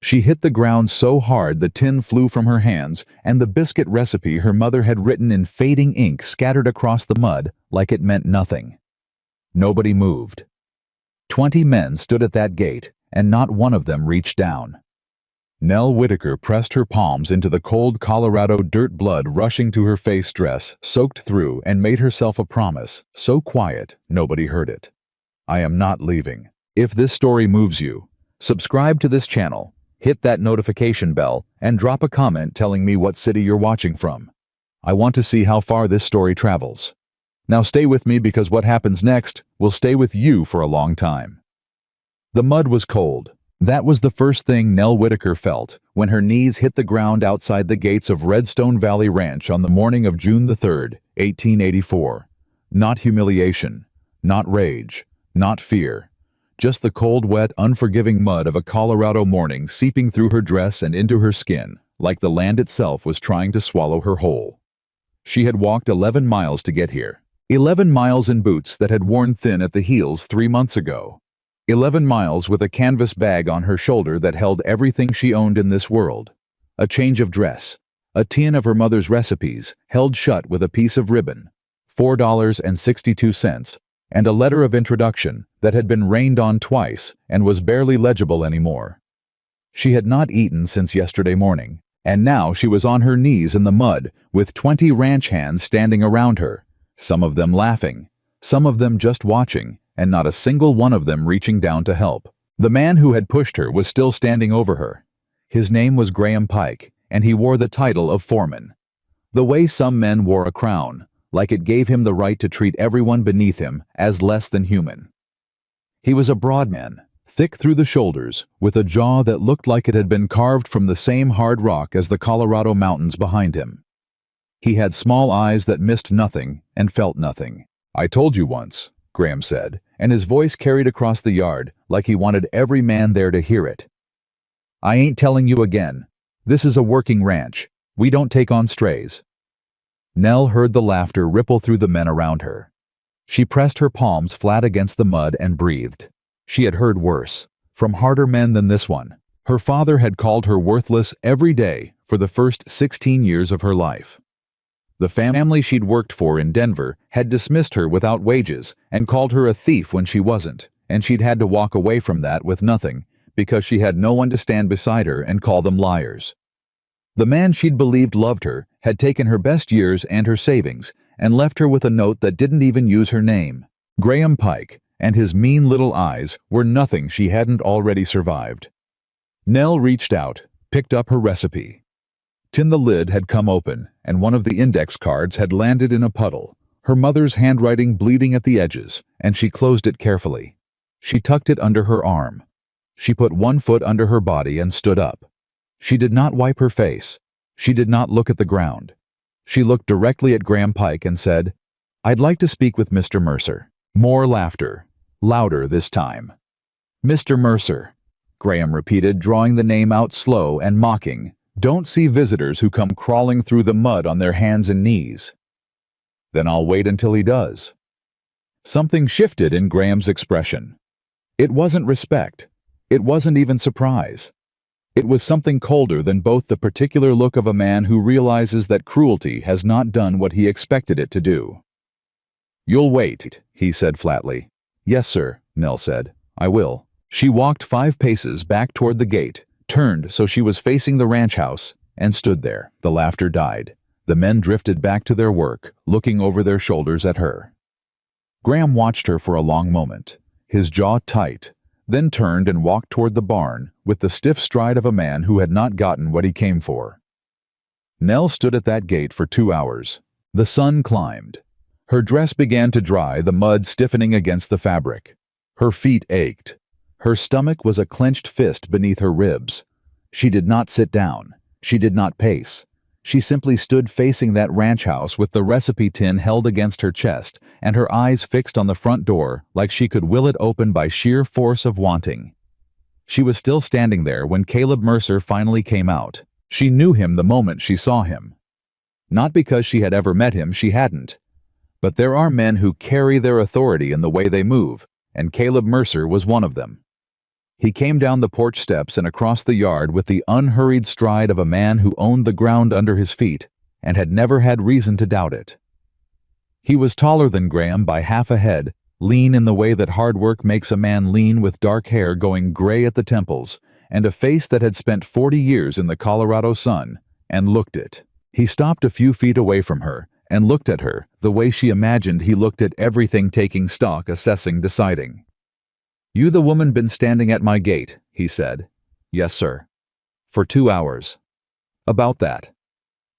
She hit the ground so hard the tin flew from her hands, and the biscuit recipe her mother had written in fading ink scattered across the mud like it meant nothing. Nobody moved. 20 men stood at that gate, and not one of them reached down. Nell Whitaker pressed her palms into the cold Colorado dirt, blood rushing to her face, dress soaked through, and made herself a promise, so quiet nobody heard it. I am not leaving. If this story moves you, subscribe to this channel, hit that notification bell, and drop a comment telling me what city you're watching from. I want to see how far this story travels. Now stay with me, because what happens next will stay with you for a long time. The mud was cold. That was the first thing Nell Whitaker felt when her knees hit the ground outside the gates of Redstone Valley Ranch on the morning of June the 3rd, 1884. Not humiliation, not rage, not fear. Just the cold, wet, unforgiving mud of a Colorado morning seeping through her dress and into her skin, like the land itself was trying to swallow her whole. She had walked 11 miles to get here. 11 miles in boots that had worn thin at the heels 3 months ago. 11 miles with a canvas bag on her shoulder that held everything she owned in this world. A change of dress, a tin of her mother's recipes held shut with a piece of ribbon, $4.62, and a letter of introduction that had been rained on twice and was barely legible anymore. She had not eaten since yesterday morning, and now she was on her knees in the mud with 20 ranch hands standing around her, some of them laughing, some of them just watching, and not a single one of them reaching down to help. The man who had pushed her was still standing over her. His name was Graham Pike, and he wore the title of foreman. The way some men wore a crown, like it gave him the right to treat everyone beneath him as less than human. He was a broad man, thick through the shoulders, with a jaw that looked like it had been carved from the same hard rock as the Colorado mountains behind him. He had small eyes that missed nothing and felt nothing. "I told you once," Graham said, and his voice carried across the yard like he wanted every man there to hear it. "I ain't telling you again. This is a working ranch. We don't take on strays." Nell heard the laughter ripple through the men around her. She pressed her palms flat against the mud and breathed. She had heard worse, from harder men than this one. Her father had called her worthless every day for the first 16 years of her life. The family she'd worked for in Denver had dismissed her without wages and called her a thief when she wasn't, and she'd had to walk away from that with nothing because she had no one to stand beside her and call them liars. The man she'd believed loved her had taken her best years and her savings and left her with a note that didn't even use her name. Graham Pike and his mean little eyes were nothing she hadn't already survived. Nell reached out, picked up her recipe. The lid had come open, and one of the index cards had landed in a puddle, her mother's handwriting bleeding at the edges, and she closed it carefully. She tucked it under her arm. She put one foot under her body and stood up. She did not wipe her face. She did not look at the ground. She looked directly at Graham Pike and said, "I'd like to speak with Mr. Mercer." More laughter, louder this time. "Mr. Mercer," Graham repeated, drawing the name out slow and mocking. "Don't see visitors who come crawling through the mud on their hands and knees." "Then I'll wait until he does." Something shifted in Graham's expression. It wasn't respect. It wasn't even surprise. It was something colder than both, the particular look of a man who realizes that cruelty has not done what he expected it to do. "You'll wait," he said flatly. "Yes, sir," Nell said. "I will." She walked 5 paces back toward the gate, turned so she was facing the ranch house, and stood there. The laughter died. The men drifted back to their work, looking over their shoulders at her. Graham watched her for a long moment, his jaw tight, then turned and walked toward the barn with the stiff stride of a man who had not gotten what he came for. Nell stood at that gate for 2 hours. The sun climbed. Her dress began to dry, the mud stiffening against the fabric. Her feet ached. Her stomach was a clenched fist beneath her ribs. She did not sit down. She did not pace. She simply stood facing that ranch house with the recipe tin held against her chest and her eyes fixed on the front door like she could will it open by sheer force of wanting. She was still standing there when Caleb Mercer finally came out. She knew him the moment she saw him. Not because she had ever met him, she hadn't. But there are men who carry their authority in the way they move, and Caleb Mercer was one of them. He came down the porch steps and across the yard with the unhurried stride of a man who owned the ground under his feet and had never had reason to doubt it. He was taller than Graham by half a head, lean in the way that hard work makes a man lean, with dark hair going gray at the temples, and a face that had spent 40 years in the Colorado sun, and looked it. He stopped a few feet away from her and looked at her the way she imagined he looked at everything, taking stock, assessing, deciding. "You the woman been standing at my gate," he said. "Yes, sir." "For 2 hours." "About that."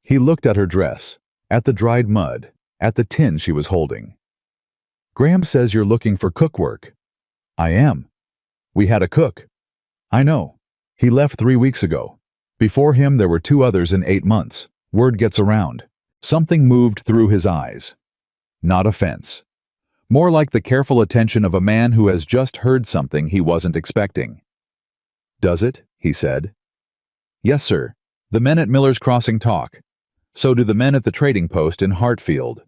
He looked at her dress, at the dried mud, at the tin she was holding. "Graham says you're looking for cook work." "I am." "We had a cook." "I know. He left 3 weeks ago. Before him there were 2 others in 8 months. Word gets around." Something moved through his eyes. Not offense. More like the careful attention of a man who has just heard something he wasn't expecting. "Does it?" he said. "Yes, sir. The men at Miller's Crossing talk. So do the men at the trading post in Hartfield.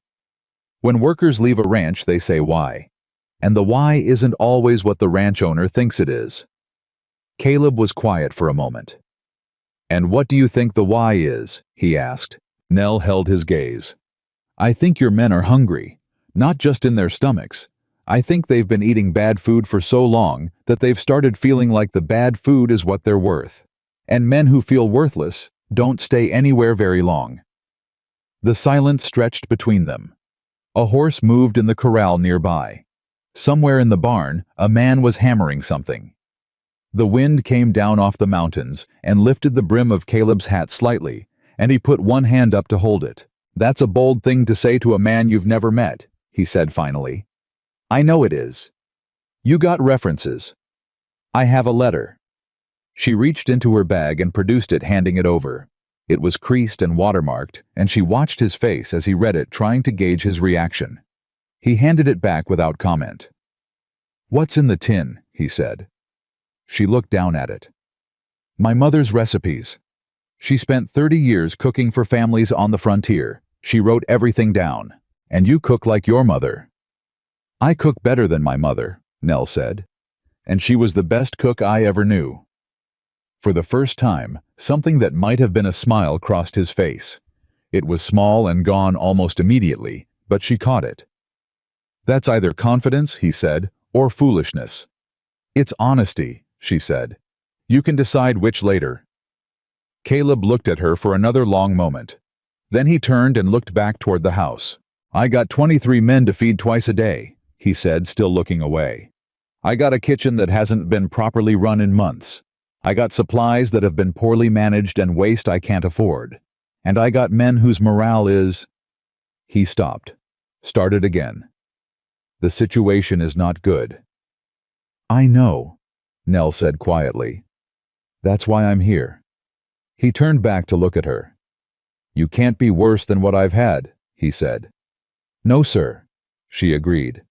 When workers leave a ranch, they say why. And the why isn't always what the ranch owner thinks it is." Caleb was quiet for a moment. "And what do you think the why is?" he asked. Nell held his gaze. "I think your men are hungry. Not just in their stomachs. I think they've been eating bad food for so long that they've started feeling like the bad food is what they're worth. And men who feel worthless don't stay anywhere very long." The silence stretched between them. A horse moved in the corral nearby. Somewhere in the barn, a man was hammering something. The wind came down off the mountains and lifted the brim of Caleb's hat slightly, and he put one hand up to hold it. "That's a bold thing to say to a man you've never met," he said finally. "I know it is. You got references." "I have a letter." She reached into her bag and produced it, handing it over. It was creased and watermarked, and she watched his face as he read it, trying to gauge his reaction. He handed it back without comment. "What's in the tin?" he said. She looked down at it. "My mother's recipes. She spent 30 years cooking for families on the frontier. She wrote everything down. And you cook like your mother." "I cook better than my mother," Nell said. "And she was the best cook I ever knew." For the first time, something that might have been a smile crossed his face. It was small and gone almost immediately, but she caught it. "That's either confidence," he said, "or foolishness." "It's honesty," she said. "You can decide which later." Caleb looked at her for another long moment. Then he turned and looked back toward the house. "I got 23 men to feed twice a day," he said, still looking away. "I got a kitchen that hasn't been properly run in months. I got supplies that have been poorly managed and waste I can't afford. And I got men whose morale is—" He stopped, started again. "The situation is not good." "I know," Nell said quietly. "That's why I'm here." He turned back to look at her. "You can't be worse than what I've had," he said. "No, sir," she agreed.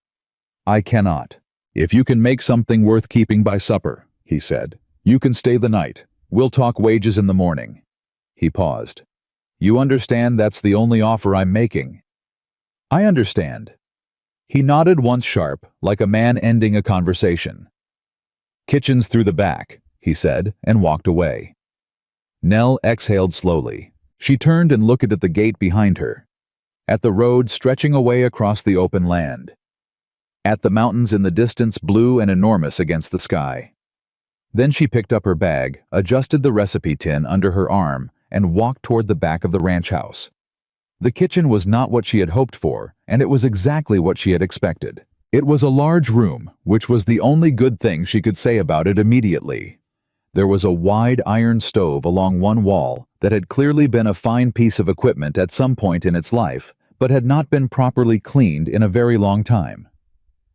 "I cannot. If you can make something worth keeping by supper," he said, "you can stay the night. We'll talk wages in the morning." He paused. "You understand that's the only offer I'm making?" "I understand." He nodded once sharp, like a man ending a conversation. "Kitchen's through the back," he said, and walked away. Nell exhaled slowly. She turned and looked at the gate behind her, at the road stretching away across the open land, at the mountains in the distance, blue and enormous against the sky. Then she picked up her bag, adjusted the recipe tin under her arm, and walked toward the back of the ranch house. The kitchen was not what she had hoped for, and it was exactly what she had expected. It was a large room, which was the only good thing she could say about it immediately. There was a wide iron stove along one wall that had clearly been a fine piece of equipment at some point in its life, but had not been properly cleaned in a very long time.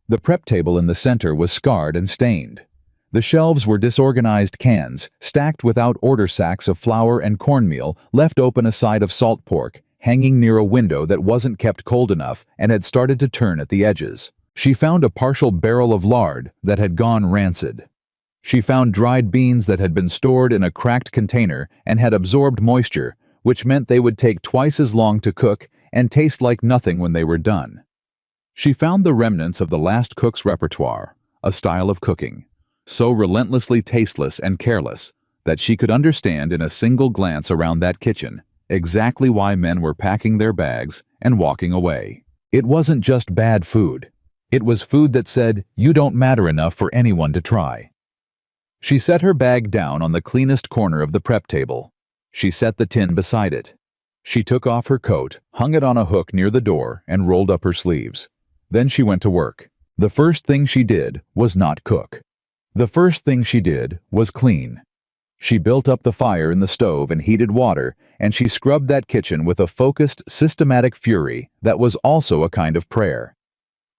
The prep table in the center was scarred and stained. The shelves were disorganized cans, stacked without order, sacks of flour and cornmeal, left open, a side of salt pork, hanging near a window that wasn't kept cold enough and had started to turn at the edges. She found a partial barrel of lard that had gone rancid. She found dried beans that had been stored in a cracked container and had absorbed moisture, which meant they would take twice as long to cook and taste like nothing when they were done. She found the remnants of the last cook's repertoire, a style of cooking. so relentlessly tasteless and careless, that she could understand in a single glance around that kitchen exactly why men were packing their bags and walking away. It wasn't just bad food. It was food that said, "You don't matter enough for anyone to try." She set her bag down on the cleanest corner of the prep table. She set the tin beside it. She took off her coat, hung it on a hook near the door, and rolled up her sleeves. Then she went to work. The first thing she did was not cook. The first thing she did was clean. She built up the fire in the stove and heated water, and she scrubbed that kitchen with a focused, systematic fury that was also a kind of prayer.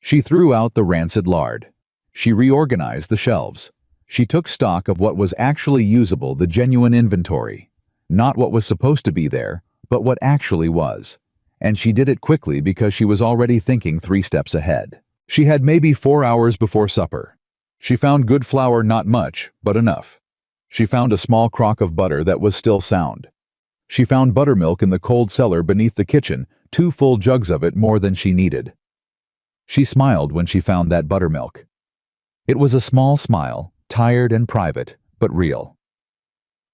She threw out the rancid lard. She reorganized the shelves. She took stock of what was actually usable, the genuine inventory. Not what was supposed to be there, but what actually was. And she did it quickly because she was already thinking 3 steps ahead. She had maybe 4 hours before supper. She found good flour, not much, but enough. She found a small crock of butter that was still sound. She found buttermilk in the cold cellar beneath the kitchen, 2 full jugs of it, more than she needed. She smiled when she found that buttermilk. It was a small smile, tired and private, but real.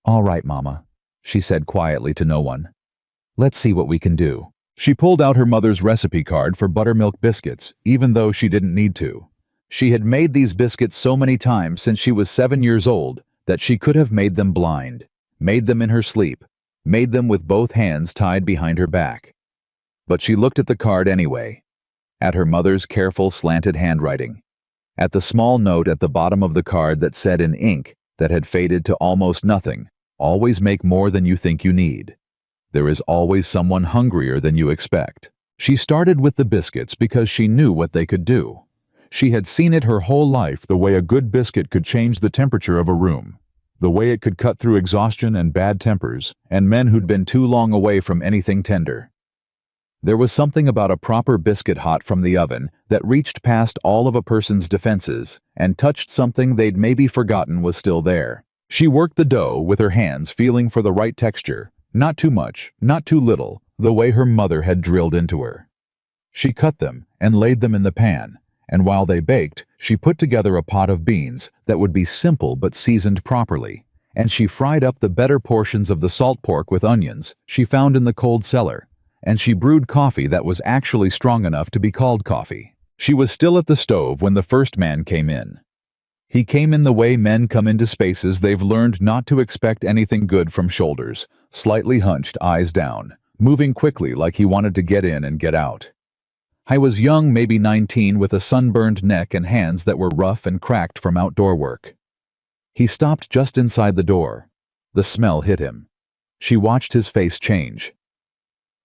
"All right, Mama," she said quietly to no one. "Let's see what we can do." She pulled out her mother's recipe card for buttermilk biscuits, even though she didn't need to. She had made these biscuits so many times since she was 7 years old that she could have made them blind, made them in her sleep, made them with both hands tied behind her back. But she looked at the card anyway, at her mother's careful slanted handwriting, at the small note at the bottom of the card that said in ink that had faded to almost nothing, "Always make more than you think you need. There is always someone hungrier than you expect." She started with the biscuits because she knew what they could do. She had seen it her whole life, the way a good biscuit could change the temperature of a room, the way it could cut through exhaustion and bad tempers, and men who'd been too long away from anything tender. There was something about a proper biscuit hot from the oven that reached past all of a person's defenses and touched something they'd maybe forgotten was still there. She worked the dough with her hands, feeling for the right texture, not too much, not too little, the way her mother had drilled into her. She cut them and laid them in the pan, and while they baked, she put together a pot of beans that would be simple but seasoned properly, and she fried up the better portions of the salt pork with onions she found in the cold cellar, and she brewed coffee that was actually strong enough to be called coffee. She was still at the stove when the first man came in. He came in the way men come into spaces they've learned not to expect anything good from: shoulders slightly hunched, eyes down, moving quickly like he wanted to get in and get out. I was young, maybe 19, with a sunburned neck and hands that were rough and cracked from outdoor work. He stopped just inside the door. The smell hit him. She watched his face change.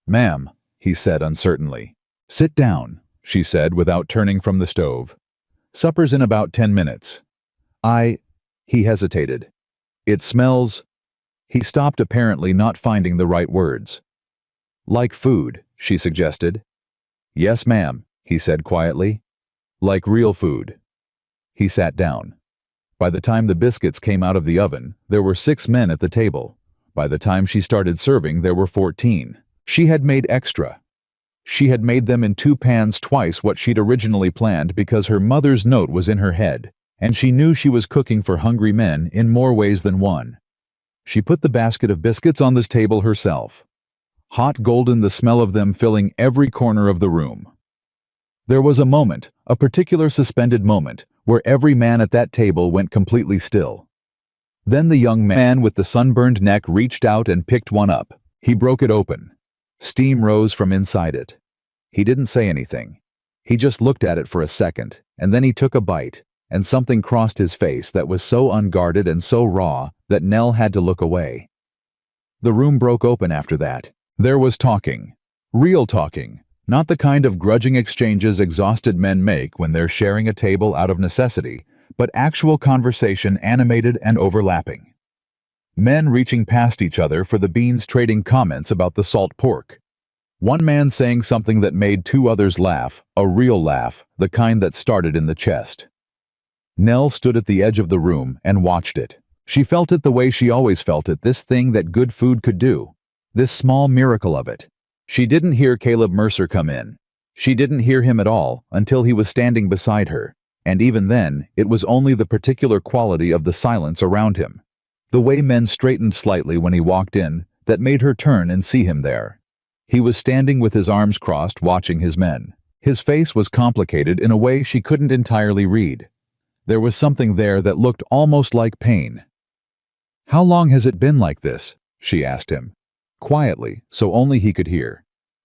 "Ma'am," he said uncertainly. "Sit down," she said without turning from the stove. "Supper's in about 10 minutes. He hesitated. "It smells—" He stopped, apparently not finding the right words. "Like food," she suggested. "Yes, ma'am," he said quietly. "Like real food." He sat down. By the time the biscuits came out of the oven, there were 6 men at the table. By the time she started serving, there were 14. She had made extra. She had made them in 2 pans, twice what she'd originally planned, because her mother's note was in her head, and she knew she was cooking for hungry men in more ways than one. She put the basket of biscuits on this table herself. Hot golden, the smell of them filling every corner of the room. There was a moment, a particular suspended moment, where every man at that table went completely still. Then the young man with the sunburned neck reached out and picked one up. He broke it open. Steam rose from inside it. He didn't say anything. He just looked at it for a second, and then he took a bite, and something crossed his face that was so unguarded and so raw that Nell had to look away. The room broke open after that. There was talking. Real talking. Not the kind of grudging exchanges exhausted men make when they're sharing a table out of necessity, but actual conversation, animated and overlapping. Men reaching past each other for the beans, trading comments about the salt pork. One man saying something that made 2 others laugh, a real laugh, the kind that started in the chest. Nell stood at the edge of the room and watched it. She felt it the way she always felt it, this thing that good food could do. This small miracle of it. She didn't hear Caleb Mercer come in. She didn't hear him at all until he was standing beside her, And even then, it was only the particular quality of the silence around him. The way men straightened slightly when he walked in, that made her turn and see him there. He was standing with his arms crossed watching his men. His face was complicated in a way she couldn't entirely read. There was something there that looked almost like pain. "How long has it been like this?" she asked him, quietly, so only he could hear.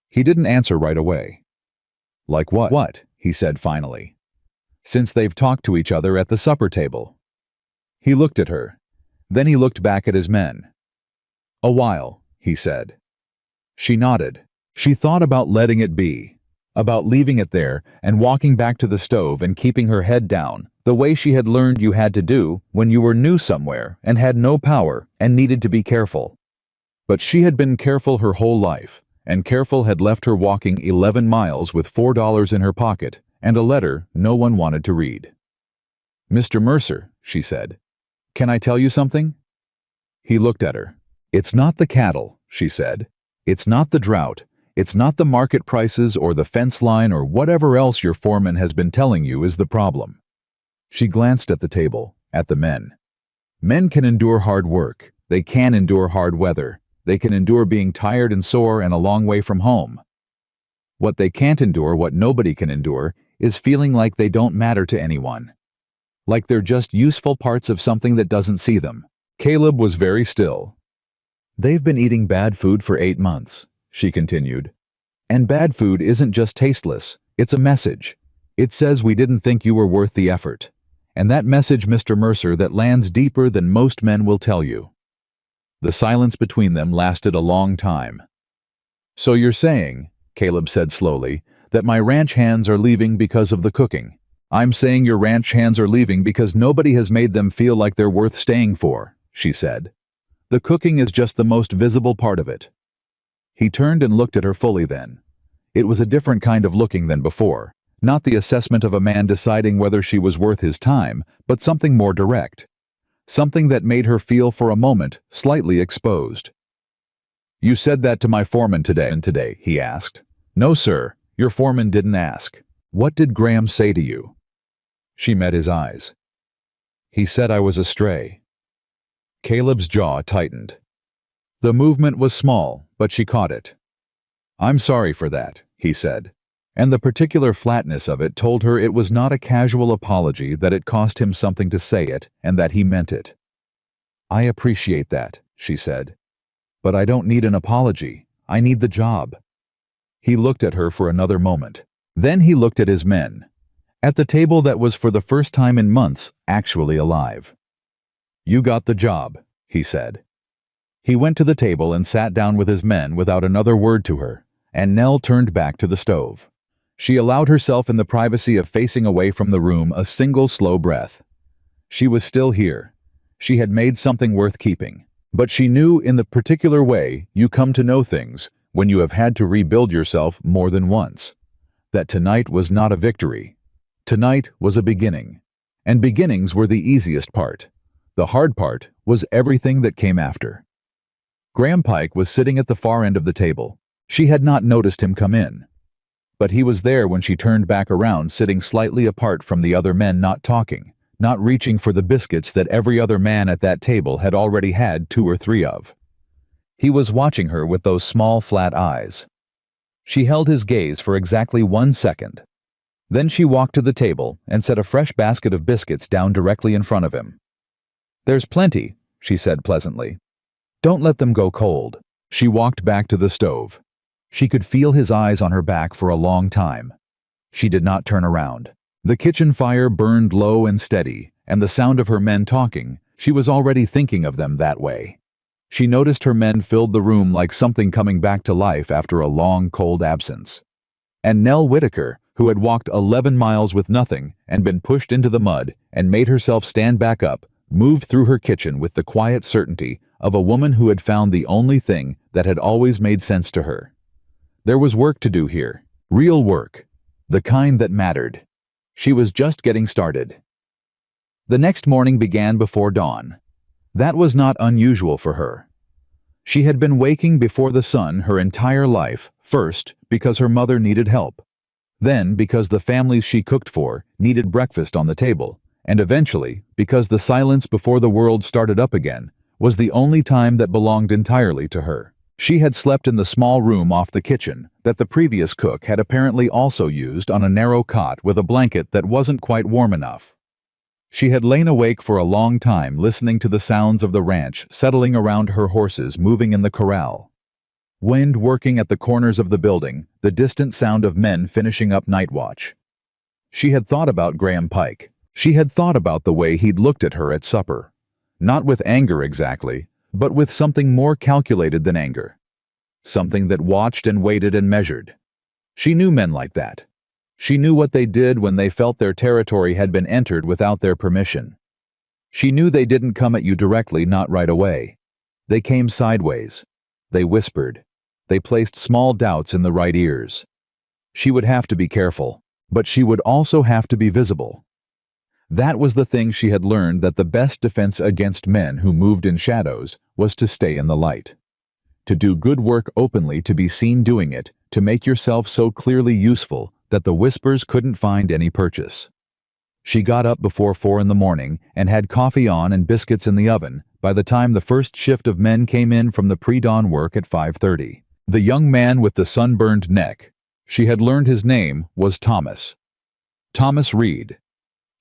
He didn't answer right away. "Like what?" "What?" he said finally. "Since they've talked to each other at the supper table." He looked at her. Then he looked back at his men. "A while," he said. She nodded. She thought about letting it be, about leaving it there and walking back to the stove and keeping her head down, the way she had learned you had to do when you were new somewhere and had no power and needed to be careful. But she had been careful her whole life, and careful had left her walking 11 miles with $4 in her pocket and a letter no one wanted to read. "Mr. Mercer," she said, "can I tell you something?" He looked at her. "It's not the cattle," she said. "It's not the drought. It's not the market prices or the fence line or whatever else your foreman has been telling you is the problem." She glanced at the table, at the men. Men can endure hard work. They can endure hard weather. They can endure being tired and sore and a long way from home. What they can't endure, what nobody can endure, is feeling like they don't matter to anyone. Like they're just useful parts of something that doesn't see them. Caleb was very still. "They've been eating bad food for 8 months, she continued. "And bad food isn't just tasteless, it's a message. It says we didn't think you were worth the effort. And that message, Mr. Mercer, that lands deeper than most men will tell you." The silence between them lasted a long time. "So you're saying," Caleb said slowly, "that my ranch hands are leaving because of the cooking. I'm saying your ranch hands are leaving because nobody has made them feel like they're worth staying for," she said. "The cooking is just the most visible part of it." He turned and looked at her fully then. It was a different kind of looking than before, not the assessment of a man deciding whether she was worth his time, but something more direct. Something that made her feel for a moment slightly exposed. "You said that to my foreman today, he asked. "No, sir, your foreman didn't ask. What did Graham say to you?" She met his eyes. "He said I was a stray." Caleb's jaw tightened. The movement was small, but she caught it. "I'm sorry for that," he said, and the particular flatness of it told her it was not a casual apology, that it cost him something to say it, and that he meant it. "I appreciate that," she said. "But I don't need an apology. I need the job." He looked at her for another moment. Then he looked at his men. At the table that was for the first time in months actually alive. "You got the job," he said. He went to the table and sat down with his men without another word to her, and Nell turned back to the stove. She allowed herself in the privacy of facing away from the room a single slow breath. She was still here. She had made something worth keeping. But she knew in the particular way you come to know things when you have had to rebuild yourself more than once. That tonight was not a victory. Tonight was a beginning. And beginnings were the easiest part. The hard part was everything that came after. Graham Pike was sitting at the far end of the table. She had not noticed him come in. But he was there when she turned back around, sitting slightly apart from the other men, not talking, not reaching for the biscuits that every other man at that table had already had 2 or 3 of. He was watching her with those small, flat eyes. She held his gaze for exactly 1 second. Then she walked to the table and set a fresh basket of biscuits down directly in front of him. "There's plenty," she said pleasantly. "Don't let them go cold." She walked back to the stove. She could feel his eyes on her back for a long time. She did not turn around. The kitchen fire burned low and steady, and the sound of her men talking, she was already thinking of them that way. She noticed her men filled the room like something coming back to life after a long, cold absence. And Nell Whitaker, who had walked 11 miles with nothing and been pushed into the mud and made herself stand back up, moved through her kitchen with the quiet certainty of a woman who had found the only thing that had always made sense to her. There was work to do here, real work, the kind that mattered. She was just getting started. The next morning began before dawn. That was not unusual for her. She had been waking before the sun her entire life, first because her mother needed help. Then, because the families she cooked for needed breakfast on the table, and eventually, because the silence before the world started up again, was the only time that belonged entirely to her. She had slept in the small room off the kitchen that the previous cook had apparently also used, on a narrow cot with a blanket that wasn't quite warm enough. She had lain awake for a long time listening to the sounds of the ranch settling around her horses moving in the corral. Wind working at the corners of the building, the distant sound of men finishing up night watch. She had thought about Graham Pike. She had thought about the way he'd looked at her at supper. Not with anger exactly, but with something more calculated than anger. Something that watched and waited and measured. She knew men like that. She knew what they did when they felt their territory had been entered without their permission. She knew they didn't come at you directly, not right away. They came sideways. They whispered. They placed small doubts in the right ears. She would have to be careful, but she would also have to be visible. That was the thing she had learned, that the best defense against men who moved in shadows was to stay in the light. To do good work openly, to be seen doing it, to make yourself so clearly useful that the whispers couldn't find any purchase. She got up before 4 in the morning and had coffee on and biscuits in the oven by the time the first shift of men came in from the pre-dawn work at 5:30. The young man with the sunburned neck, she had learned his name, was Thomas. Thomas Reed.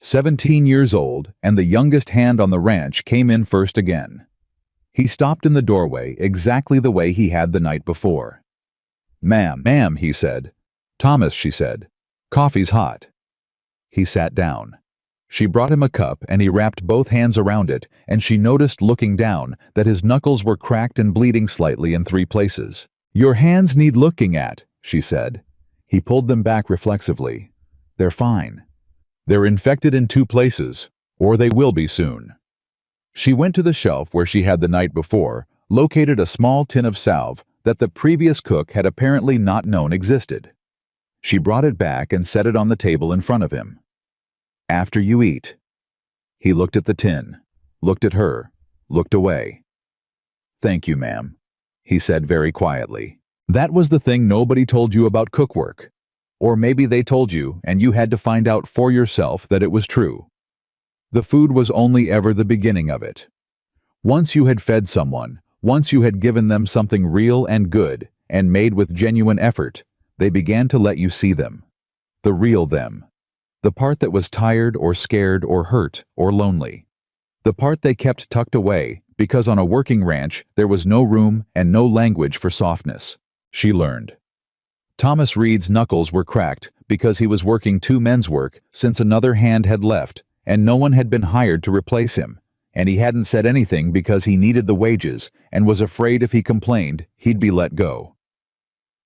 17 years old, and the youngest hand on the ranch, came in first again. He stopped in the doorway exactly the way he had the night before. Ma'am, he said. Thomas, she said. Coffee's hot. He sat down. She brought him a cup and he wrapped both hands around it, and she noticed, looking down, that his knuckles were cracked and bleeding slightly in 3 places. Your hands need looking at, she said. He pulled them back reflexively. They're fine. They're infected in 2 places, or they will be soon. She went to the shelf where she had the night before located a small tin of salve that the previous cook had apparently not known existed. She brought it back and set it on the table in front of him. After you eat. He looked at the tin, looked at her, looked away. Thank you, ma'am, he said very quietly. That was the thing nobody told you about cookwork. Or maybe they told you and you had to find out for yourself that it was true. The food was only ever the beginning of it. Once you had fed someone, once you had given them something real and good, and made with genuine effort, they began to let you see them. The real them. The part that was tired or scared or hurt or lonely. The part they kept tucked away, because on a working ranch there was no room and no language for softness. She learned. Thomas Reed's knuckles were cracked because he was working 2 men's work since another hand had left, and no one had been hired to replace him, and he hadn't said anything because he needed the wages and was afraid if he complained, he'd be let go.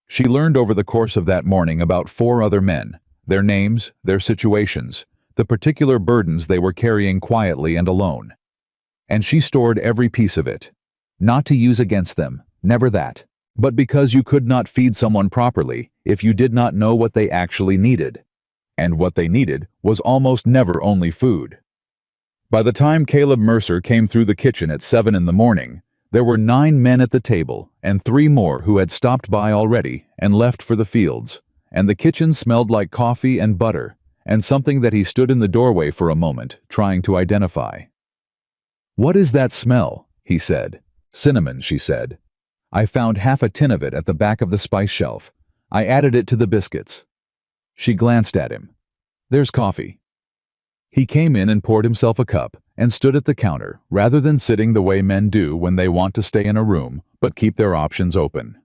She learned over the course of that morning about 4 other men, their names, their situations, the particular burdens they were carrying quietly and alone. And she stored every piece of it. Not to use against them, never that, but because you could not feed someone properly if you did not know what they actually needed. And what they needed was almost never only food. By the time Caleb Mercer came through the kitchen at 7 in the morning, there were 9 men at the table and 3 more who had stopped by already and left for the fields, and the kitchen smelled like coffee and butter and something that he stood in the doorway for a moment trying to identify. What is that smell? He said. Cinnamon, she said. I found half a tin of it at the back of the spice shelf. I added it to the biscuits. She glanced at him. There's coffee. He came in and poured himself a cup and stood at the counter rather than sitting the way men do when they want to stay in a room but keep their options open.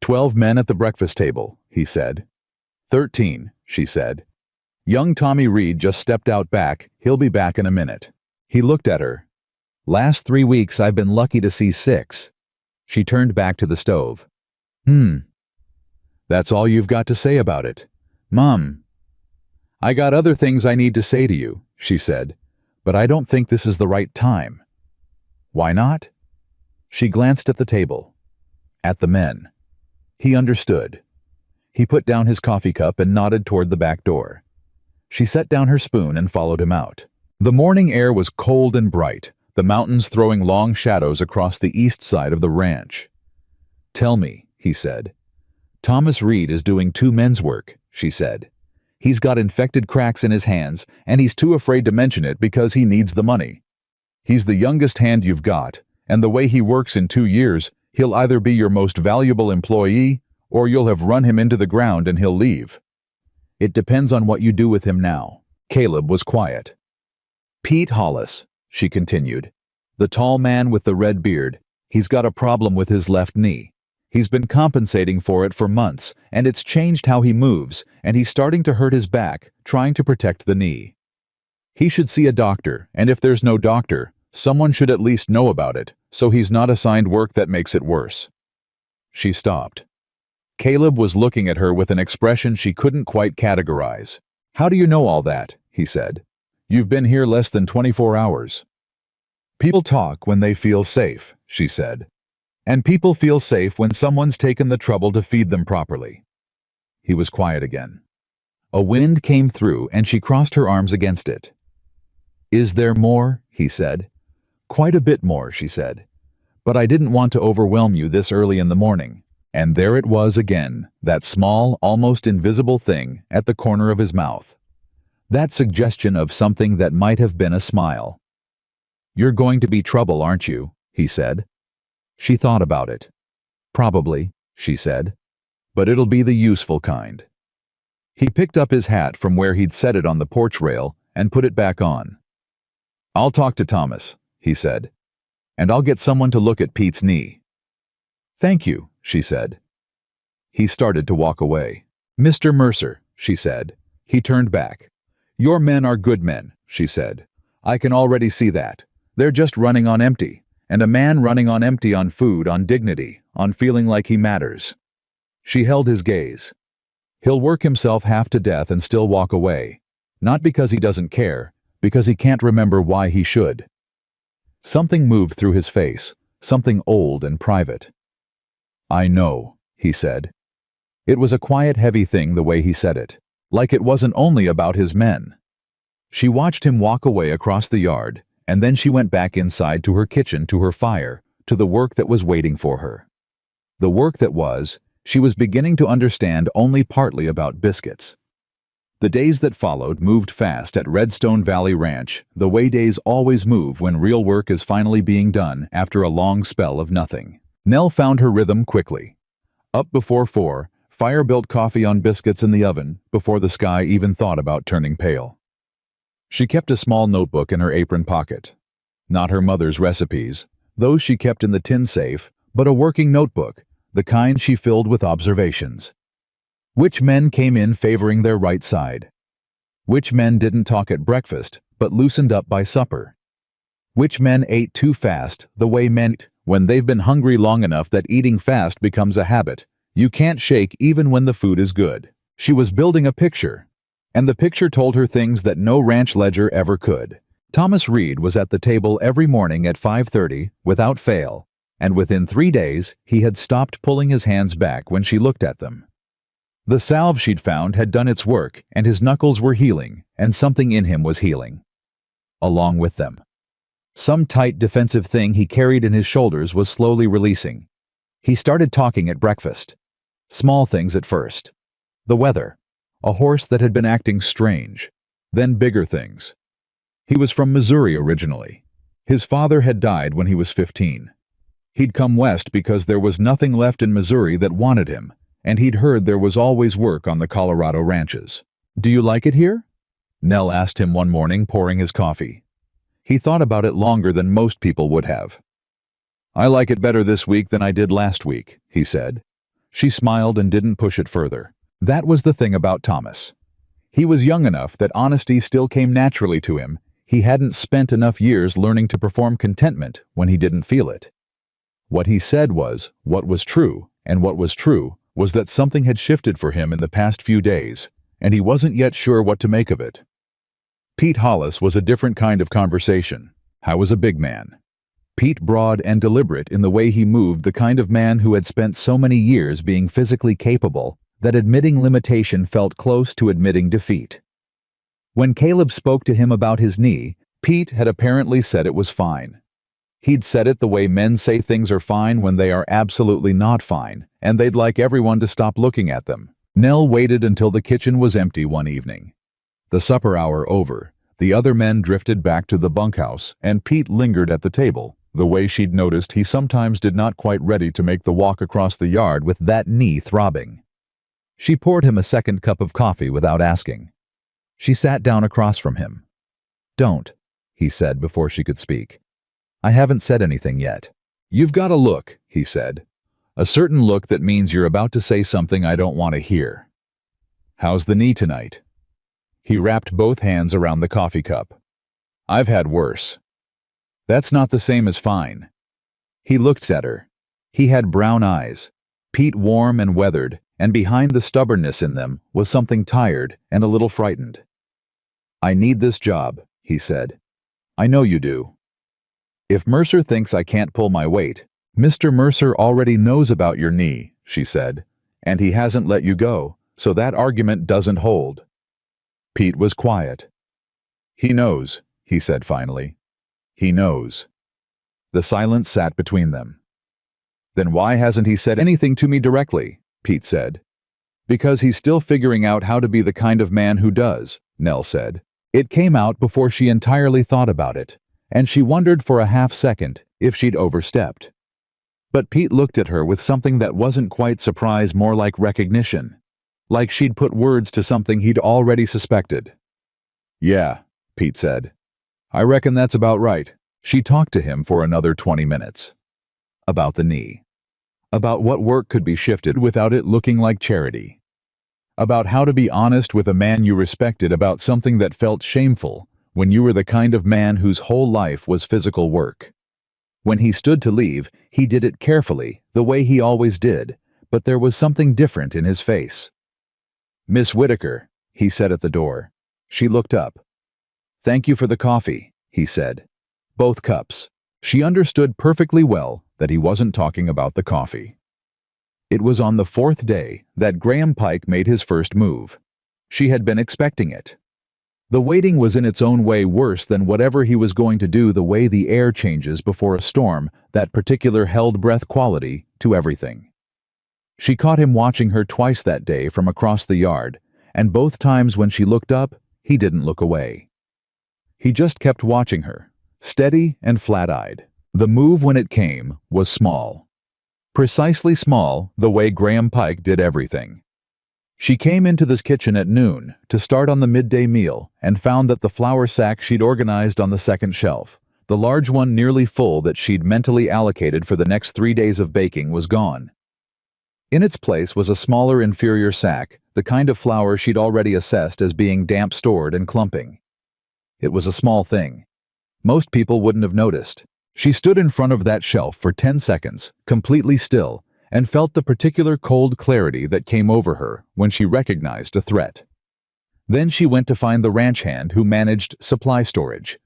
12 men at the breakfast table, he said. 13, she said. Young Tommy Reed just stepped out back. He'll be back in a minute. He looked at her. Last 3 weeks I've been lucky to see 6. She turned back to the stove. That's all you've got to say about it. Mom. I got other things I need to say to you, she said, but I don't think this is the right time. Why not? She glanced at the table. At the men. He understood. He put down his coffee cup and nodded toward the back door. She set down her spoon and followed him out. The morning air was cold and bright, the mountains throwing long shadows across the east side of the ranch. Tell me, he said. Thomas Reed is doing 2 men's work. she said. He's got infected cracks in his hands, and he's too afraid to mention it because he needs the money. He's the youngest hand you've got, and the way he works in 2 years, he'll either be your most valuable employee, or you'll have run him into the ground and he'll leave. It depends on what you do with him now. Caleb was quiet. Pete Hollis, she continued. The tall man with the red beard. He's got a problem with his left knee. He's been compensating for it for months, and it's changed how he moves, and he's starting to hurt his back, trying to protect the knee. He should see a doctor, and if there's no doctor, someone should at least know about it, so he's not assigned work that makes it worse. She stopped. Caleb was looking at her with an expression she couldn't quite categorize. How do you know all that? He said. You've been here less than 24 hours. People talk when they feel safe, she said. And people feel safe when someone's taken the trouble to feed them properly. He was quiet again. A wind came through and she crossed her arms against it. Is there more? He said. Quite a bit more, she said. But I didn't want to overwhelm you this early in the morning. And there it was again, that small, almost invisible thing at the corner of his mouth. That suggestion of something that might have been a smile. You're going to be trouble, aren't you? He said. She thought about it. Probably, she said. But it'll be the useful kind. He picked up his hat from where he'd set it on the porch rail and put it back on. I'll talk to Thomas, he said. And I'll get someone to look at Pete's knee. Thank you, she said. He started to walk away. Mr. Mercer, she said. He turned back. Your men are good men, she said. I can already see that. They're just running on empty. And a man running on empty on food, on dignity, on feeling like he matters. She held his gaze. He'll work himself half to death and still walk away. Not because he doesn't care, because he can't remember why he should. Something moved through his face, something old and private. I know, he said. It was a quiet, heavy thing the way he said it, like it wasn't only about his men. She watched him walk away across the yard, and then she went back inside to her kitchen, to her fire, to the work that was waiting for her. The work that was, she was beginning to understand only partly about Biscuits. The days that followed moved fast at Redstone Valley Ranch, the way days always move when real work is finally being done after a long spell of nothing. Nell found her rhythm quickly. Up before 4, fire built coffee on biscuits in the oven before the sky even thought about turning pale. She kept a small notebook in her apron pocket. Not her mother's recipes, those she kept in the tin safe, but a working notebook, the kind she filled with observations. Which men came in favoring their right side? Which men didn't talk at breakfast, but loosened up by supper? Which men ate too fast, the way men eat when they've been hungry long enough that eating fast becomes a habit you can't shake even when the food is good? She was building a picture. And the picture told her things that no ranch ledger ever could. Thomas Reed was at the table every morning at 5:30, without fail, and within 3 days he had stopped pulling his hands back when she looked at them. The salve she'd found had done its work, and his knuckles were healing, and something in him was healing. Along with them. Some tight defensive thing he carried in his shoulders was slowly releasing. He started talking at breakfast. Small things at first. The weather. A horse that had been acting strange. Then bigger things. He was from Missouri originally. His father had died when he was 15. He'd come west because there was nothing left in Missouri that wanted him, and he'd heard there was always work on the Colorado ranches. Do you like it here? Nell asked him one morning, pouring his coffee. He thought about it longer than most people would have. I like it better this week than I did last week, he said. She smiled and didn't push it further. That was the thing about Thomas. He was young enough that honesty still came naturally to him. He hadn't spent enough years learning to perform contentment when he didn't feel it. What he said was what was true, and what was true was that something had shifted for him in the past few days, and he wasn't yet sure what to make of it. Pete Hollis was a different kind of conversation. I was a big man. Pete broad and deliberate in the way he moved, the kind of man who had spent so many years being physically capable that admitting limitation felt close to admitting defeat. When Caleb spoke to him about his knee, Pete had apparently said it was fine. He'd said it the way men say things are fine when they are absolutely not fine, and they'd like everyone to stop looking at them. Nell waited until the kitchen was empty one evening. The supper hour over, the other men drifted back to the bunkhouse, and Pete lingered at the table, the way she'd noticed he sometimes did not quite ready to make the walk across the yard with that knee throbbing. She poured him a second cup of coffee without asking. She sat down across from him. "Don't," he said before she could speak. "I haven't said anything yet." "You've got a look," he said. "A certain look that means you're about to say something I don't want to hear. How's the knee tonight?" He wrapped both hands around the coffee cup. "I've had worse." "That's not the same as fine." He looked at her. He had brown eyes, Pete warm and weathered, and behind the stubbornness in them was something tired and a little frightened. "I need this job," he said. "I know you do. If Mercer thinks I can't pull my weight—" "Mr. Mercer already knows about your knee," she said, "and he hasn't let you go, so that argument doesn't hold." Pete was quiet. "He knows," he said finally. "He knows." The silence sat between them. "Then why hasn't he said anything to me directly?" Pete said. "Because he's still figuring out how to be the kind of man who does," Nell said. It came out before she entirely thought about it, and she wondered for a half-second if she'd overstepped. But Pete looked at her with something that wasn't quite surprise, more like recognition. Like she'd put words to something he'd already suspected. "Yeah," Pete said. "I reckon that's about right." She talked to him for another 20 minutes. About the knee. About what work could be shifted without it looking like charity. About how to be honest with a man you respected about something that felt shameful when you were the kind of man whose whole life was physical work. When he stood to leave, he did it carefully, the way he always did, but there was something different in his face. "Miss Whitaker," he said at the door. She looked up. "Thank you for the coffee," he said. Both cups. She understood perfectly well that he wasn't talking about the coffee. It was on the fourth day that Graham Pike made his first move. She had been expecting it. The waiting was in its own way worse than whatever he was going to do, the way the air changes before a storm, that particular held-breath quality to everything. She caught him watching her twice that day from across the yard, and both times when she looked up, he didn't look away. He just kept watching her, steady and flat-eyed. The move, when it came, was small. Precisely small, the way Graham Pike did everything. She came into this kitchen at noon to start on the midday meal and found that the flour sack she'd organized on the second shelf, the large one nearly full that she'd mentally allocated for the next 3 days of baking, was gone. In its place was a smaller, inferior sack, the kind of flour she'd already assessed as being damp-stored and clumping. It was a small thing. Most people wouldn't have noticed. She stood in front of that shelf for 10 seconds, completely still, and felt the particular cold clarity that came over her when she recognized a threat. Then she went to find the ranch hand who managed supply storage.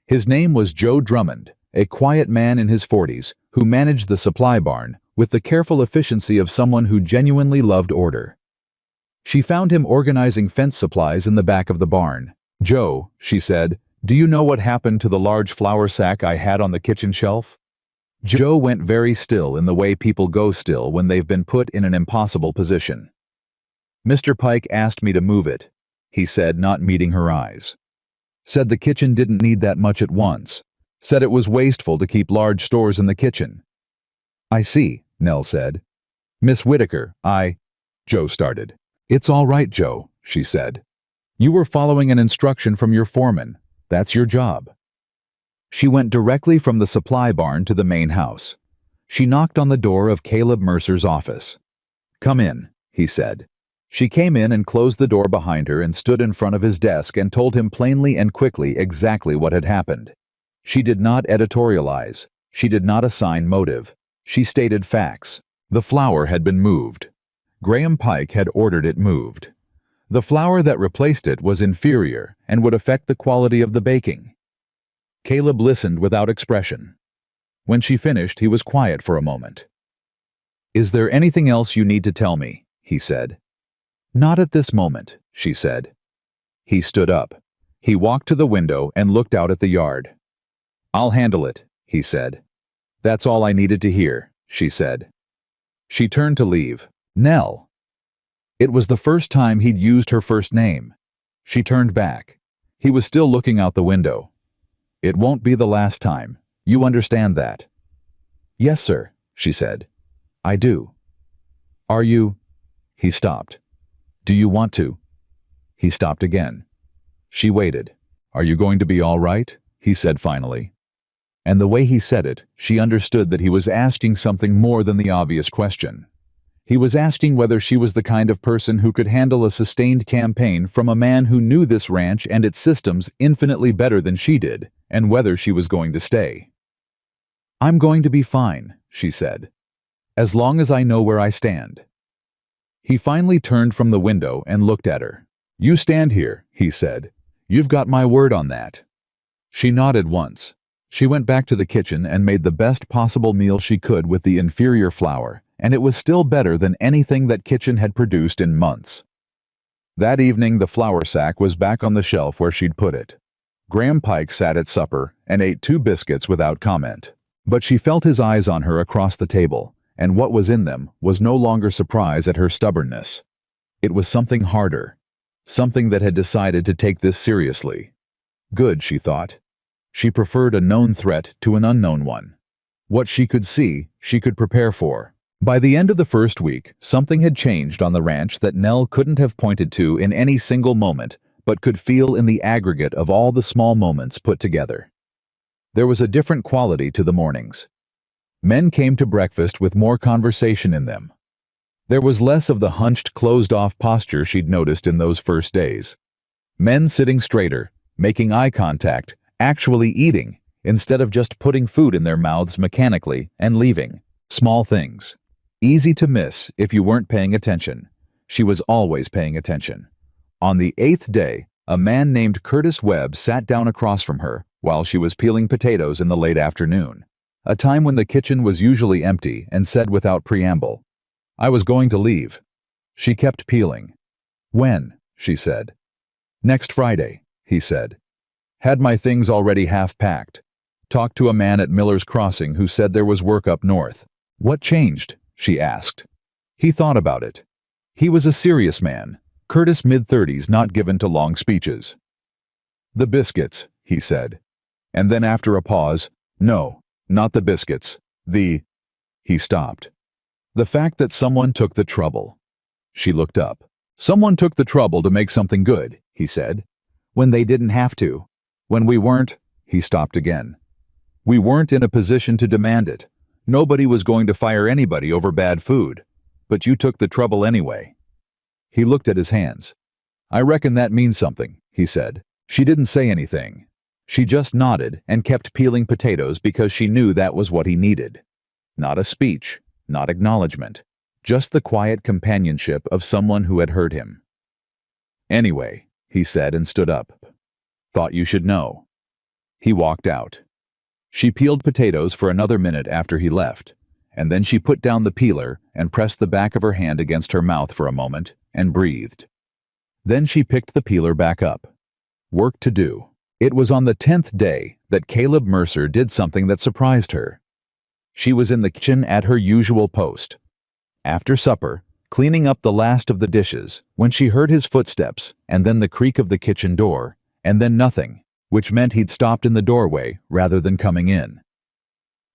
His name was Joe Drummond, a quiet man in his 40s who managed the supply barn with the careful efficiency of someone who genuinely loved order. She found him organizing fence supplies in the back of the barn. "Joe," she said, "do you know what happened to the large flour sack I had on the kitchen shelf?" Joe went very still, in the way people go still when they've been put in an impossible position. "Mr. Pike asked me to move it," he said, not meeting her eyes. "Said the kitchen didn't need that much at once. Said it was wasteful to keep large stores in the kitchen." "I see," Nell said. "Miss Whitaker, Joe started. "It's all right, Joe," she said. "You were following an instruction from your foreman. That's your job." She went directly from the supply barn to the main house. She knocked on the door of Caleb Mercer's office. "Come in," he said. She came in and closed the door behind her and stood in front of his desk and told him plainly and quickly exactly what had happened. She did not editorialize. She did not assign motive. She stated facts. The flour had been moved. Graham Pike had ordered it moved. The flour that replaced it was inferior and would affect the quality of the baking. Caleb listened without expression. When she finished, he was quiet for a moment. "Is there anything else you need to tell me?" he said. "Not at this moment," she said. He stood up. He walked to the window and looked out at the yard. "I'll handle it," he said. "That's all I needed to hear," she said. She turned to leave. "Nell!" It was the first time he'd used her first name. She turned back. He was still looking out the window. "It won't be the last time. You understand that?" "Yes, sir," she said. "I do." "Are you—" He stopped. "Do you want to?" He stopped again. She waited. "Are you going to be all right?" he said finally. And the way he said it, she understood that he was asking something more than the obvious question. He was asking whether she was the kind of person who could handle a sustained campaign from a man who knew this ranch and its systems infinitely better than she did, and whether she was going to stay. "I'm going to be fine," she said, "as long as I know where I stand." He finally turned from the window and looked at her. "You stand here," he said. "You've got my word on that." She nodded once. She went back to the kitchen and made the best possible meal she could with the inferior flour, and it was still better than anything that kitchen had produced in months. That evening the flour sack was back on the shelf where she'd put it. Graham Pike sat at supper and ate 2 biscuits without comment. But she felt his eyes on her across the table, and what was in them was no longer surprise at her stubbornness. It was something harder. Something that had decided to take this seriously. Good, she thought. She preferred a known threat to an unknown one. What she could see, she could prepare for. By the end of the first week, something had changed on the ranch that Nell couldn't have pointed to in any single moment, but could feel in the aggregate of all the small moments put together. There was a different quality to the mornings. Men came to breakfast with more conversation in them. There was less of the hunched, closed-off posture she'd noticed in those first days. Men sitting straighter, making eye contact, actually eating, instead of just putting food in their mouths mechanically and leaving. Small things. Easy to miss if you weren't paying attention. She was always paying attention. On the 8th day, a man named Curtis Webb sat down across from her while she was peeling potatoes in the late afternoon, a time when the kitchen was usually empty, and said without preamble, "I was going to leave." She kept peeling. "When?" she said. "Next Friday," he said. "Had my things already half packed. Talked to a man at Miller's Crossing who said there was work up north." "What changed?" she asked. He thought about it. He was a serious man, Curtis mid-30s, not given to long speeches. "The biscuits," he said. And then after a pause, "No, not the biscuits. The—" He stopped. "The fact that someone took the trouble." She looked up. "Someone took the trouble to make something good," he said. "When they didn't have to. When we weren't—" He stopped again. "We weren't in a position to demand it. Nobody was going to fire anybody over bad food. But you took the trouble anyway." He looked at his hands. "I reckon that means something," he said. She didn't say anything. She just nodded and kept peeling potatoes because she knew that was what he needed. Not a speech, not acknowledgement, just the quiet companionship of someone who had heard him. "Anyway," he said and stood up. "Thought you should know." He walked out. She peeled potatoes for another minute after he left, and then she put down the peeler and pressed the back of her hand against her mouth for a moment and breathed. Then she picked the peeler back up. Work to do. It was on the 10th day that Caleb Mercer did something that surprised her. She was in the kitchen at her usual post. After supper, cleaning up the last of the dishes, when she heard his footsteps, and then the creak of the kitchen door, and then nothing, which meant he'd stopped in the doorway rather than coming in.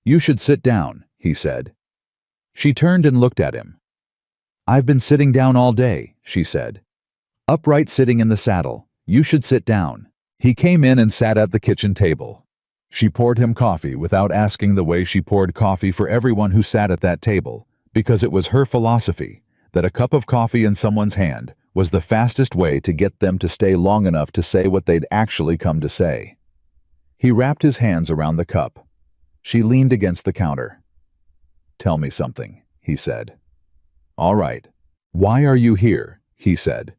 "You should sit down," he said. She turned and looked at him. "I've been sitting down all day," she said. "Upright sitting in the saddle. You should sit down." He came in and sat at the kitchen table. She poured him coffee without asking the way she poured coffee for everyone who sat at that table, because it was her philosophy that a cup of coffee in someone's hand was the fastest way to get them to stay long enough to say what they'd actually come to say. He wrapped his hands around the cup. She leaned against the counter. "Tell me something," he said. "All right. Why are you here?" he said.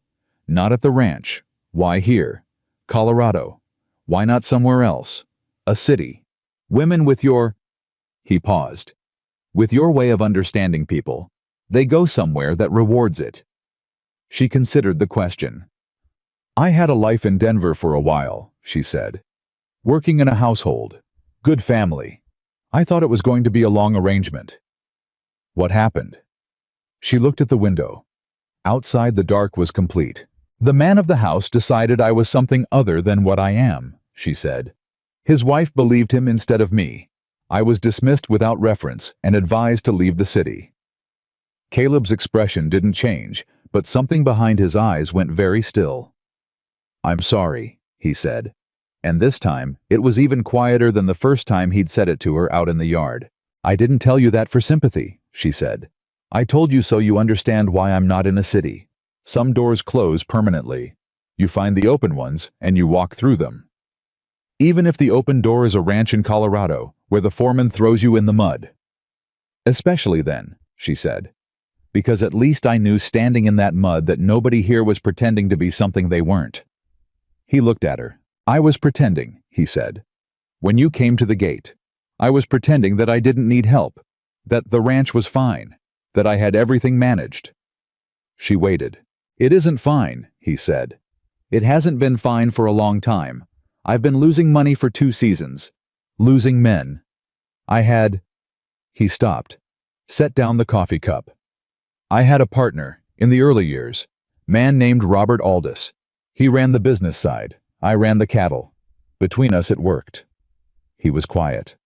"Not at the ranch. Why here? Colorado. Why not somewhere else? A city. Women with your—" He paused. "With your way of understanding people, they go somewhere that rewards it." She considered the question. "I had a life in Denver for a while," she said. "Working in a household. Good family. I thought it was going to be a long arrangement." "What happened?" She looked at the window. Outside, the dark was complete. The man of the house decided I was something other than what I am, she said. His wife believed him instead of me. I was dismissed without reference and advised to leave the city. Caleb's expression didn't change, but something behind his eyes went very still. "I'm sorry," he said. And this time, it was even quieter than the first time he'd said it to her out in the yard. "I didn't tell you that for sympathy," she said. "I told you so you understand why I'm not in a city. Some doors close permanently. You find the open ones, and you walk through them. Even if the open door is a ranch in Colorado, where the foreman throws you in the mud." "Especially then," she said. "Because at least I knew standing in that mud that nobody here was pretending to be something they weren't." He looked at her. "I was pretending," he said. "When you came to the gate, I was pretending that I didn't need help, that the ranch was fine, that I had everything managed." She waited. "It isn't fine," he said. "It hasn't been fine for a long time. I've been losing money for 2 seasons. Losing men. I had—" He stopped, set down the coffee cup. "I had a partner, in the early years, man named Robert Aldous. He ran the business side. I ran the cattle. Between us it worked." He was quiet.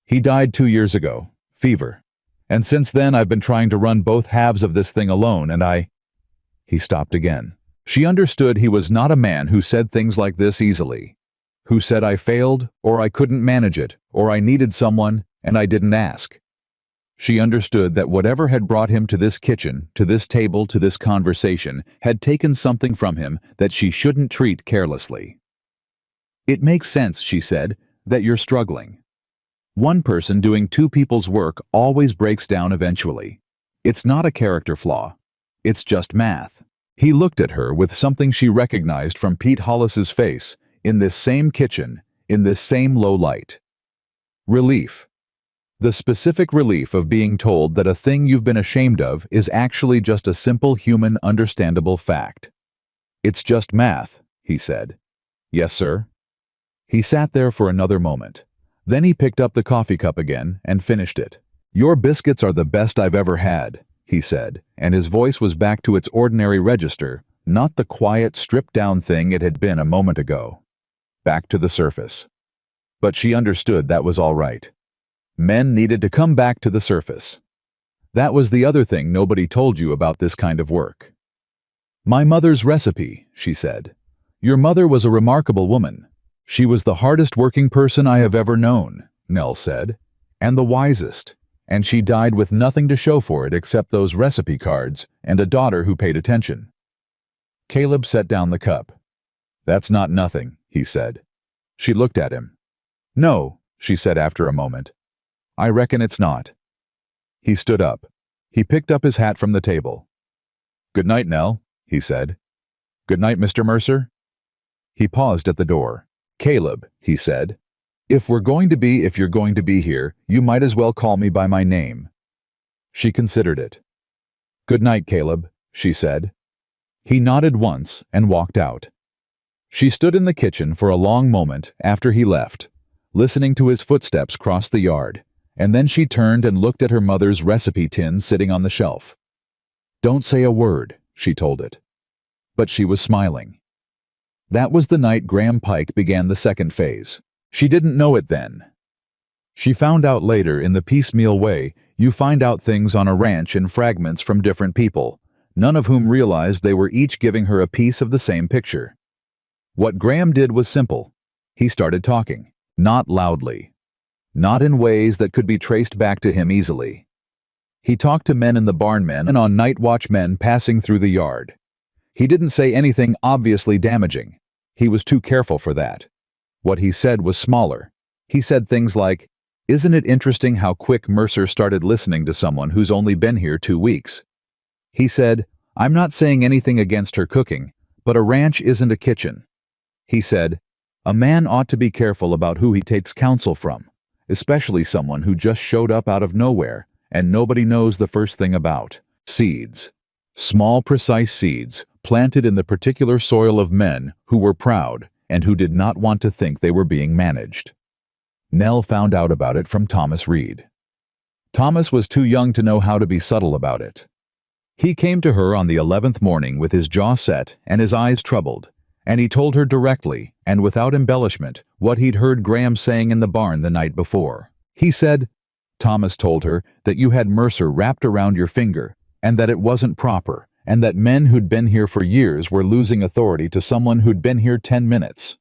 "He died 2 years ago. Fever. And since then I've been trying to run both halves of this thing alone, and I—" He stopped again. She understood he was not a man who said things like this easily. Who said I failed, or I couldn't manage it, or I needed someone, and I didn't ask. She understood that whatever had brought him to this kitchen, to this table, to this conversation, had taken something from him that she shouldn't treat carelessly. "It makes sense," she said, "that you're struggling. One person doing 2 people's work always breaks down eventually. It's not a character flaw. It's just math." He looked at her with something she recognized from Pete Hollis's face, in this same kitchen, in this same low light. Relief. The specific relief of being told that a thing you've been ashamed of is actually just a simple human understandable fact. "It's just math," he said. "Yes, sir." He sat there for another moment. Then he picked up the coffee cup again and finished it. "Your biscuits are the best I've ever had," he said, and his voice was back to its ordinary register, not the quiet, stripped-down thing it had been a moment ago. Back to the surface. But she understood that was all right. Men needed to come back to the surface. That was the other thing nobody told you about this kind of work. "My mother's recipe," she said. "Your mother was a remarkable woman. She was the hardest working person I have ever known," Nell said, "and the wisest, and she died with nothing to show for it except those recipe cards and a daughter who paid attention." Caleb set down the cup. "That's not nothing," he said. She looked at him. "No," she said after a moment. "I reckon it's not." He stood up. He picked up his hat from the table. "Good night, Nell," he said. "Good night, Mr. Mercer." He paused at the door. "Caleb," he said, if you're going to be here, you might as well call me by my name." She considered it. "Good night, Caleb," she said. He nodded once and walked out. She stood in the kitchen for a long moment after he left, listening to his footsteps cross the yard, and then she turned and looked at her mother's recipe tin sitting on the shelf. "Don't say a word," she told it. But she was smiling. That was the night Graham Pike began the second phase. She didn't know it then. She found out later in the piecemeal way you find out things on a ranch in fragments from different people, none of whom realized they were each giving her a piece of the same picture. What Graham did was simple. He started talking, not loudly, not in ways that could be traced back to him easily. He talked to men in the barn, men and on night watch, men passing through the yard. He didn't say anything obviously damaging. He was too careful for that. What he said was smaller. He said things like, "Isn't it interesting how quick Mercer started listening to someone who's only been here 2 weeks?" He said, "I'm not saying anything against her cooking, but a ranch isn't a kitchen." He said, "A man ought to be careful about who he takes counsel from, especially someone who just showed up out of nowhere and nobody knows the first thing about. Seeds. Small, precise seeds planted in the particular soil of men who were proud and who did not want to think they were being managed." Nell found out about it from Thomas Reed. Thomas was too young to know how to be subtle about it. He came to her on the 11th morning with his jaw set and his eyes troubled, and he told her directly and without embellishment what he'd heard Graham saying in the barn the night before. He said, "Thomas told her that you had Mercer wrapped around your finger, and that it wasn't proper, and that men who'd been here for years were losing authority to someone who'd been here 10 minutes.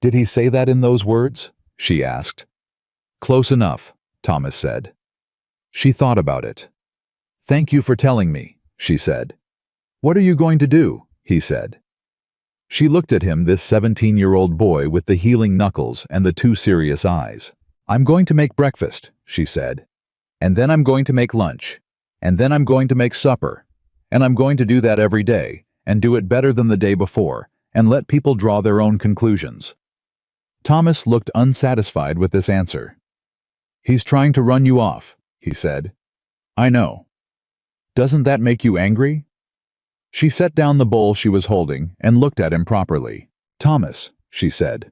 Did he say that in those words?" she asked. "Close enough," Thomas said. She thought about it. "Thank you for telling me," she said. "What are you going to do?" he said. She looked at him, this 17-year-old boy with the healing knuckles and the two serious eyes. "I'm going to make breakfast," she said. "And then I'm going to make lunch. And then I'm going to make supper. And I'm going to do that every day, and do it better than the day before, and let people draw their own conclusions." Thomas looked unsatisfied with this answer. "He's trying to run you off," he said. "I know. Doesn't that make you angry?" She set down the bowl she was holding and looked at him properly. "Thomas," she said,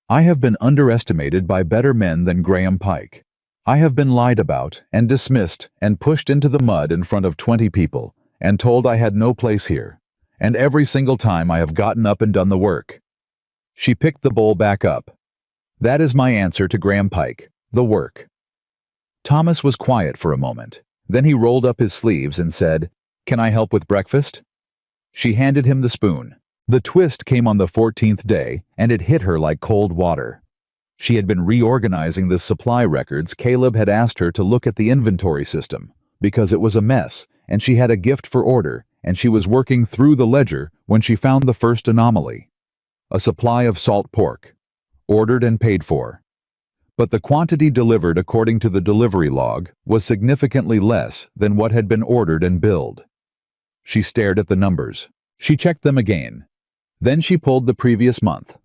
"I have been underestimated by better men than Graham Pike. I have been lied about and dismissed and pushed into the mud in front of 20 people and told I had no place here. And every single time I have gotten up and done the work." She picked the bowl back up. "That is my answer to Graham Pike, the work." Thomas was quiet for a moment. Then he rolled up his sleeves and said, "Can I help with breakfast?" She handed him the spoon. The twist came on the 14th day, and it hit her like cold water. She had been reorganizing the supply records. Caleb had asked her to look at the inventory system, because it was a mess, and she had a gift for order, and she was working through the ledger when she found the first anomaly. A supply of salt pork, ordered and paid for. But the quantity delivered according to the delivery log was significantly less than what had been ordered and billed. She stared at the numbers. She checked them again. Then she pulled the previous month.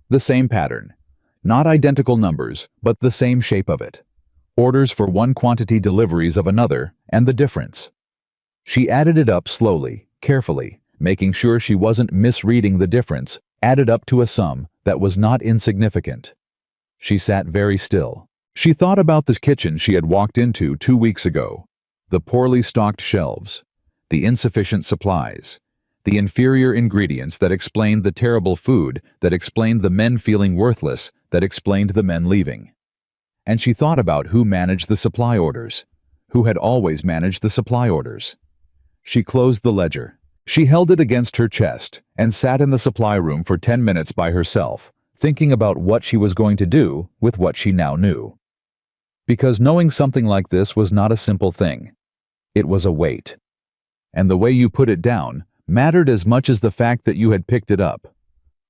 The same pattern. Not identical numbers, but the same shape of it. Orders for one quantity, deliveries of another, and the difference. She added it up slowly, carefully, making sure she wasn't misreading the difference, added up to a sum that was not insignificant. She sat very still. She thought about this kitchen she had walked into 2 weeks ago. The poorly stocked shelves. The insufficient supplies. The inferior ingredients that explained the terrible food, that explained the men feeling worthless, that explained the men leaving. And she thought about who managed the supply orders. Who had always managed the supply orders. She closed the ledger. She held it against her chest and sat in the supply room for 10 minutes by herself, thinking about what she was going to do with what she now knew. Because knowing something like this was not a simple thing. It was a weight. And the way you put it down mattered as much as the fact that you had picked it up.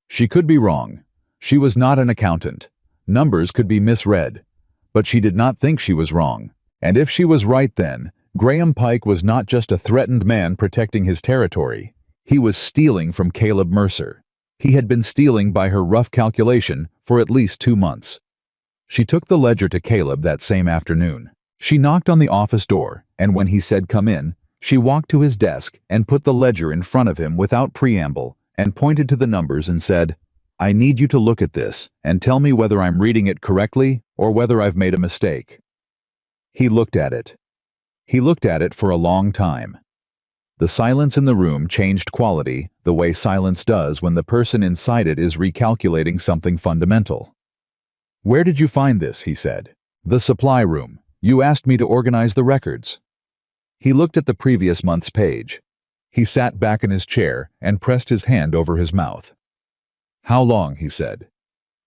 She could be wrong. She was not an accountant. Numbers could be misread. But she did not think she was wrong. And if she was right, then Graham Pike was not just a threatened man protecting his territory. He was stealing from Caleb Mercer. He had been stealing, by her rough calculation, for at least 2 months. She took the ledger to Caleb that same afternoon. She knocked on the office door, and when he said come in, she walked to his desk and put the ledger in front of him without preamble and pointed to the numbers and said, "I need you to look at this and tell me whether I'm reading it correctly or whether I've made a mistake." He looked at it. He looked at it for a long time. The silence in the room changed quality the way silence does when the person inside it is recalculating something fundamental. "Where did you find this?" he said. "The supply room. You asked me to organize the records." He looked at the previous month's page. He sat back in his chair and pressed his hand over his mouth. "How long?" he said.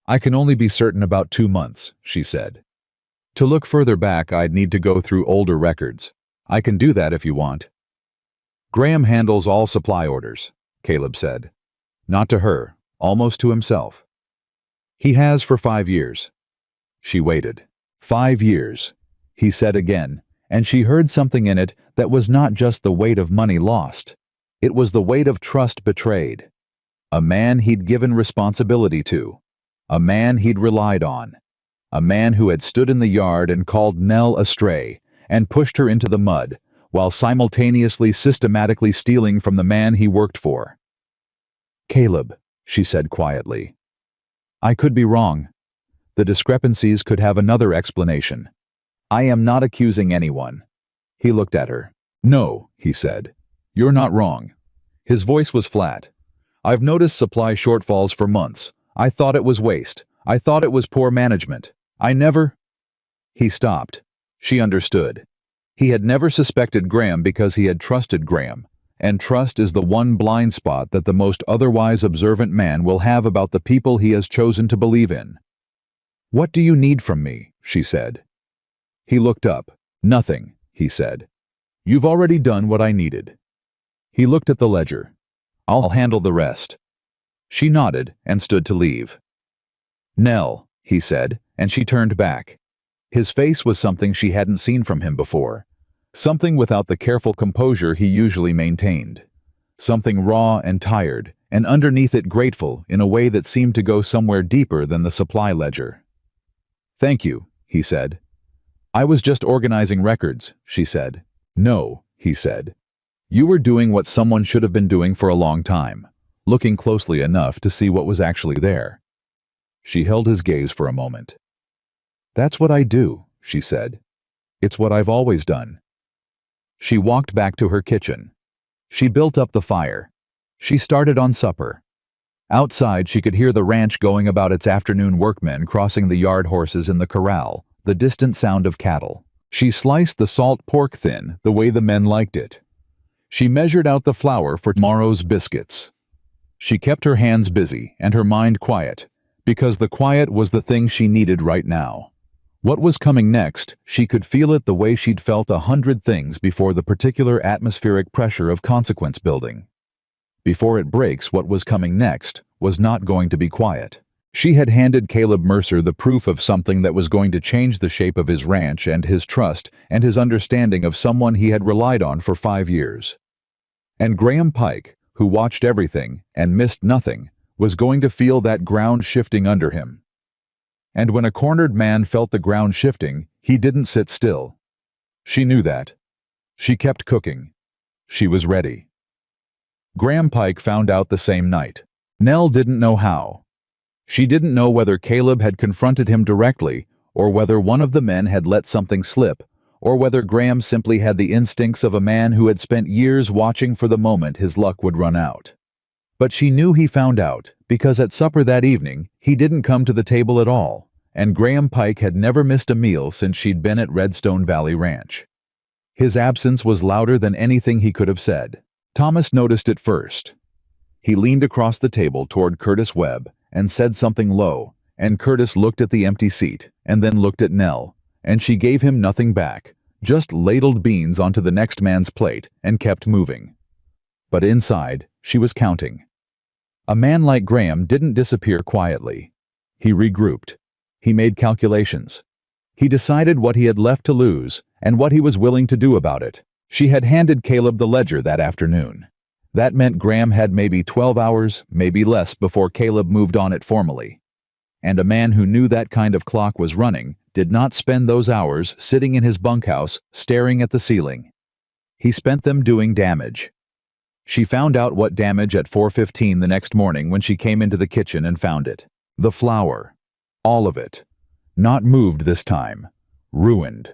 "I can only be certain about 2 months," she said. "To look further back, I'd need to go through older records. I can do that if you want." "Graham handles all supply orders," Caleb said. Not to her, almost to himself. "He has for 5 years." She waited. 5 years, he said again, and she heard something in it that was not just the weight of money lost. It was the weight of trust betrayed. A man he'd given responsibility to. A man he'd relied on. A man who had stood in the yard and called Nell astray and pushed her into the mud, while simultaneously systematically stealing from the man he worked for. "Caleb," she said quietly. "I could be wrong. The discrepancies could have another explanation. I am not accusing anyone." He looked at her. "No," he said. You're not wrong. His voice was flat. I've noticed supply shortfalls for months. I thought it was waste. I thought it was poor management. I never... He stopped. She understood. He had never suspected Graham because he had trusted Graham, and trust is the one blind spot that the most otherwise observant man will have about the people he has chosen to believe in. "What do you need from me?" she said. He looked up. "Nothing," he said. "You've already done what I needed." He looked at the ledger. "I'll handle the rest." She nodded and stood to leave. "Nell," he said, and she turned back. His face was something she hadn't seen from him before. Something without the careful composure he usually maintained. Something raw and tired, and underneath it grateful in a way that seemed to go somewhere deeper than the supply ledger. "Thank you," he said. "I was just organizing records," she said. "No," he said. "You were doing what someone should have been doing for a long time, looking closely enough to see what was actually there." She held his gaze for a moment. "That's what I do," she said. "It's what I've always done." She walked back to her kitchen. She built up the fire. She started on supper. Outside, she could hear the ranch going about its afternoon workmen crossing the yard horses in the corral, the distant sound of cattle. She sliced the salt pork thin the way the men liked it. She measured out the flour for tomorrow's biscuits. She kept her hands busy and her mind quiet, because the quiet was the thing she needed right now. What was coming next, she could feel it the way she'd felt 100 things before the particular atmospheric pressure of consequence building. Before it breaks, what was coming next was not going to be quiet. She had handed Caleb Mercer the proof of something that was going to change the shape of his ranch and his trust and his understanding of someone he had relied on for 5 years. And Graham Pike, who watched everything and missed nothing, was going to feel that ground shifting under him. And when a cornered man felt the ground shifting, he didn't sit still. She knew that. She kept cooking. She was ready. Graham Pike found out the same night. Nell didn't know how. She didn't know whether Caleb had confronted him directly, or whether one of the men had let something slip, or whether Graham simply had the instincts of a man who had spent years watching for the moment his luck would run out. But she knew he found out, because at supper that evening, he didn't come to the table at all, and Graham Pike had never missed a meal since she'd been at Redstone Valley Ranch. His absence was louder than anything he could have said. Thomas noticed it first. He leaned across the table toward Curtis Webb and said something low, and Curtis looked at the empty seat, and then looked at Nell, and she gave him nothing back, just ladled beans onto the next man's plate and kept moving. But inside, she was counting. A man like Graham didn't disappear quietly. He regrouped. He made calculations. He decided what he had left to lose and what he was willing to do about it. She had handed Caleb the ledger that afternoon. That meant Graham had maybe 12 hours, maybe less, before Caleb moved on it formally. And a man who knew that kind of clock was running did not spend those hours sitting in his bunkhouse staring at the ceiling. He spent them doing damage. She found out what damage at 4:15 the next morning when she came into the kitchen and found it. The flour. All of it. Not moved this time. Ruined.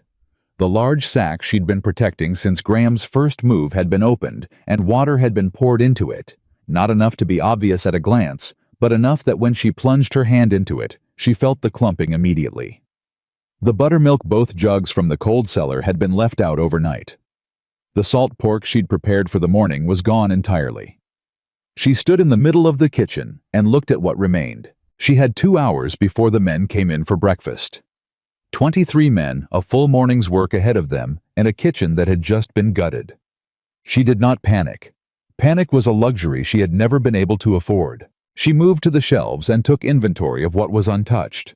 The large sack she'd been protecting since Graham's first move had been opened, and water had been poured into it. Not enough to be obvious at a glance, but enough that when she plunged her hand into it, she felt the clumping immediately. The buttermilk, both jugs from the cold cellar, had been left out overnight. The salt pork she'd prepared for the morning was gone entirely. She stood in the middle of the kitchen and looked at what remained. She had 2 hours before the men came in for breakfast. 23 men, a full morning's work ahead of them, and a kitchen that had just been gutted. She did not panic. Panic was a luxury she had never been able to afford. She moved to the shelves and took inventory of what was untouched.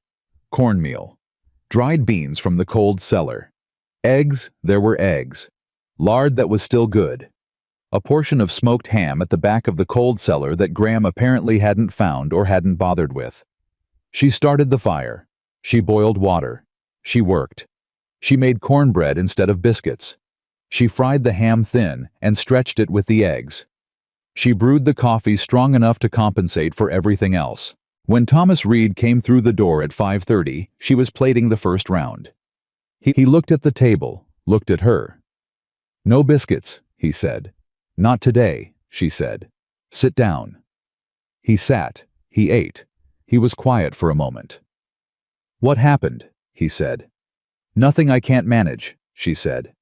Cornmeal. Dried beans from the cold cellar. Eggs, there were eggs. Lard that was still good. A portion of smoked ham at the back of the cold cellar that Graham apparently hadn't found or hadn't bothered with. She started the fire. She boiled water. She worked. She made cornbread instead of biscuits. She fried the ham thin and stretched it with the eggs. She brewed the coffee strong enough to compensate for everything else. When Thomas Reed came through the door at 5:30, she was plating the first round. He looked at the table, looked at her. "No biscuits," he said. Not today, she said. Sit down. He sat. He ate. He was quiet for a moment. What happened? He said. Nothing I can't manage, she said.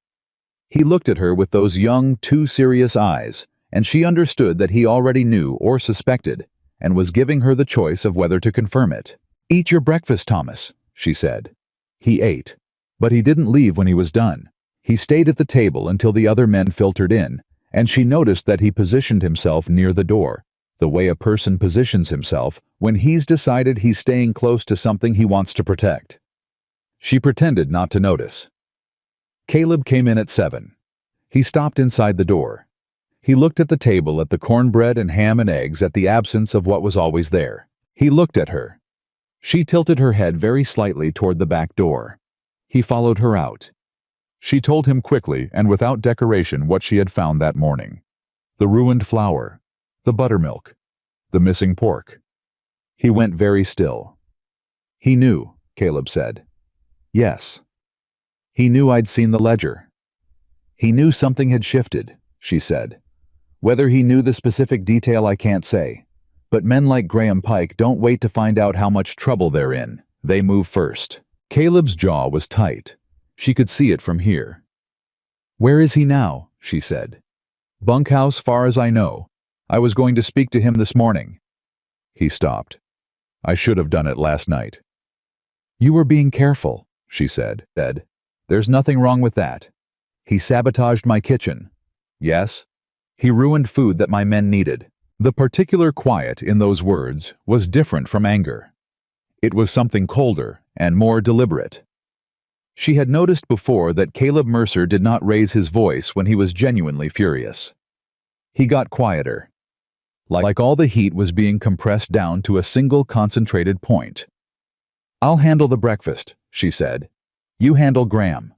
He looked at her with those young, too serious eyes, and she understood that he already knew or suspected, and was giving her the choice of whether to confirm it. Eat your breakfast, Thomas, she said. He ate. But he didn't leave when he was done. He stayed at the table until the other men filtered in, and she noticed that he positioned himself near the door, the way a person positions himself when he's decided he's staying close to something he wants to protect. She pretended not to notice. Caleb came in at 7. He stopped inside the door. He looked at the table, at the cornbread and ham and eggs, at the absence of what was always there. He looked at her. She tilted her head very slightly toward the back door. He followed her out. She told him quickly and without decoration what she had found that morning. The ruined flour, the buttermilk, the missing pork. He went very still. He knew, Caleb said. Yes. He knew I'd seen the ledger. He knew something had shifted, she said. Whether he knew the specific detail I can't say. But men like Graham Pike don't wait to find out how much trouble they're in. They move first. Caleb's jaw was tight. She could see it from here. Where is he now? She said. Bunkhouse, far as I know. I was going to speak to him this morning. He stopped. I should have done it last night. You were being careful, she said. Ed, there's nothing wrong with that. He sabotaged my kitchen. Yes. He ruined food that my men needed. The particular quiet in those words was different from anger. It was something colder and more deliberate. She had noticed before that Caleb Mercer did not raise his voice when he was genuinely furious. He got quieter. Like all the heat was being compressed down to a single concentrated point. I'll handle the breakfast, she said. You handle Graham.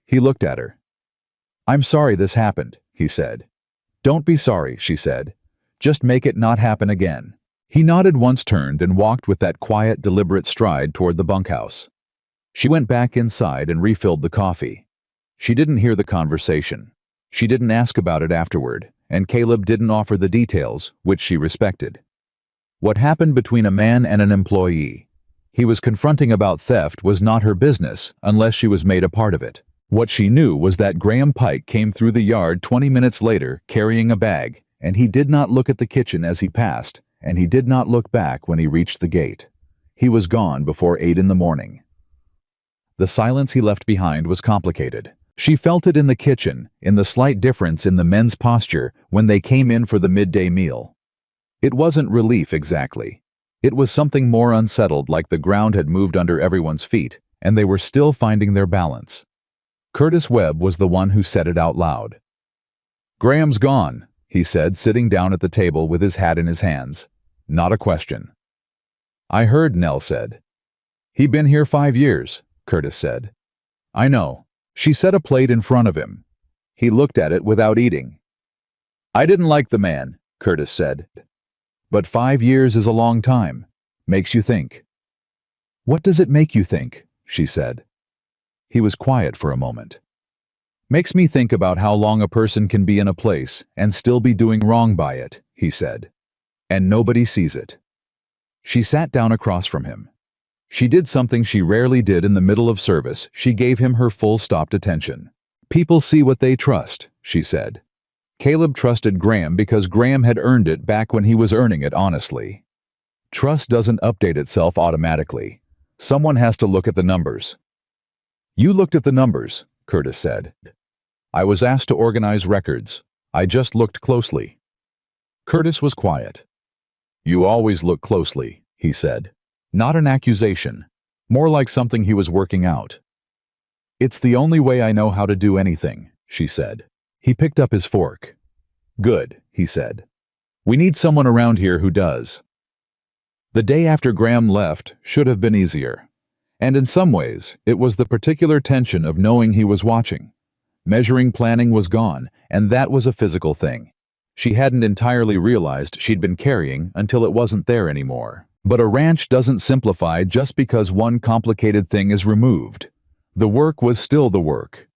He looked at her. I'm sorry this happened, he said. Don't be sorry, she said. Just make it not happen again. He nodded once, turned, and walked with that quiet, deliberate stride toward the bunkhouse. She went back inside and refilled the coffee. She didn't hear the conversation. She didn't ask about it afterward, and Caleb didn't offer the details, which she respected. What happened between a man and an employee he was confronting about theft was not her business unless she was made a part of it. What she knew was that Graham Pike came through the yard 20 minutes later carrying a bag, and he did not look at the kitchen as he passed, and he did not look back when he reached the gate. He was gone before 8 in the morning. The silence he left behind was complicated. She felt it in the kitchen, in the slight difference in the men's posture when they came in for the midday meal. It wasn't relief exactly. It was something more unsettled, like the ground had moved under everyone's feet, and they were still finding their balance. Curtis Webb was the one who said it out loud. Graham's gone, he said, sitting down at the table with his hat in his hands. Not a question. I heard, Nell said. He been here 5 years, Curtis said. I know. She set a plate in front of him. He looked at it without eating. I didn't like the man, Curtis said. But 5 years is a long time. Makes you think. What does it make you think? She said. He was quiet for a moment. Makes me think about how long a person can be in a place and still be doing wrong by it, he said. And nobody sees it. She sat down across from him. She did something she rarely did in the middle of service. She gave him her full-stopped attention. People see what they trust, she said. Caleb trusted Graham because Graham had earned it back when he was earning it honestly. Trust doesn't update itself automatically. Someone has to look at the numbers. You looked at the numbers, Curtis said. I was asked to organize records. I just looked closely. Curtis was quiet. You always look closely, he said. Not an accusation, more like something he was working out. It's the only way I know how to do anything, she said. He picked up his fork. Good, he said. We need someone around here who does. The day after Graham left should have been easier. And in some ways, it was the particular tension of knowing he was watching. Measuring planning was gone, and that was a physical thing. She hadn't entirely realized she'd been carrying until it wasn't there anymore. But a ranch doesn't simplify just because one complicated thing is removed. The work was still the work.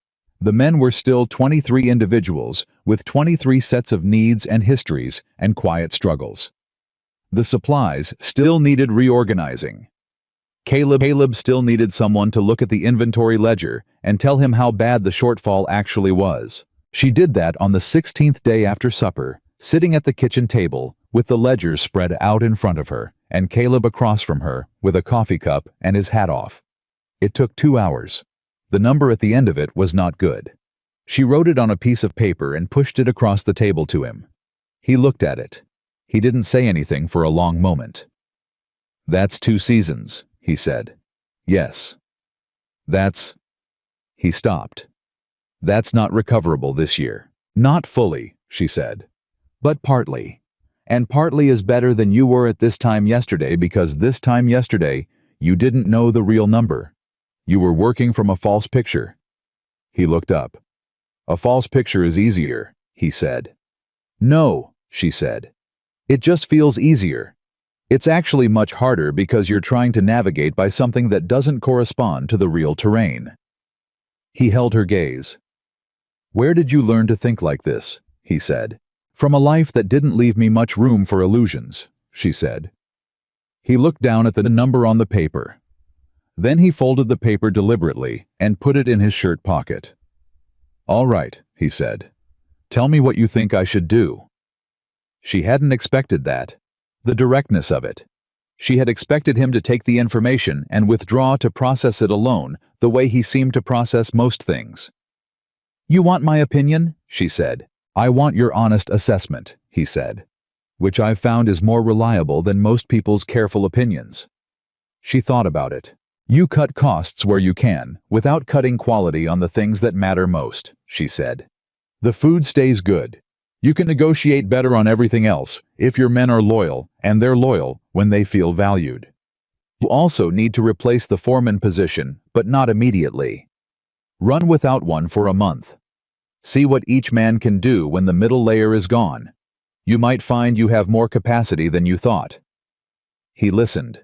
The men were still 23 individuals, with 23 sets of needs and histories and quiet struggles. The supplies still needed reorganizing. Caleb still needed someone to look at the inventory ledger and tell him how bad the shortfall actually was. She did that on the 16th day after supper, sitting at the kitchen table with the ledger spread out in front of her, and Caleb across from her with a coffee cup and his hat off. It took 2 hours. The number at the end of it was not good. She wrote it on a piece of paper and pushed it across the table to him. He looked at it. He didn't say anything for a long moment. "That's 2 seasons," he said. "Yes. That's..." He stopped. "That's not recoverable this year." "Not fully," she said. "But partly. And partly is better than you were at this time yesterday, because this time yesterday, you didn't know the real number. You were working from a false picture." He looked up. "A false picture is easier," he said. "No," she said. "It just feels easier. It's actually much harder because you're trying to navigate by something that doesn't correspond to the real terrain." He held her gaze. "Where did you learn to think like this?" he said. "From a life that didn't leave me much room for illusions," she said. He looked down at the number on the paper. Then he folded the paper deliberately and put it in his shirt pocket. "All right," he said. "Tell me what you think I should do." She hadn't expected that. The directness of it. She had expected him to take the information and withdraw to process it alone, the way he seemed to process most things. "You want my opinion?" she said. "I want your honest assessment," he said, "which I've found is more reliable than most people's careful opinions." She thought about it. "You cut costs where you can, without cutting quality on the things that matter most," she said. "The food stays good. You can negotiate better on everything else if your men are loyal, and they're loyal when they feel valued. You also need to replace the foreman position, but not immediately. Run without one for a month. See what each man can do when the middle layer is gone. You might find you have more capacity than you thought." He listened.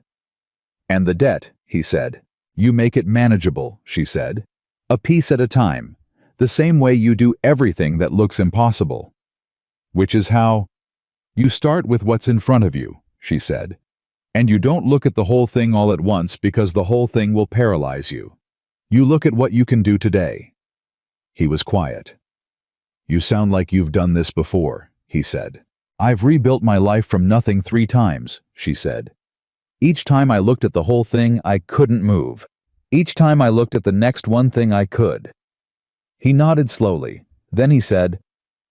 "And the debt," he said. "You make it manageable," she said. "A piece at a time, the same way you do everything that looks impossible." "Which is how?" "You start with what's in front of you," she said. "And you don't look at the whole thing all at once because the whole thing will paralyze you. You look at what you can do today." He was quiet. "You sound like you've done this before," he said. "I've rebuilt my life from nothing 3 times, she said. "Each time I looked at the whole thing, I couldn't move. Each time I looked at the next one thing, I could." He nodded slowly. Then he said,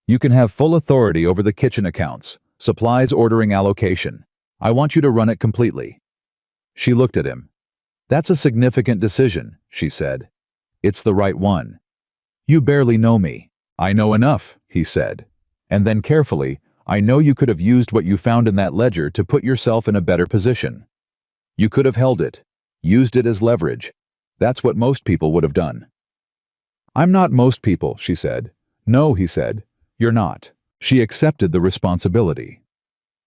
"You can have full authority over the kitchen accounts, supplies ordering allocation. I want you to run it completely." She looked at him. "That's a significant decision," she said. "It's the right one." "You barely know me." "I know enough," he said. And then carefully, "I know you could have used what you found in that ledger to put yourself in a better position. You could have held it, used it as leverage. That's what most people would have done." "I'm not most people," she said. "No," he said. "You're not." She accepted the responsibility.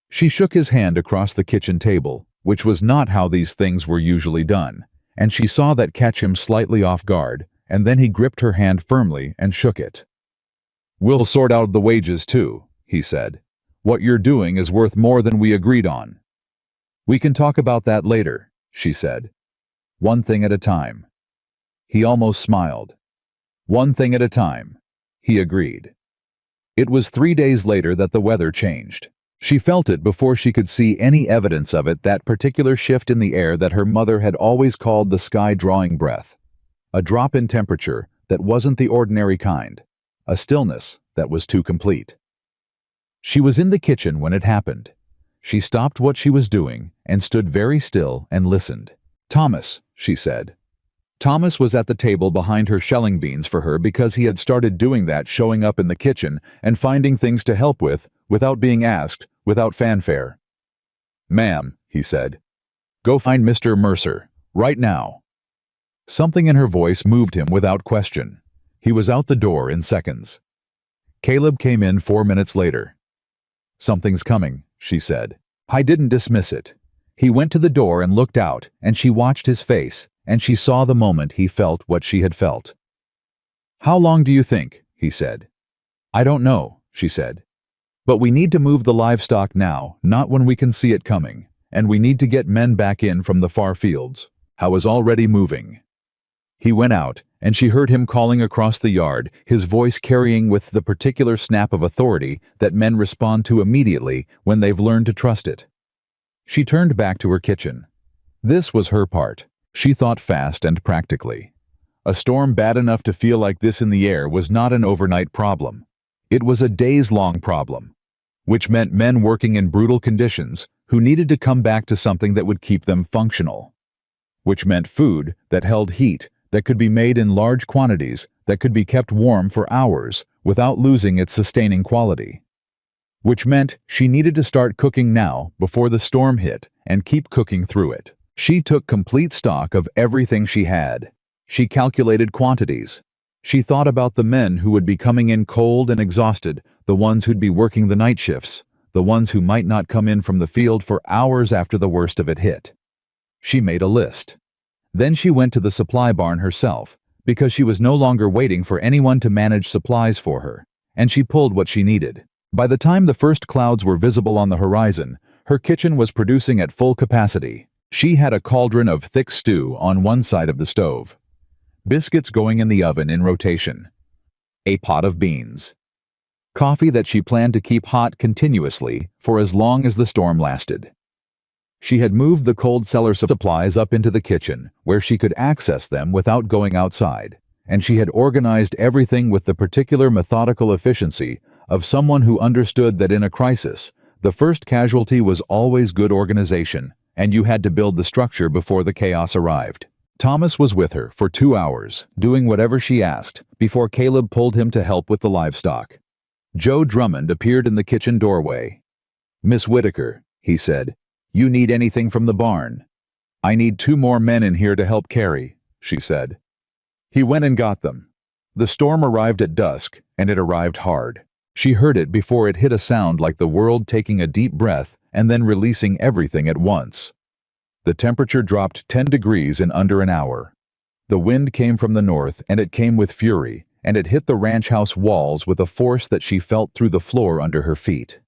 She shook his hand across the kitchen table, which was not how these things were usually done, and she saw that catch him slightly off guard, and then he gripped her hand firmly and shook it. "We'll sort out the wages too," he said. "What you're doing is worth more than we agreed on." "We can talk about that later," she said. "One thing at a time." He almost smiled. "One thing at a time," he agreed. It was 3 days later that the weather changed. She felt it before she could see any evidence of it, that particular shift in the air that her mother had always called the sky drawing breath. A drop in temperature that wasn't the ordinary kind. A stillness that was too complete. She was in the kitchen when it happened. She stopped what she was doing and stood very still and listened. "Thomas," she said. Thomas was at the table behind her, shelling beans for her because he had started doing that, showing up in the kitchen and finding things to help with, without being asked, without fanfare. "Ma'am," he said, "go find Mr. Mercer, right now." Something in her voice moved him without question. He was out the door in seconds. Caleb came in 4 minutes later. "Something's coming," she said. I didn't dismiss it. He went to the door and looked out, and she watched his face, and she saw the moment he felt what she had felt. "How long do you think?" he said. "I don't know," she said. "But we need to move the livestock now, not when we can see it coming. And we need to get men back in from the far fields." Howe was already moving. He went out, and she heard him calling across the yard, his voice carrying with the particular snap of authority that men respond to immediately when they've learned to trust it. She turned back to her kitchen. This was her part. She thought fast and practically. A storm bad enough to feel like this in the air was not an overnight problem. It was a days-long problem, which meant men working in brutal conditions who needed to come back to something that would keep them functional. Which meant food that held heat, that could be made in large quantities, that could be kept warm for hours without losing its sustaining quality. Which meant she needed to start cooking now before the storm hit and keep cooking through it. She took complete stock of everything she had. She calculated quantities. She thought about the men who would be coming in cold and exhausted, the ones who'd be working the night shifts, the ones who might not come in from the field for hours after the worst of it hit. She made a list. Then she went to the supply barn herself, because she was no longer waiting for anyone to manage supplies for her, and she pulled what she needed. By the time the first clouds were visible on the horizon, her kitchen was producing at full capacity. She had a cauldron of thick stew on one side of the stove, biscuits going in the oven in rotation, a pot of beans, coffee that she planned to keep hot continuously for as long as the storm lasted. She had moved the cold cellar supplies up into the kitchen, where she could access them without going outside, and she had organized everything with the particular methodical efficiency of someone who understood that in a crisis, the first casualty was always good organization, and you had to build the structure before the chaos arrived. Thomas was with her for 2 hours, doing whatever she asked, before Caleb pulled him to help with the livestock. Joe Drummond appeared in the kitchen doorway. "Miss Whitaker," he said, "you need anything from the barn?" "I need 2 more men in here to help carry," she said. He went and got them. The storm arrived at dusk, and it arrived hard. She heard it before it hit, a sound like the world taking a deep breath and then releasing everything at once. The temperature dropped 10 degrees in under an hour. The wind came from the north, and it came with fury, and it hit the ranch house walls with a force that she felt through the floor under her feet.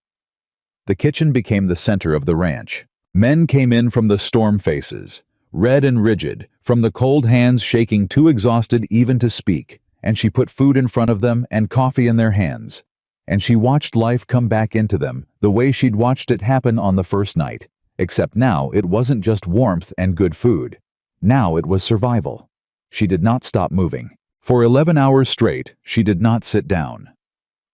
The kitchen became the center of the ranch. Men came in from the storm faces, red and rigid, from the cold hands shaking too exhausted even to speak, and she put food in front of them and coffee in their hands. And she watched life come back into them the way she'd watched it happen on the first night, except now it wasn't just warmth and good food. Now it was survival. She did not stop moving. For 11 hours straight, she did not sit down.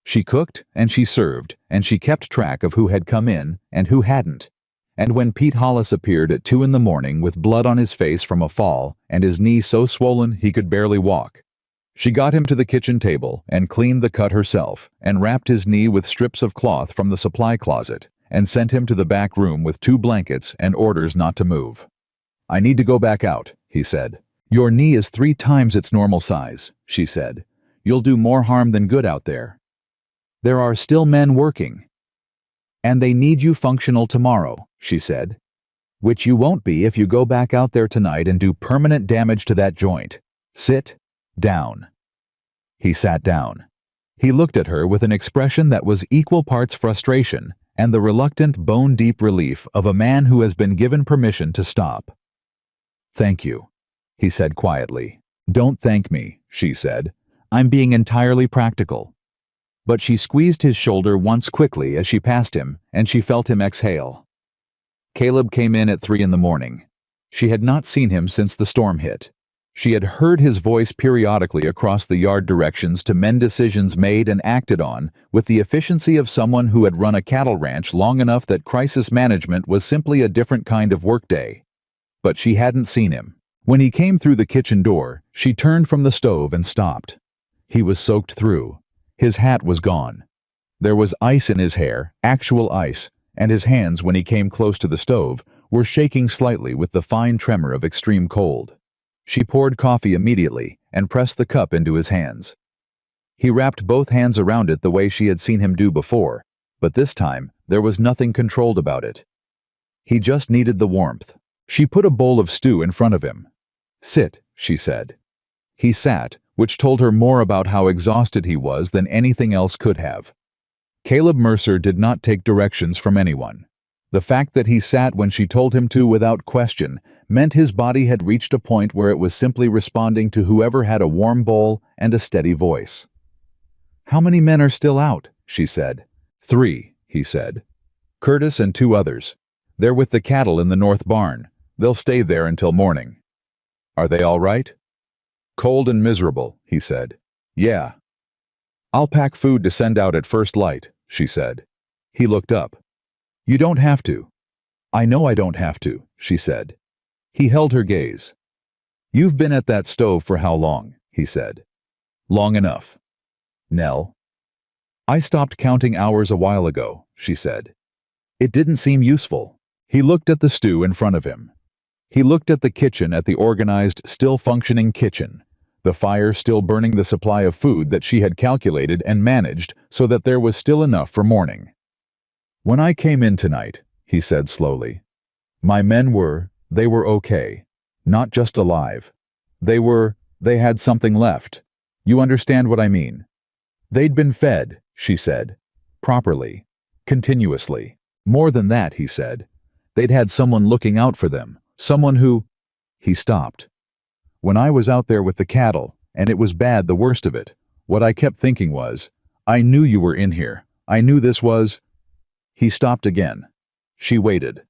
She cooked and she served, and she kept track of who had come in and who hadn't. And when Pete Hollis appeared at 2 in the morning with blood on his face from a fall and his knee so swollen he could barely walk, she got him to the kitchen table and cleaned the cut herself and wrapped his knee with strips of cloth from the supply closet and sent him to the back room with 2 blankets and orders not to move. "I need to go back out," he said. "Your knee is 3 times its normal size," she said. "You'll do more harm than good out there. There are still men working. And they need you functional tomorrow," she said. "Which you won't be if you go back out there tonight and do permanent damage to that joint. Sit down." He sat down. He looked at her with an expression that was equal parts frustration and the reluctant, bone-deep relief of a man who has been given permission to stop. "Thank you," he said quietly. "Don't thank me," she said. "I'm being entirely practical." But she squeezed his shoulder once quickly as she passed him, and she felt him exhale. Caleb came in at 3 in the morning. She had not seen him since the storm hit. She had heard his voice periodically across the yard directions to men, decisions made and acted on with the efficiency of someone who had run a cattle ranch long enough that crisis management was simply a different kind of workday. But she hadn't seen him. When he came through the kitchen door, she turned from the stove and stopped. He was soaked through. His hat was gone. There was ice in his hair, actual ice, and his hands, when he came close to the stove, were shaking slightly with the fine tremor of extreme cold. She poured coffee immediately and pressed the cup into his hands. He wrapped both hands around it the way she had seen him do before, but this time there was nothing controlled about it. He just needed the warmth. She put a bowl of stew in front of him. "Sit," she said. He sat, which told her more about how exhausted he was than anything else could have. Caleb Mercer did not take directions from anyone. The fact that he sat when she told him to without question meant his body had reached a point where it was simply responding to whoever had a warm bowl and a steady voice. "How many men are still out?" she said. "3," he said. "Curtis and 2 others. They're with the cattle in the north barn. They'll stay there until morning." "Are they all right?" "Cold and miserable," he said. "Yeah." "I'll pack food to send out at first light," she said. He looked up. "You don't have to." "I know I don't have to," she said. He held her gaze. "You've been at that stove for how long?" he said. "Long enough." "Nell?" "I stopped counting hours a while ago," she said. It didn't seem useful. He looked at the stew in front of him. He looked at the kitchen, at the organized, still functioning kitchen, the fire still burning the supply of food that she had calculated and managed so that there was still enough for morning. "When I came in tonight," he said slowly, "my men they were okay. Not just alive. They had something left. You understand what I mean? They'd been fed," she said. "Properly. Continuously. More than that," he said. "They'd had someone looking out for them. Someone who—" He stopped. "When I was out there with the cattle, and it was bad, the worst of it, what I kept thinking was, I knew you were in here. I knew this was—" He stopped again. She waited.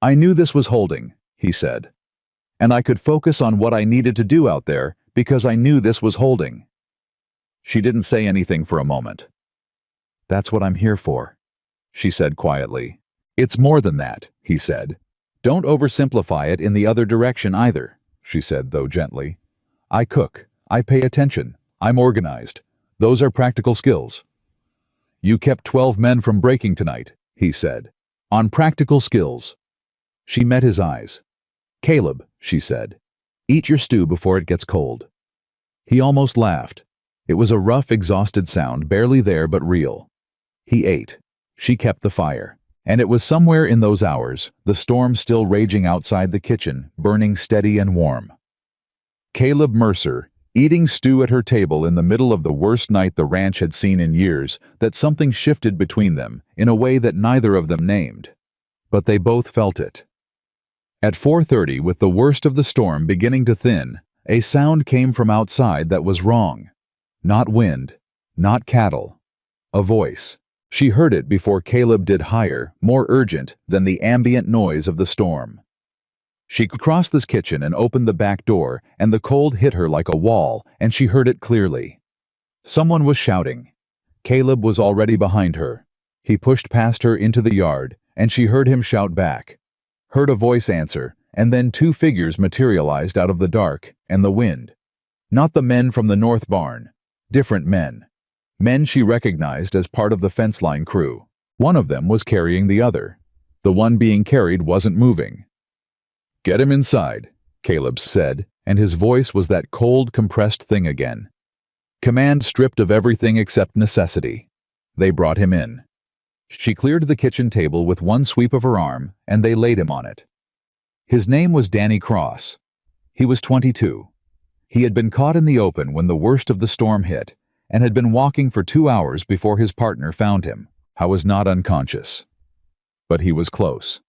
"I knew this was holding," he said. "And I could focus on what I needed to do out there because I knew this was holding." She didn't say anything for a moment. "That's what I'm here for," she said quietly. "It's more than that," he said. "Don't oversimplify it in the other direction either," she said, though gently. "I cook. I pay attention. I'm organized. Those are practical skills." "You kept 12 men from breaking tonight," he said. "On practical skills." She met his eyes. "Caleb," she said, "eat your stew before it gets cold." He almost laughed. It was a rough, exhausted sound, barely there but real. He ate. She kept the fire. And it was somewhere in those hours, the storm still raging outside the kitchen, burning steady and warm. Caleb Mercer, eating stew at her table in the middle of the worst night the ranch had seen in years, that something shifted between them in a way that neither of them named. But they both felt it. At 4:30, with the worst of the storm beginning to thin, a sound came from outside that was wrong. Not wind, not cattle. A voice. She heard it before Caleb did, higher, more urgent than the ambient noise of the storm. She crossed this kitchen and opened the back door, and the cold hit her like a wall, and she heard it clearly. Someone was shouting. Caleb was already behind her. He pushed past her into the yard, and she heard him shout back. Heard a voice answer, and then 2 figures materialized out of the dark and the wind. Not the men from the north barn. Different men. Men she recognized as part of the fence line crew. One of them was carrying the other. The one being carried wasn't moving. "Get him inside," Caleb said, and his voice was that cold, compressed thing again. Command stripped of everything except necessity. They brought him in. She cleared the kitchen table with one sweep of her arm, and they laid him on it. His name was Danny Cross. He was 22. He had been caught in the open when the worst of the storm hit, and had been walking for 2 hours before his partner found him. I was not unconscious. But he was close.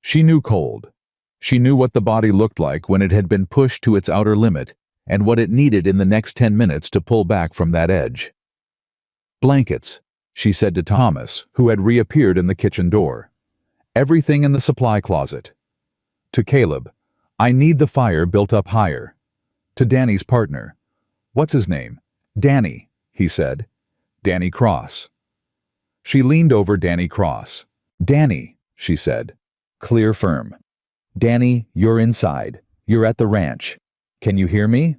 She knew cold. She knew what the body looked like when it had been pushed to its outer limit, and what it needed in the next 10 minutes to pull back from that edge. "Blankets," she said to Thomas, who had reappeared in the kitchen door. "Everything in the supply closet." To Caleb, "I need the fire built up higher." To Danny's partner, "What's his name?" "Danny," he said. "Danny Cross." She leaned over Danny Cross. "Danny," she said, clear, firm. "Danny, you're inside. You're at the ranch. Can you hear me?"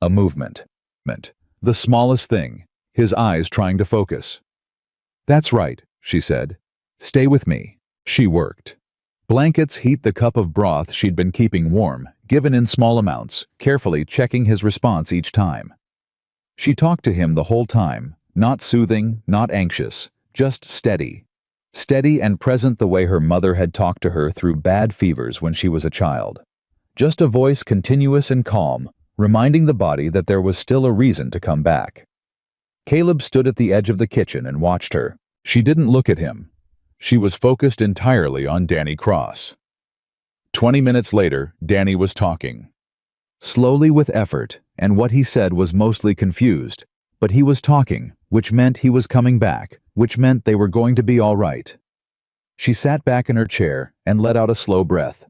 A movement. The smallest thing. His eyes trying to focus. "That's right," she said. "Stay with me." She worked. Blankets heat the cup of broth she'd been keeping warm, given in small amounts, carefully checking his response each time. She talked to him the whole time, not soothing, not anxious, just steady. Steady and present the way her mother had talked to her through bad fevers when she was a child. Just a voice continuous and calm, reminding the body that there was still a reason to come back. Caleb stood at the edge of the kitchen and watched her. She didn't look at him. She was focused entirely on Danny Cross. 20 minutes later, Danny was talking. Slowly with effort, and what he said was mostly confused, but he was talking, which meant he was coming back, which meant they were going to be all right. She sat back in her chair and let out a slow breath.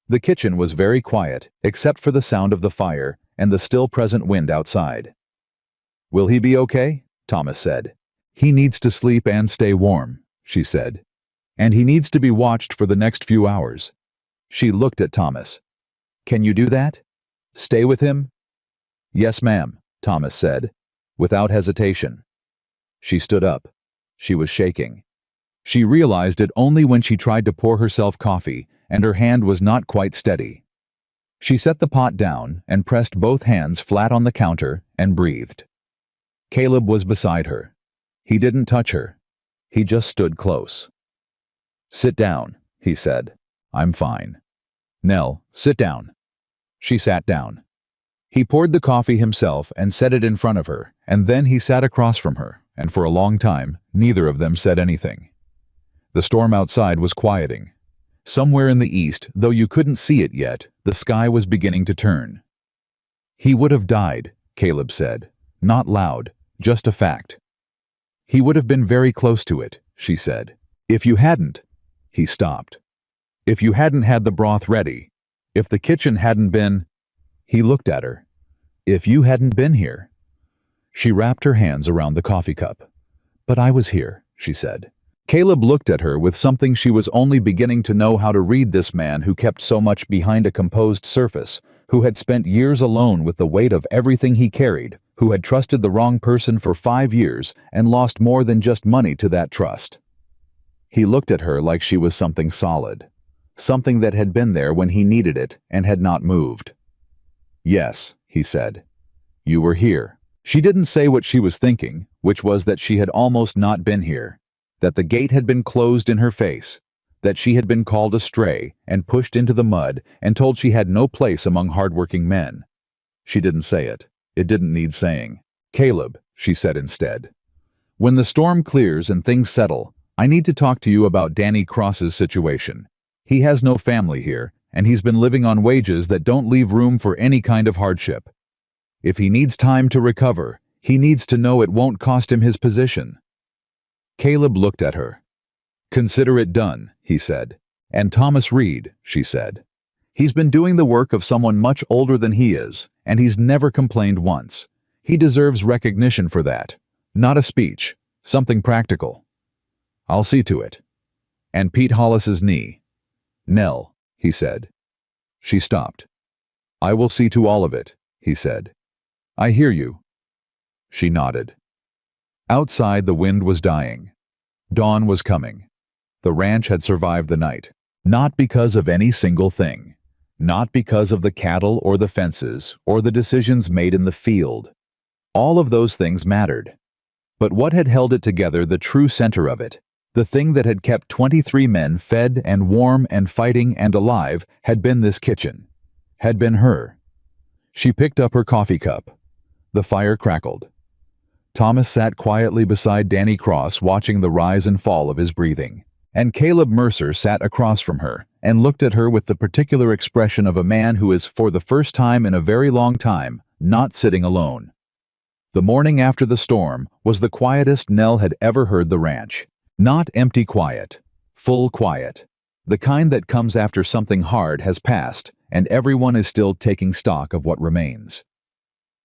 The kitchen was very quiet, except for the sound of the fire and the still present wind outside. "Will he be okay?" Thomas said. "He needs to sleep and stay warm," she said. "And he needs to be watched for the next few hours." She looked at Thomas. "Can you do that? Stay with him?" "Yes, ma'am," Thomas said, without hesitation. She stood up. She was shaking. She realized it only when she tried to pour herself coffee, and her hand was not quite steady. She set the pot down and pressed both hands flat on the counter and breathed. Caleb was beside her. He didn't touch her. He just stood close. "Sit down," he said. "I'm fine." "Nell, sit down." She sat down. He poured the coffee himself and set it in front of her, and then he sat across from her, and for a long time, neither of them said anything. The storm outside was quieting. Somewhere in the east, though you couldn't see it yet, the sky was beginning to turn. "He would have died," Caleb said. Not loud, just a fact. "He would have been very close to it," she said. "If you hadn't—" He stopped. "If you hadn't had the broth ready. If the kitchen hadn't been—" He looked at her. "If you hadn't been here." She wrapped her hands around the coffee cup. "But I was here," she said. Caleb looked at her with something she was only beginning to know how to read, this man who kept so much behind a composed surface, who had spent years alone with the weight of everything he carried, who had trusted the wrong person for 5 years and lost more than just money to that trust. He looked at her like she was something solid, something that had been there when he needed it and had not moved. "Yes," he said. "You were here." She didn't say what she was thinking, which was that she had almost not been here, that the gate had been closed in her face, that she had been called a stray and pushed into the mud and told she had no place among hardworking men. She didn't say it. It didn't need saying. "Caleb," she said instead, "when the storm clears and things settle, I need to talk to you about Danny Cross's situation. He has no family here, and he's been living on wages that don't leave room for any kind of hardship. If he needs time to recover, he needs to know it won't cost him his position." Caleb looked at her. "Consider it done," he said. "And Thomas Reed," she said. "He's been doing the work of someone much older than he is, and he's never complained once. He deserves recognition for that. Not a speech, something practical. I'll see to it." "And Pete Hollis's knee." "Nell," he said. She stopped. "I will see to all of it," he said. "I hear you." She nodded. Outside, the wind was dying. Dawn was coming. The ranch had survived the night, not because of any single thing, not because of the cattle or the fences or the decisions made in the field. All of those things mattered. But what had held it together, the true center of it, the thing that had kept 23 men fed and warm and fighting and alive, had been this kitchen, had been her. She picked up her coffee cup. The fire crackled. Thomas sat quietly beside Danny Cross, watching the rise and fall of his breathing. And Caleb Mercer sat across from her and looked at her with the particular expression of a man who is, for the first time in a very long time, not sitting alone. The morning after the storm was the quietest Nell had ever heard the ranch. Not empty quiet, full quiet. The kind that comes after something hard has passed and everyone is still taking stock of what remains.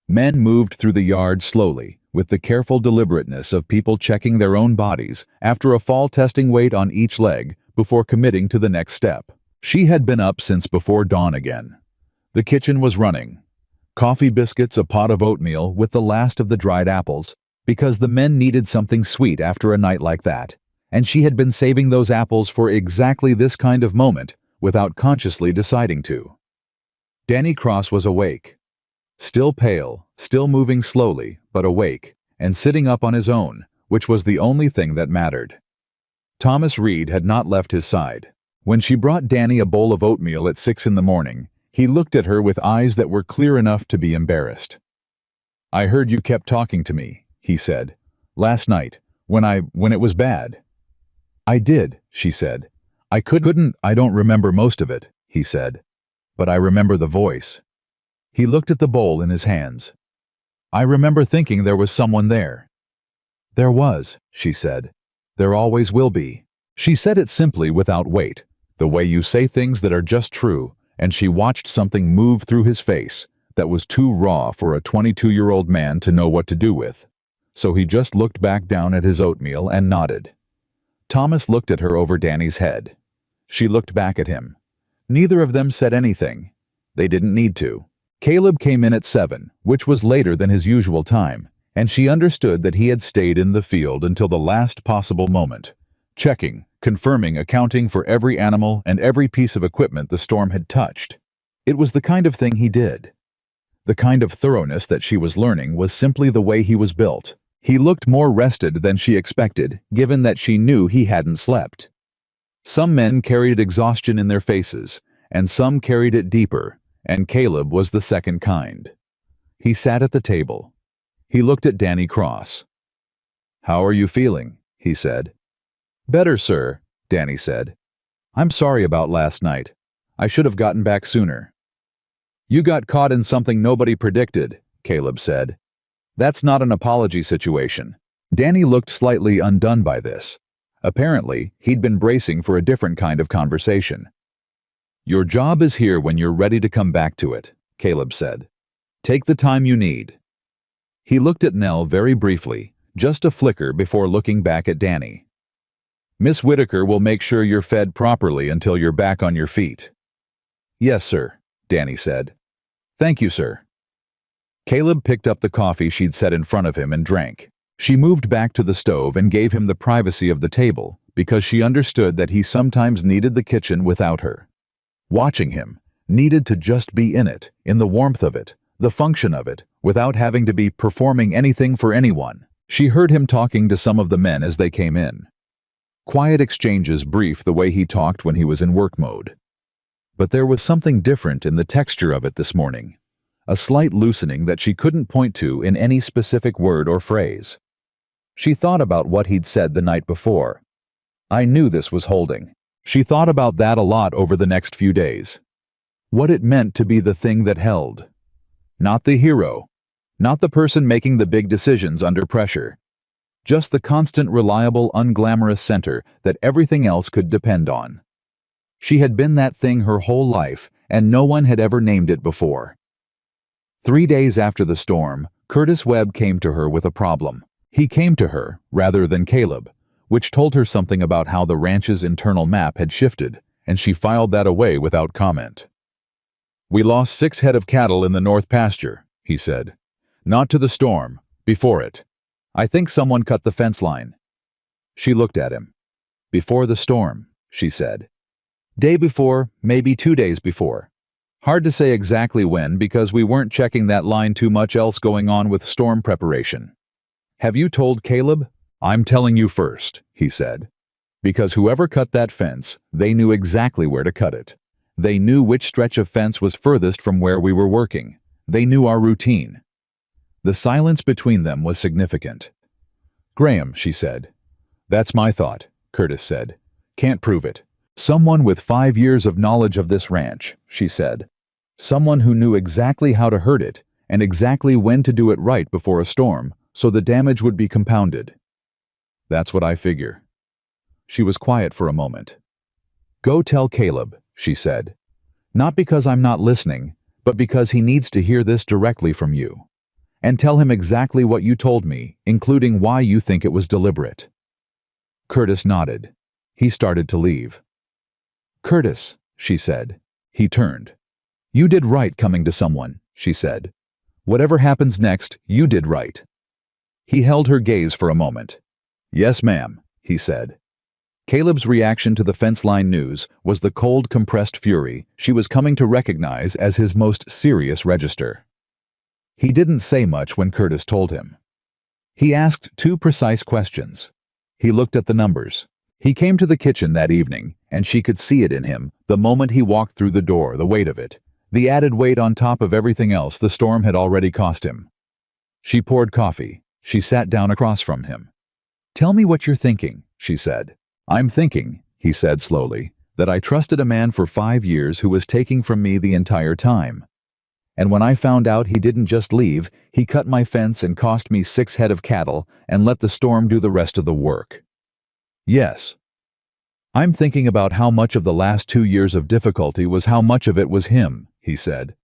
Men moved through the yard slowly, with the careful deliberateness of people checking their own bodies after a fall, testing weight on each leg before committing to the next step. She had been up since before dawn again. The kitchen was running. Coffee, biscuits, a pot of oatmeal with the last of the dried apples, because the men needed something sweet after a night like that, and she had been saving those apples for exactly this kind of moment without consciously deciding to. Danny Cross was awake. Still pale, still moving slowly, but awake, and sitting up on his own, which was the only thing that mattered. Thomas Reed had not left his side. When she brought Danny a bowl of oatmeal at 6 in the morning, He looked at her with eyes that were clear enough to be embarrassed. "I heard you kept talking to me," he said. "Last night, when it was bad." "I did," she said. I don't remember most of it," he said. "But I remember the voice." He looked at the bowl in his hands. "I remember thinking there was someone there." "There was," she said. "There always will be." She said it simply without weight, the way you say things that are just true, and she watched something move through his face that was too raw for a 22-year-old man to know what to do with. So he just looked back down at his oatmeal and nodded. Thomas looked at her over Danny's head. She looked back at him. Neither of them said anything. They didn't need to. Caleb came in at 7, which was later than his usual time, and she understood that he had stayed in the field until the last possible moment, checking, confirming, accounting for every animal and every piece of equipment the storm had touched. It was the kind of thing he did. The kind of thoroughness that she was learning was simply the way he was built. He looked more rested than she expected, given that she knew he hadn't slept. Some men carried exhaustion in their faces, and some carried it deeper, and Caleb was the second kind. He sat at the table. He looked at Danny Cross. "How are you feeling?" he said. "Better, sir," Danny said. "I'm sorry about last night. I should have gotten back sooner." "You got caught in something nobody predicted," Caleb said. "That's not an apology situation." Danny looked slightly undone by this. Apparently, he'd been bracing for a different kind of conversation. "Your job is here when you're ready to come back to it," Caleb said. "Take the time you need." He looked at Nell very briefly, just a flicker before looking back at Danny. "Miss Whitaker will make sure you're fed properly until you're back on your feet." "Yes, sir," Danny said. "Thank you, sir." Caleb picked up the coffee she'd set in front of him and drank. She moved back to the stove and gave him the privacy of the table, because she understood that he sometimes needed the kitchen without her. Watching him, needed to just be in it, in the warmth of it, the function of it, without having to be performing anything for anyone. She heard him talking to some of the men as they came in. Quiet exchanges, brief the way he talked when he was in work mode. But there was something different in the texture of it this morning. A slight loosening that she couldn't point to in any specific word or phrase. She thought about what he'd said the night before. "I knew this was holding." She thought about that a lot over the next few days. What it meant to be the thing that held. Not the hero. Not the person making the big decisions under pressure. Just the constant, reliable, unglamorous center that everything else could depend on. She had been that thing her whole life, and no one had ever named it before. 3 days after the storm, Curtis Webb came to her with a problem. He came to her, rather than Caleb, which told her something about how the ranch's internal map had shifted, and she filed that away without comment. "We lost 6 head of cattle in the north pasture," he said. "Not to the storm, before it. I think someone cut the fence line." She looked at him. "Before the storm," she said. "Day before, maybe 2 days before. Hard to say exactly when because we weren't checking that line, too much else going on with storm preparation." "Have you told Caleb?" "I'm telling you first," he said. "Because whoever cut that fence, they knew exactly where to cut it. They knew which stretch of fence was furthest from where we were working. They knew our routine." The silence between them was significant. "Graham," she said. "That's my thought," Curtis said. "Can't prove it. Someone with 5 years of knowledge of this ranch," she said. "Someone who knew exactly how to hurt it and exactly when to do it right before a storm, so the damage would be compounded." "That's what I figure." She was quiet for a moment. "Go tell Caleb," she said. "Not because I'm not listening, but because he needs to hear this directly from you. And tell him exactly what you told me, including why you think it was deliberate." Curtis nodded. He started to leave. "Curtis," she said. He turned. "You did right coming to someone," she said. "Whatever happens next, you did right." He held her gaze for a moment. "Yes, ma'am," he said. Caleb's reaction to the fence line news was the cold, compressed fury she was coming to recognize as his most serious register. He didn't say much when Curtis told him. He asked 2 precise questions. He looked at the numbers. He came to the kitchen that evening, and she could see it in him the moment he walked through the door, the weight of it, The added weight on top of everything else the storm had already cost him. She poured coffee. She sat down across from him. "Tell me what you're thinking," she said. "I'm thinking," he said slowly, "that I trusted a man for 5 years who was taking from me the entire time. And when I found out he didn't just leave, he cut my fence and cost me 6 head of cattle and let the storm do the rest of the work." "Yes. I'm thinking about how much of the last 2 years of difficulty was how much of it was him," he said.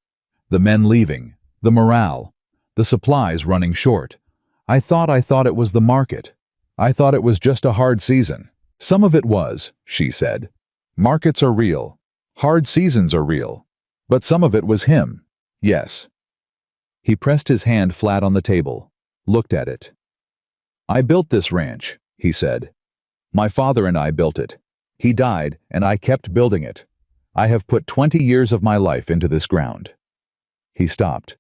"The men leaving, the morale, the supplies running short. I thought it was the market. I thought it was just a hard season." "Some of it was," she said. "Markets are real. Hard seasons are real. But some of it was him. Yes." He pressed his hand flat on the table, looked at it. "I built this ranch," he said. "My father and I built it. He died, and I kept building it. I have put 20 years of my life into this ground." He stopped.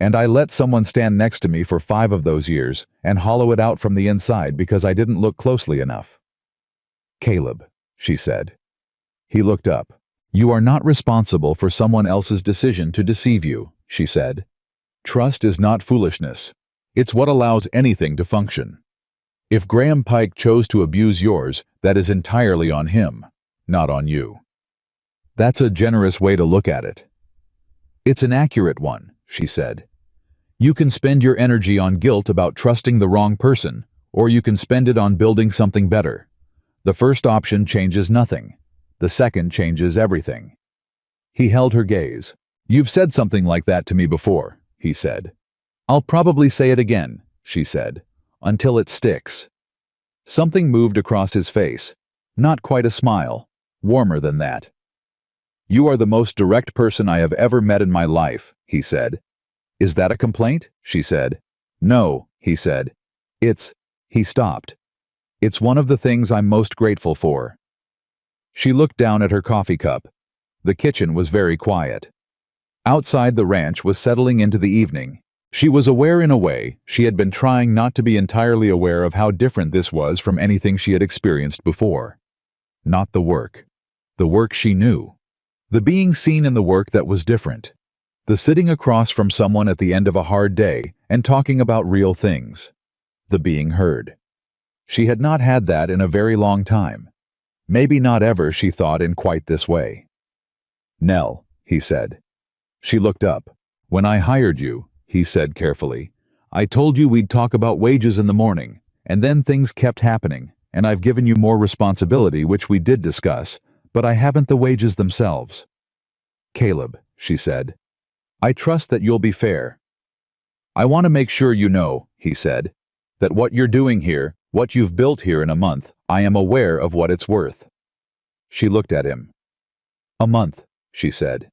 "And I let someone stand next to me for 5 of those years and hollow it out from the inside because I didn't look closely enough." "Caleb," she said. He looked up. "You are not responsible for someone else's decision to deceive you," she said. "Trust is not foolishness. It's what allows anything to function. If Graham Pike chose to abuse yours, that is entirely on him, not on you." "That's a generous way to look at it." "It's an accurate one," she said. "You can spend your energy on guilt about trusting the wrong person, or you can spend it on building something better. The first option changes nothing. The second changes everything." He held her gaze. "You've said something like that to me before," he said. "I'll probably say it again," she said, "until it sticks." Something moved across his face. Not quite a smile. Warmer than that. "You are the most direct person I have ever met in my life," he said. "Is that a complaint?" she said. "No," he said. He stopped. "It's one of the things I'm most grateful for." She looked down at her coffee cup. The kitchen was very quiet. Outside, the ranch was settling into the evening. She was aware in a way she had been trying not to be entirely aware of how different this was from anything she had experienced before. Not the work. The work she knew. The being seen in the work that was different. The sitting across from someone at the end of a hard day and talking about real things. The being heard. She had not had that in a very long time. Maybe not ever, she thought, in quite this way. "Nell," he said. She looked up. "When I hired you," he said carefully, "I told you we'd talk about wages in the morning, and then things kept happening, and I've given you more responsibility, which we did discuss, but I haven't the wages themselves." "Caleb," she said, "I trust that you'll be fair." "I want to make sure you know," he said, "that what you're doing here, what you've built here in a month, I am aware of what it's worth." She looked at him. "A month," she said.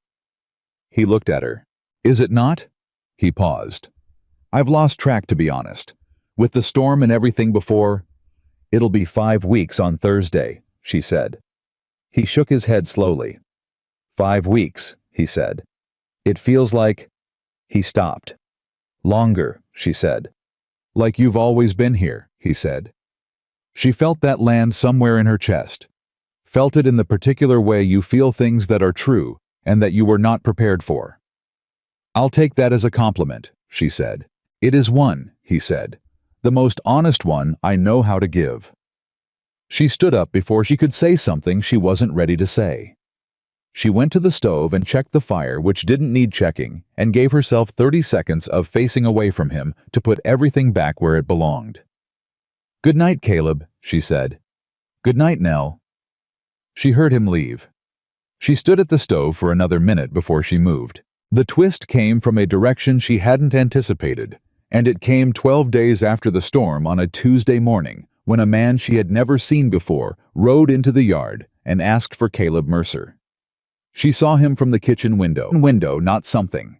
He looked at her. "Is it not?" He paused. "I've lost track, to be honest. With the storm and everything before." "It'll be 5 weeks on Thursday," she said. He shook his head slowly. 5 weeks, he said. "It feels like—" He stopped. "Longer," she said. "Like you've always been here," he said. She felt that land somewhere in her chest. Felt it in the particular way you feel things that are true and that you were not prepared for. "I'll take that as a compliment," she said. "It is one," he said. "The most honest one I know how to give." She stood up before she could say something she wasn't ready to say. She went to the stove and checked the fire, which didn't need checking, and gave herself 30 seconds of facing away from him to put everything back where it belonged. "Good night, Caleb," she said. "Good night, Nell." She heard him leave. She stood at the stove for another minute before she moved. The twist came from a direction she hadn't anticipated, and it came 12 days after the storm on a Tuesday morning, when a man she had never seen before rode into the yard and asked for Caleb Mercer. She saw him from the kitchen window, not something.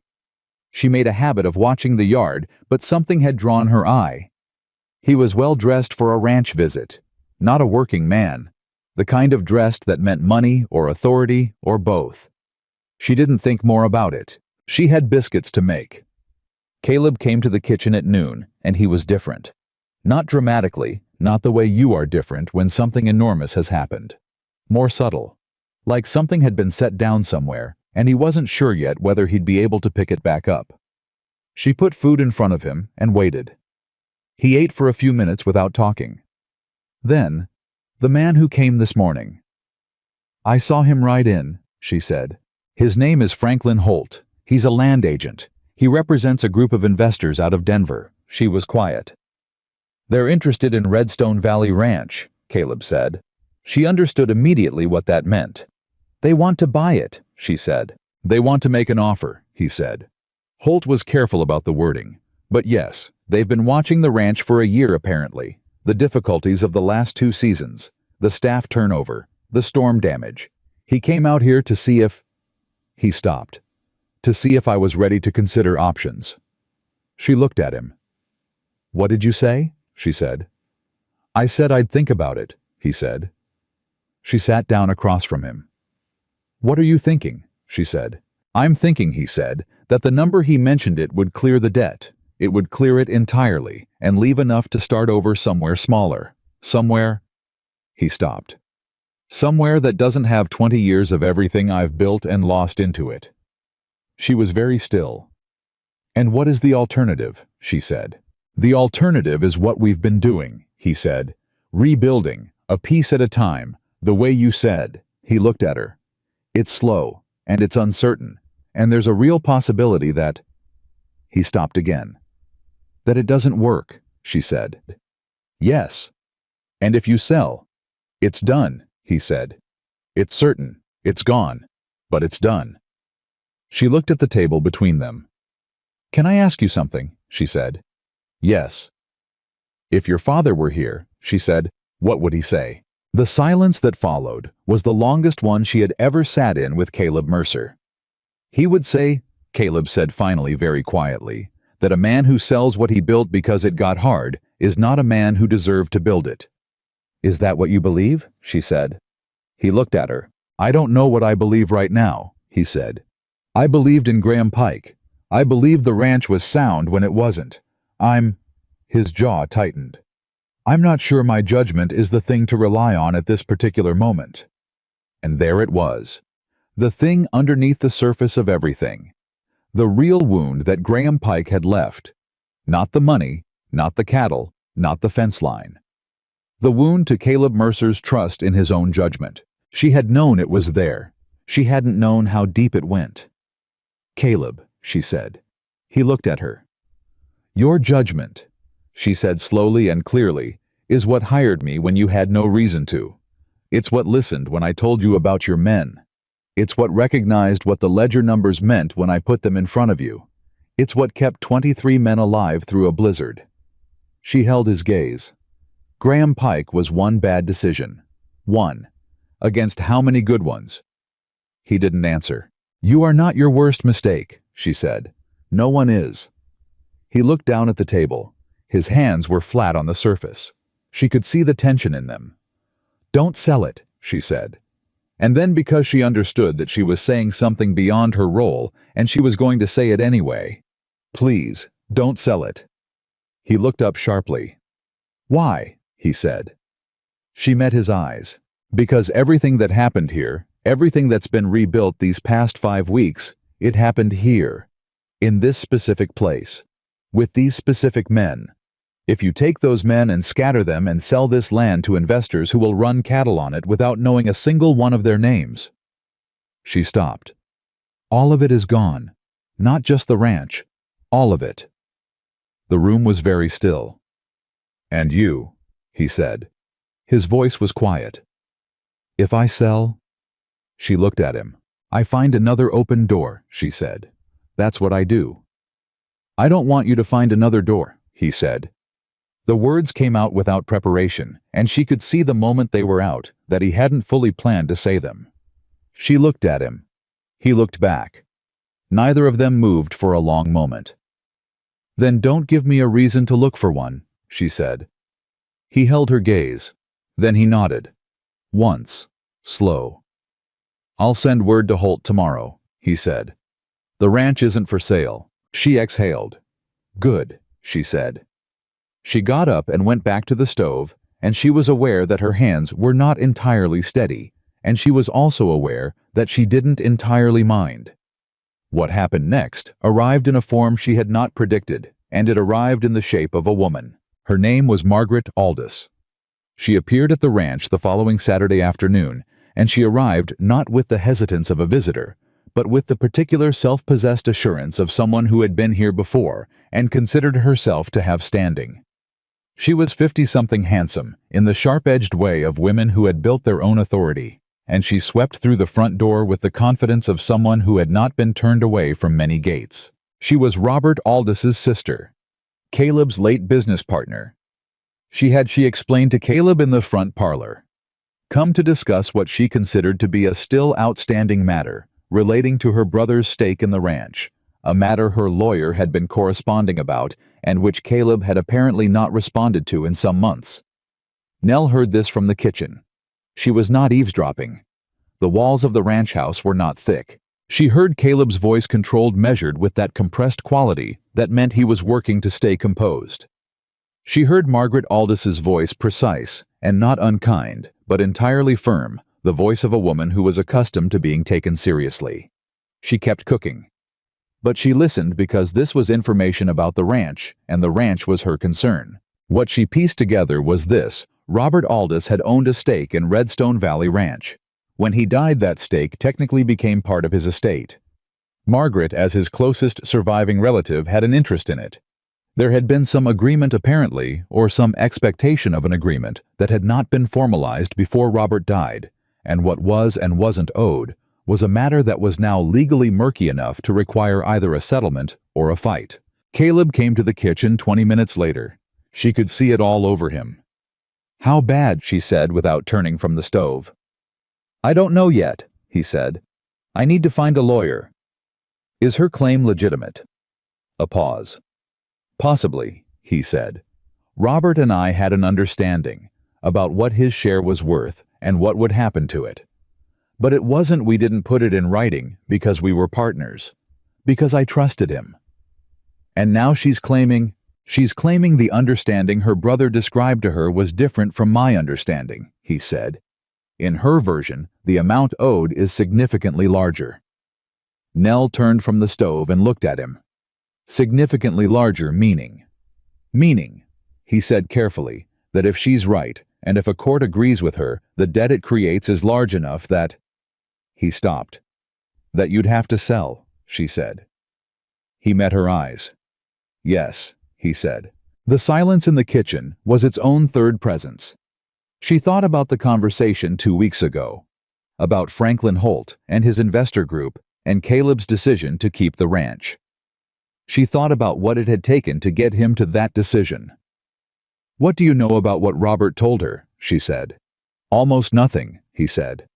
She made a habit of watching the yard, but something had drawn her eye. He was well dressed for a ranch visit, not a working man, the kind of dressed that meant money or authority or both. She didn't think more about it. She had biscuits to make. Caleb came to the kitchen at noon, and he was different. Not dramatically, not the way you are different when something enormous has happened. More subtle. Like something had been set down somewhere, and he wasn't sure yet whether he'd be able to pick it back up. She put food in front of him and waited. He ate for a few minutes without talking. Then, "The man who came this morning." "I saw him ride in," she said. "His name is Franklin Holt. He's a land agent. He represents a group of investors out of Denver." She was quiet. "They're interested in Redstone Valley Ranch," Caleb said. She understood immediately what that meant. "They want to buy it," she said. "They want to make an offer," he said. Holt was careful about the wording. "But yes, they've been watching the ranch for a year apparently. The difficulties of the last 2 seasons, the staff turnover, the storm damage. He came out here to see if—" He stopped. "To see if I was ready to consider options." She looked at him. "What did you say?" she said. "I said I'd think about it," he said. She sat down across from him. "What are you thinking?" she said. "I'm thinking," he said, "that the number he mentioned it would clear the debt. It would clear it entirely and leave enough to start over somewhere smaller. Somewhere—" He stopped. "Somewhere that doesn't have 20 years of everything I've built and lost into it." She was very still. "And what is the alternative?" she said. "The alternative is what we've been doing," he said. "Rebuilding, a piece at a time, the way you said." He looked at her. "It's slow, and it's uncertain, and there's a real possibility that—" He stopped again. "That it doesn't work," she said. "Yes. And if you sell—" "It's done," he said. "It's certain, it's gone, but it's done." She looked at the table between them. "Can I ask you something?" she said. "Yes." "If your father were here," she said, "what would he say?" The silence that followed was the longest one she had ever sat in with Caleb Mercer. "He would say," Caleb said finally very quietly, "that a man who sells what he built because it got hard is not a man who deserved to build it." "Is that what you believe?" she said. He looked at her. "I don't know what I believe right now," he said. "I believed in Graham Pike. I believed the ranch was sound when it wasn't. His jaw tightened. "I'm not sure my judgment is the thing to rely on at this particular moment." And there it was. The thing underneath the surface of everything. The real wound that Graham Pike had left. Not the money, not the cattle, not the fence line. The wound to Caleb Mercer's trust in his own judgment. She had known it was there. She hadn't known how deep it went. "Caleb," she said. He looked at her. "Your judgment," she said slowly and clearly, "is what hired me when you had no reason to. It's what listened when I told you about your men. It's what recognized what the ledger numbers meant when I put them in front of you. It's what kept 23 men alive through a blizzard." She held his gaze. Graham Pike was one bad decision. One. Against how many good ones? He didn't answer. "You are not your worst mistake," she said. "No one is." He looked down at the table. His hands were flat on the surface. She could see the tension in them. "Don't sell it," she said. And then, because she understood that she was saying something beyond her role and she was going to say it anyway, "Please, don't sell it." He looked up sharply. "Why?" he said. She met his eyes. "Because everything that happened here, everything that's been rebuilt these past 5 weeks, it happened here. In this specific place. With these specific men. If you take those men and scatter them and sell this land to investors who will run cattle on it without knowing a single one of their names." She stopped. "All of it is gone. Not just the ranch. All of it." The room was very still. "And you," he said. His voice was quiet. "If I sell—" She looked at him. "I find another open door," she said. "That's what I do." "I don't want you to find another door," he said. The words came out without preparation, and she could see the moment they were out that he hadn't fully planned to say them. She looked at him. He looked back. Neither of them moved for a long moment. "Then don't give me a reason to look for one," she said. He held her gaze. Then he nodded. Once. Slow. "I'll send word to Holt tomorrow," he said. "The ranch isn't for sale." She exhaled. "Good," she said. She got up and went back to the stove, and she was aware that her hands were not entirely steady, and she was also aware that she didn't entirely mind. What happened next arrived in a form she had not predicted, and it arrived in the shape of a woman. Her name was Margaret Aldous. She appeared at the ranch the following Saturday afternoon, and she arrived not with the hesitance of a visitor, but with the particular self-possessed assurance of someone who had been here before and considered herself to have standing. She was 50-something handsome, in the sharp-edged way of women who had built their own authority, and she swept through the front door with the confidence of someone who had not been turned away from many gates. She was Robert Aldous's sister, Caleb's late business partner. She explained to Caleb in the front parlor, come to discuss what she considered to be a still outstanding matter relating to her brother's stake in the ranch, a matter her lawyer had been corresponding about and which Caleb had apparently not responded to in some months. Nell heard this from the kitchen. She was not eavesdropping. The walls of the ranch house were not thick. She heard Caleb's voice controlled, measured with that compressed quality that meant he was working to stay composed. She heard Margaret Aldous's voice, precise and not unkind, but entirely firm, the voice of a woman who was accustomed to being taken seriously. She kept cooking. But she listened because this was information about the ranch, and the ranch was her concern. What she pieced together was this: Robert Aldous had owned a stake in Redstone Valley Ranch. When he died, that stake technically became part of his estate. Margaret, as his closest surviving relative, had an interest in it. There had been some agreement apparently, or some expectation of an agreement, that had not been formalized before Robert died, and what was and wasn't owed was a matter that was now legally murky enough to require either a settlement or a fight. Caleb came to the kitchen 20 minutes later. She could see it all over him. "How bad?" she said without turning from the stove. "I don't know yet," he said. "I need to find a lawyer." "Is her claim legitimate?" A pause. "Possibly," he said. "Robert and I had an understanding about what his share was worth and what would happen to it. But it wasn't we didn't put it in writing because we were partners, because I trusted him. And now she's claiming the understanding her brother described to her was different from my understanding," he said. "In her version, the amount owed is significantly larger." Nell turned from the stove and looked at him. "Significantly larger meaning?" "Meaning," he said carefully, "that if she's right, and if a court agrees with her, the debt it creates is large enough that—" He stopped. "That you'd have to sell," she said. He met her eyes. "Yes," he said. The silence in the kitchen was its own third presence. She thought about the conversation 2 weeks ago, about Franklin Holt and his investor group and Caleb's decision to keep the ranch. She thought about what it had taken to get him to that decision. "What do you know about what Robert told her?" she said. "Almost nothing," he said.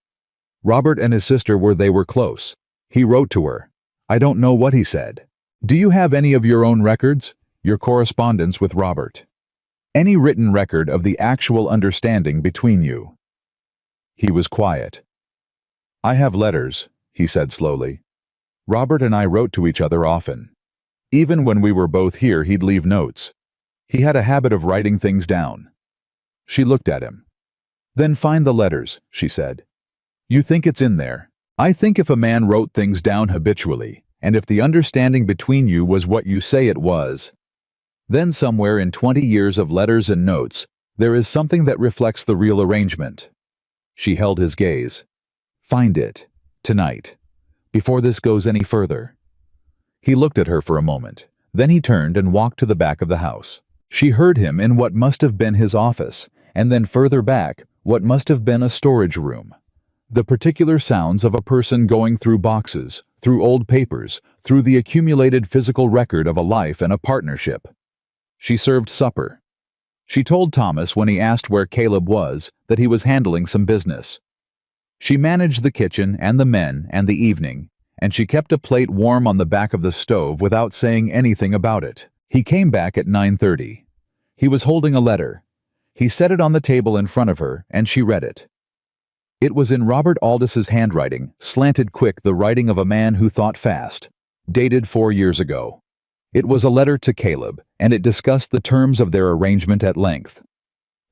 "Robert and his sister were close. He wrote to her. I don't know what he said." "Do you have any of your own records? Your correspondence with Robert? Any written record of the actual understanding between you?" He was quiet. "I have letters," he said slowly. "Robert and I wrote to each other often. Even when we were both here, he'd leave notes. He had a habit of writing things down." She looked at him. "Then find the letters," she said. "You think it's in there. I think if a man wrote things down habitually, and if the understanding between you was what you say it was, then somewhere in 20 years of letters and notes, there is something that reflects the real arrangement." She held his gaze. "Find it. Tonight. Before this goes any further." He looked at her for a moment. Then he turned and walked to the back of the house. She heard him in what must have been his office, and then further back, what must have been a storage room. The particular sounds of a person going through boxes, through old papers, through the accumulated physical record of a life and a partnership. She served supper. She told Thomas when he asked where Caleb was that he was handling some business. She managed the kitchen and the men and the evening, and she kept a plate warm on the back of the stove without saying anything about it. He came back at 9:30. He was holding a letter. He set it on the table in front of her, and she read it. It was in Robert Aldous's handwriting, slanted quick, the writing of a man who thought fast, dated 4 years ago. It was a letter to Caleb, and it discussed the terms of their arrangement at length.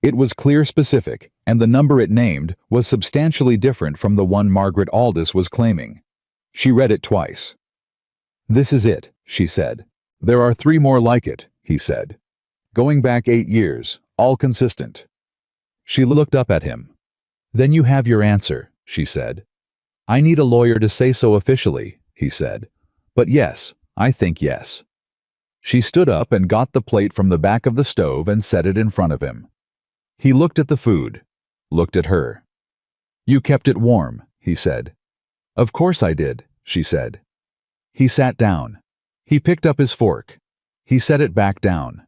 It was clear, specific, and the number it named was substantially different from the one Margaret Aldous was claiming. She read it twice. "This is it," she said. "There are 3 more like it," he said. "Going back 8 years, all consistent." She looked up at him. "Then you have your answer," she said. "I need a lawyer to say so officially," he said. "But yes, I think yes." She stood up and got the plate from the back of the stove and set it in front of him. He looked at the food, looked at her. "You kept it warm," he said. "Of course I did," she said. He sat down. He picked up his fork. He set it back down.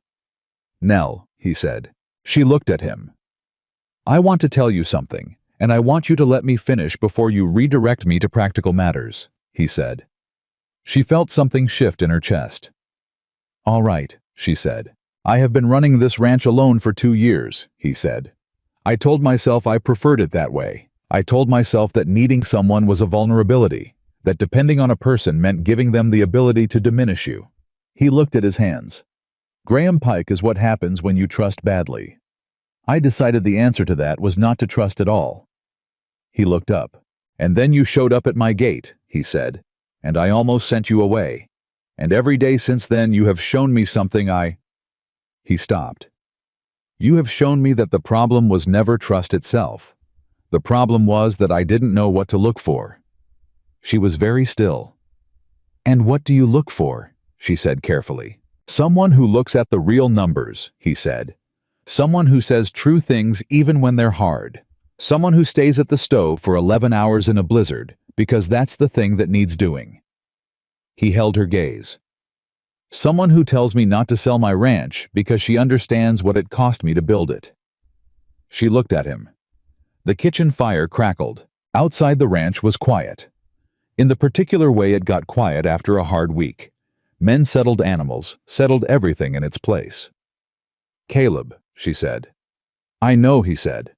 "Nell," he said. She looked at him. "I want to tell you something, and I want you to let me finish before you redirect me to practical matters," he said. She felt something shift in her chest. "All right," she said. "I have been running this ranch alone for 2 years," he said. "I told myself I preferred it that way. I told myself that needing someone was a vulnerability, that depending on a person meant giving them the ability to diminish you." He looked at his hands. "Graham Pike is what happens when you trust badly. I decided the answer to that was not to trust at all." He looked up. "And then you showed up at my gate," he said, "and I almost sent you away. And every day since then you have shown me something I—" He stopped. "You have shown me that the problem was never trust itself. The problem was that I didn't know what to look for." She was very still. "And what do you look for?" she said carefully. "Someone who looks at the real numbers," he said. "Someone who says true things even when they're hard. Someone who stays at the stove for 11 hours in a blizzard, because that's the thing that needs doing." He held her gaze. "Someone who tells me not to sell my ranch because she understands what it cost me to build it." She looked at him. The kitchen fire crackled. Outside the ranch was quiet. In the particular way it got quiet after a hard week. Men settled animals, settled everything in its place. "Caleb," she said. "I know," he said.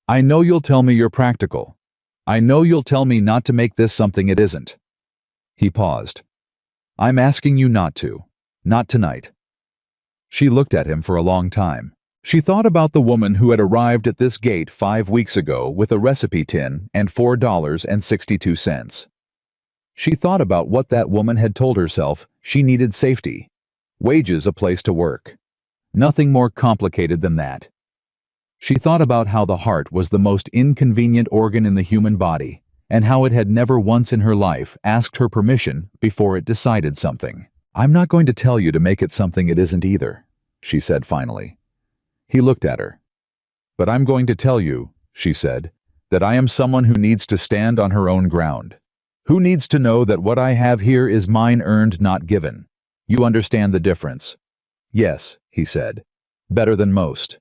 "I know you'll tell me you're practical. I know you'll tell me not to make this something it isn't." He paused. "I'm asking you not to. Not tonight." She looked at him for a long time. She thought about the woman who had arrived at this gate 5 weeks ago with a recipe tin and $4.62. She thought about what that woman had told herself. She needed safety. Wages, a place to work. Nothing more complicated than that. She thought about how the heart was the most inconvenient organ in the human body, and how it had never once in her life asked her permission before it decided something. "I'm not going to tell you to make it something it isn't either," she said finally. He looked at her. "But I'm going to tell you," she said, "that I am someone who needs to stand on her own ground. Who needs to know that what I have here is mine earned, not given. You understand the difference?" "Yes," he said. "Better than most."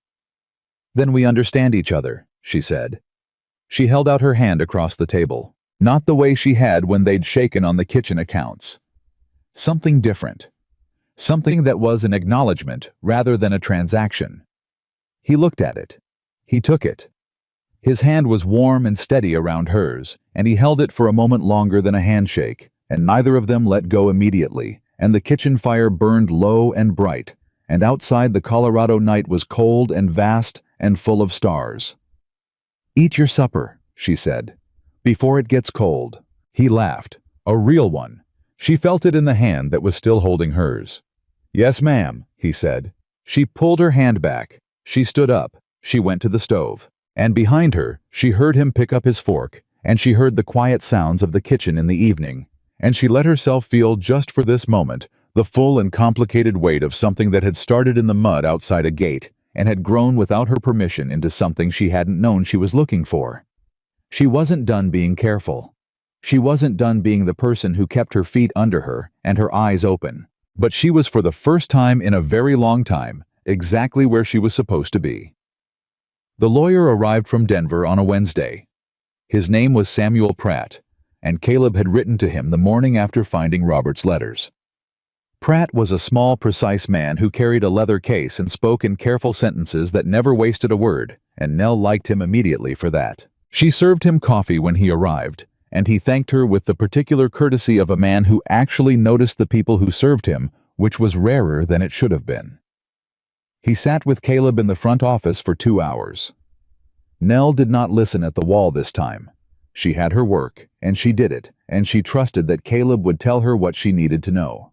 "Then we understand each other," she said. She held out her hand across the table, not the way she had when they'd shaken on the kitchen accounts. Something different. Something that was an acknowledgement rather than a transaction. He looked at it. He took it. His hand was warm and steady around hers, and he held it for a moment longer than a handshake, and neither of them let go immediately, and the kitchen fire burned low and bright, and outside the Colorado night was cold and vast and full of stars. "Eat your supper," she said, "before it gets cold." He laughed, a real one. She felt it in the hand that was still holding hers. "Yes, ma'am," he said. She pulled her hand back. She stood up. She went to the stove. And behind her, she heard him pick up his fork, and she heard the quiet sounds of the kitchen in the evening, and she let herself feel just for this moment the full and complicated weight of something that had started in the mud outside a gate and had grown without her permission into something she hadn't known she was looking for. She wasn't done being careful. She wasn't done being the person who kept her feet under her and her eyes open, but she was, for the first time in a very long time, exactly where she was supposed to be. The lawyer arrived from Denver on a Wednesday. His name was Samuel Pratt, and Caleb had written to him the morning after finding Robert's letters. Pratt was a small, precise man who carried a leather case and spoke in careful sentences that never wasted a word, and Nell liked him immediately for that. She served him coffee when he arrived, and he thanked her with the particular courtesy of a man who actually noticed the people who served him, which was rarer than it should have been. He sat with Caleb in the front office for 2 hours. Nell did not listen at the wall this time. She had her work, and she did it, and she trusted that Caleb would tell her what she needed to know.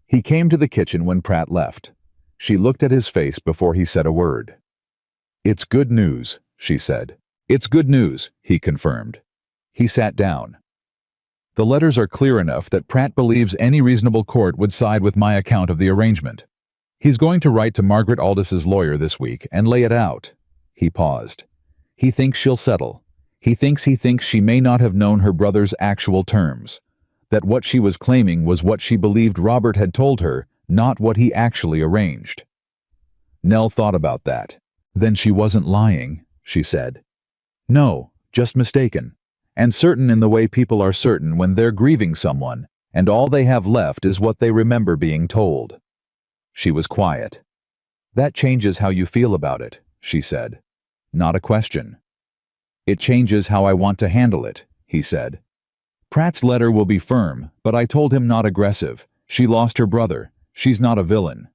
He came to the kitchen when Pratt left. She looked at his face before he said a word. "It's good news," she said. "It's good news," he confirmed. He sat down. "The letters are clear enough that Pratt believes any reasonable court would side with my account of the arrangement. He's going to write to Margaret Aldis's lawyer this week and lay it out." He paused. "He thinks she'll settle. He thinks she may not have known her brother's actual terms. That what she was claiming was what she believed Robert had told her, not what he actually arranged." Nell thought about that. "Then she wasn't lying," she said. "No, just mistaken. And certain in the way people are certain when they're grieving someone, and all they have left is what they remember being told." She was quiet. "That changes how you feel about it," she said. "Not a question." "It changes how I want to handle it," he said. "Pratt's letter will be firm, but I told him not aggressive. She lost her brother. She's not a villain."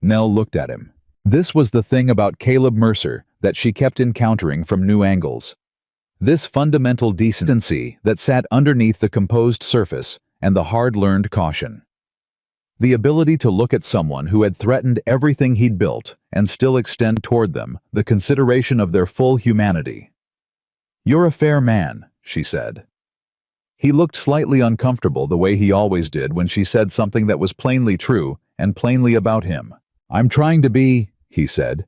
Nell looked at him. This was the thing about Caleb Mercer that she kept encountering from new angles. This fundamental decency that sat underneath the composed surface and the hard-learned caution. The ability to look at someone who had threatened everything he'd built and still extend toward them the consideration of their full humanity. "You're a fair man," she said. He looked slightly uncomfortable the way he always did when she said something that was plainly true and plainly about him. "I'm trying to be," he said.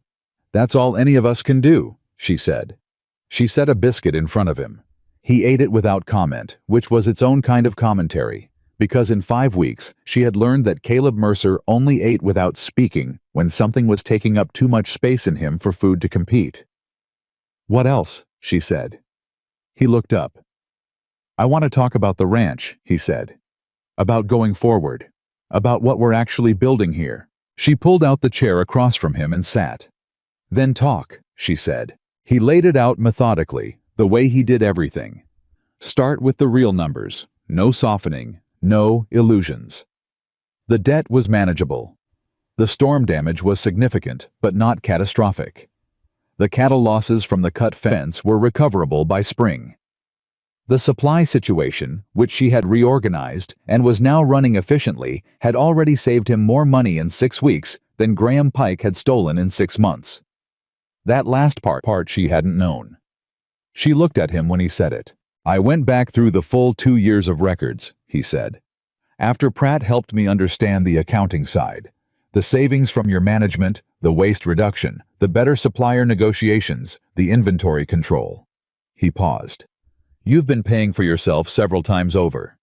"That's all any of us can do," she said. She set a biscuit in front of him. He ate it without comment, which was its own kind of commentary, because in 5 weeks she had learned that Caleb Mercer only ate without speaking when something was taking up too much space in him for food to compete. "What else?" she said. He looked up. "I want to talk about the ranch," he said. "About going forward. About what we're actually building here." She pulled out the chair across from him and sat. "Then talk," she said. He laid it out methodically, the way he did everything. "Start with the real numbers. No softening. No illusions." The debt was manageable. The storm damage was significant, but not catastrophic. The cattle losses from the cut fence were recoverable by spring. The supply situation, which she had reorganized and was now running efficiently, had already saved him more money in 6 weeks than Graham Pike had stolen in 6 months. That last part she hadn't known. She looked at him when he said it. "I went back through the full 2 years of records," he said. "After Pratt helped me understand the accounting side. The savings from your management, the waste reduction, the better supplier negotiations, the inventory control." He paused. "You've been paying for yourself several times over."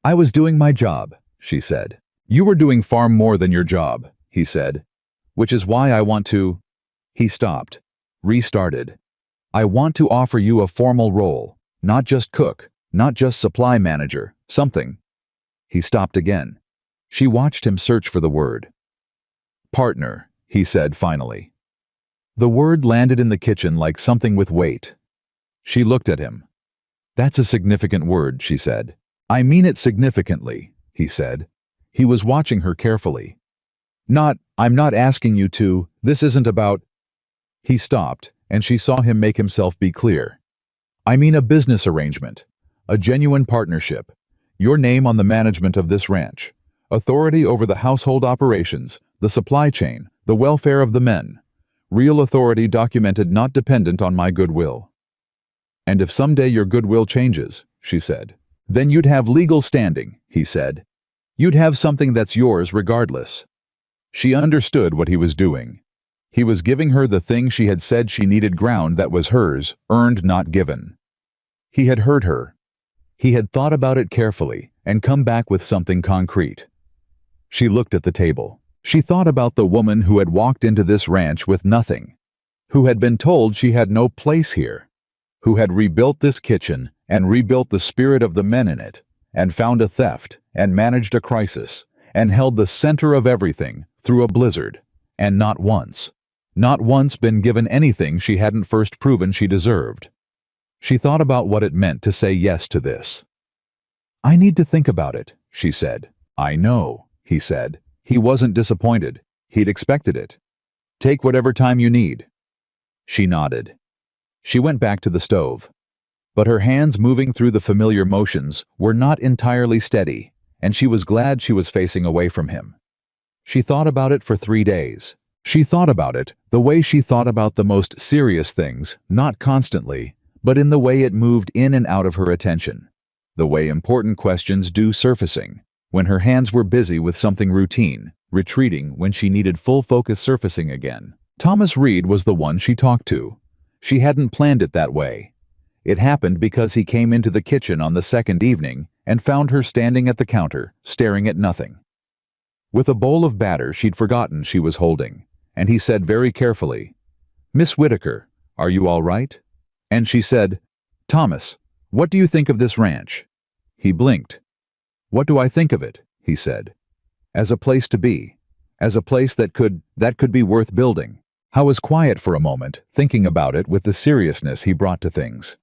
"I was doing my job," she said. "You were doing far more than your job," he said. "Which is why I want to—" He stopped, restarted. "I want to offer you a formal role, not just cook, not just supply manager, something." He stopped again. She watched him search for the word. "Partner," he said finally. The word landed in the kitchen like something with weight. She looked at him. "That's a significant word," she said. "I mean it significantly," he said. He was watching her carefully. I'm not asking you to, this isn't about—" He stopped, and she saw him make himself be clear. "I mean a business arrangement, a genuine partnership, your name on the management of this ranch, authority over the household operations, the supply chain, the welfare of the men, real authority documented, not dependent on my goodwill." "And if someday your goodwill changes," she said, "then you'd have legal standing," he said. "You'd have something that's yours regardless." She understood what he was doing. He was giving her the thing she had said she needed, ground that was hers, earned not given. He had heard her. He had thought about it carefully and come back with something concrete. She looked at the table. She thought about the woman who had walked into this ranch with nothing, who had been told she had no place here, who had rebuilt this kitchen and rebuilt the spirit of the men in it, and found a theft and managed a crisis, and held the center of everything through a blizzard, and not once been given anything she hadn't first proven she deserved. She thought about what it meant to say yes to this. "I need to think about it," she said. "I know," he said. He wasn't disappointed. He'd expected it. Take whatever time you need. She nodded. She went back to the stove. But her hands moving through the familiar motions were not entirely steady, and she was glad she was facing away from him. She thought about it for 3 days. She thought about it the way she thought about the most serious things, not constantly, but in the way it moved in and out of her attention. The way important questions do surfacing, when her hands were busy with something routine, retreating when she needed full focus surfacing again. Thomas Reed was the one she talked to. She hadn't planned it that way. It happened because he came into the kitchen on the second evening and found her standing at the counter, staring at nothing. With a bowl of batter she'd forgotten she was holding, and he said very carefully, "Miss Whitaker, are you all right?" And she said, "Thomas, what do you think of this ranch?" He blinked. "What do I think of it?" he said. "As a place to be. As a place that could be worth building." Howe was quiet for a moment, thinking about it with the seriousness he brought to things.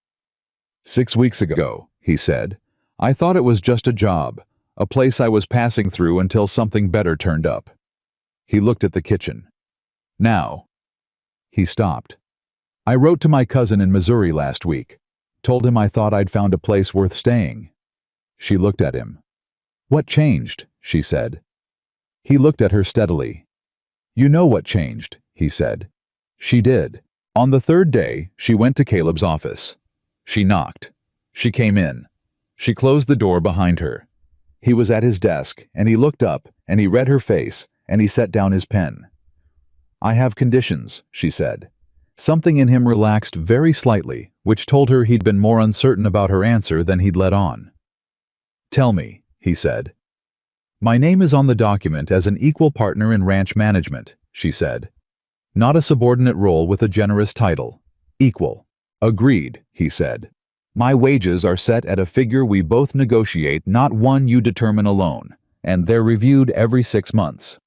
6 weeks ago, he said, I thought it was just a job, a place I was passing through until something better turned up. He looked at the kitchen. Now. He stopped. I wrote to my cousin in Missouri last week. Told him I thought I'd found a place worth staying. She looked at him. What changed? She said. He looked at her steadily. You know what changed, he said. She did. On the third day, she went to Caleb's office. She knocked. She came in. She closed the door behind her. He was at his desk, and he looked up, and he read her face, and he set down his pen. I have conditions, she said. Something in him relaxed very slightly, which told her he'd been more uncertain about her answer than he'd let on. Tell me, he said. My name is on the document as an equal partner in ranch management, she said. Not a subordinate role with a generous title. Equal. Agreed, he said. My wages are set at a figure we both negotiate, not one you determine alone, and they're reviewed every 6 months.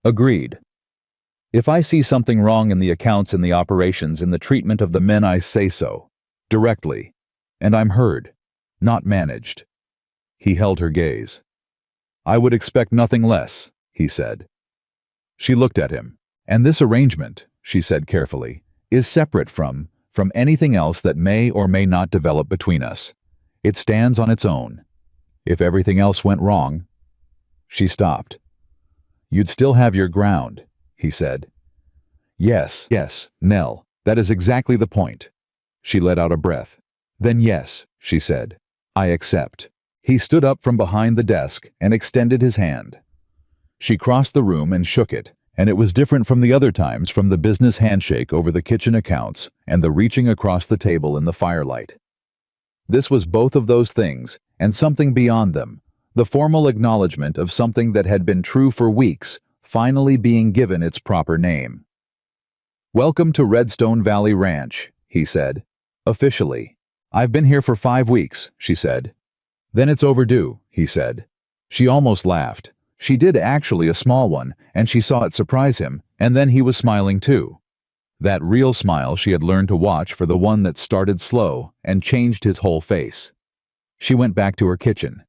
Agreed. If I see something wrong in the accounts and the operations in the treatment of the men, I say so, directly, and I'm heard, not managed. He held her gaze. I would expect nothing less, he said. She looked at him. And this arrangement, she said carefully, is separate from anything else that may or may not develop between us. It stands on its own. If everything else went wrong... She stopped. You'd still have your ground, he said. Yes, Nell, that is exactly the point. She let out a breath. Then yes, she said. I accept. He stood up from behind the desk and extended his hand. She crossed the room and shook it, and it was different from the other times, from the business handshake over the kitchen accounts and the reaching across the table in the firelight. This was both of those things, and something beyond them, the formal acknowledgement of something that had been true for weeks, finally being given its proper name. Welcome to Redstone Valley Ranch, he said. Officially. I've been here for 5 weeks, she said. Then it's overdue, he said. She almost laughed. She did actually, a small one, and she saw it surprise him, and then he was smiling too. That real smile she had learned to watch for, the one that started slow and changed his whole face. She went back to her kitchen.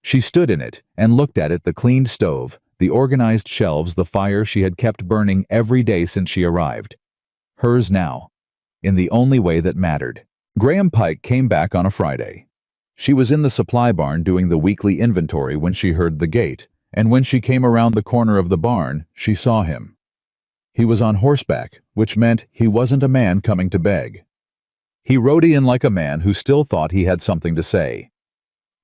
She stood in it and looked at it, the cleaned stove, the organized shelves, the fire she had kept burning every day since she arrived. Hers now, in the only way that mattered. Graham Pike came back on a Friday. She was in the supply barn doing the weekly inventory when she heard the gate, and when she came around the corner of the barn, she saw him. He was on horseback, which meant he wasn't a man coming to beg. He rode in like a man who still thought he had something to say.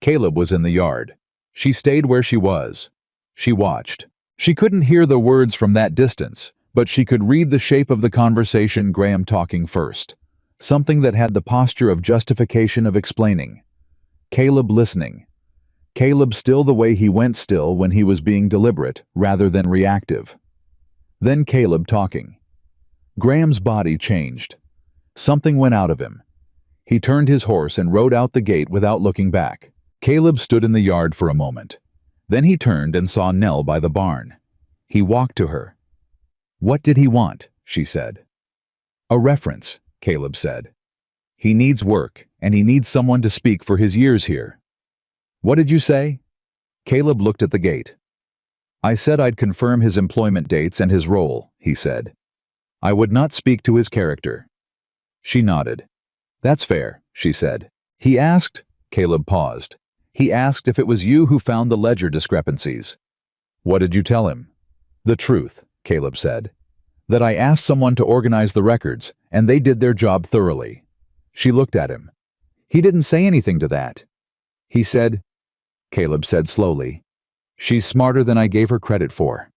Caleb was in the yard. She stayed where she was. She watched. She couldn't hear the words from that distance, but she could read the shape of the conversation, Graham talking first. Something that had the posture of justification, of explaining. Caleb listening. Caleb still the way he went still when he was being deliberate rather than reactive. Then Caleb talking. Graham's body changed. Something went out of him. He turned his horse and rode out the gate without looking back. Caleb stood in the yard for a moment. Then he turned and saw Nell by the barn. He walked to her. What did he want? She said. A reference, Caleb said. He needs work, and he needs someone to speak for his years here. What did you say? Caleb looked at the gate. I said I'd confirm his employment dates and his role, he said. I would not speak to his character. She nodded. That's fair, she said. He asked, Caleb paused. He asked if it was you who found the ledger discrepancies. What did you tell him? The truth, Caleb said. That I asked someone to organize the records, and they did their job thoroughly. She looked at him. He didn't say anything to that. He said, Caleb said slowly, she's smarter than I gave her credit for.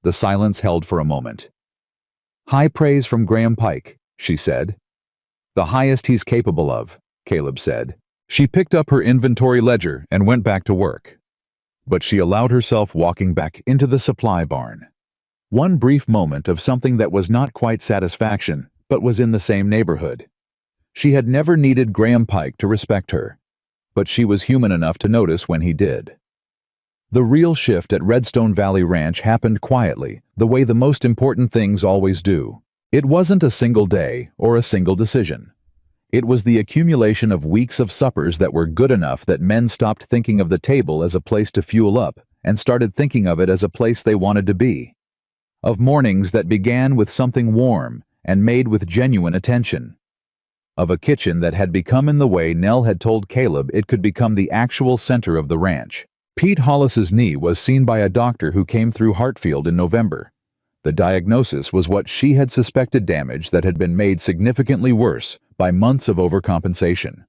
The silence held for a moment. High praise from Graham Pike, she said. The highest he's capable of, Caleb said. She picked up her inventory ledger and went back to work. But she allowed herself walking back into the supply barn. One brief moment of something that was not quite satisfaction, but was in the same neighborhood. She had never needed Graham Pike to respect her, but she was human enough to notice when he did. The real shift at Redstone Valley Ranch happened quietly, the way the most important things always do. It wasn't a single day or a single decision. It was the accumulation of weeks of suppers that were good enough that men stopped thinking of the table as a place to fuel up and started thinking of it as a place they wanted to be. Of mornings that began with something warm and made with genuine attention. Of a kitchen that had become, in the way Nell had told Caleb, it could become the actual center of the ranch. Pete Hollis's knee was seen by a doctor who came through Hartfield in November. The diagnosis was what she had suspected, damage that had been made significantly worse by months of overcompensation.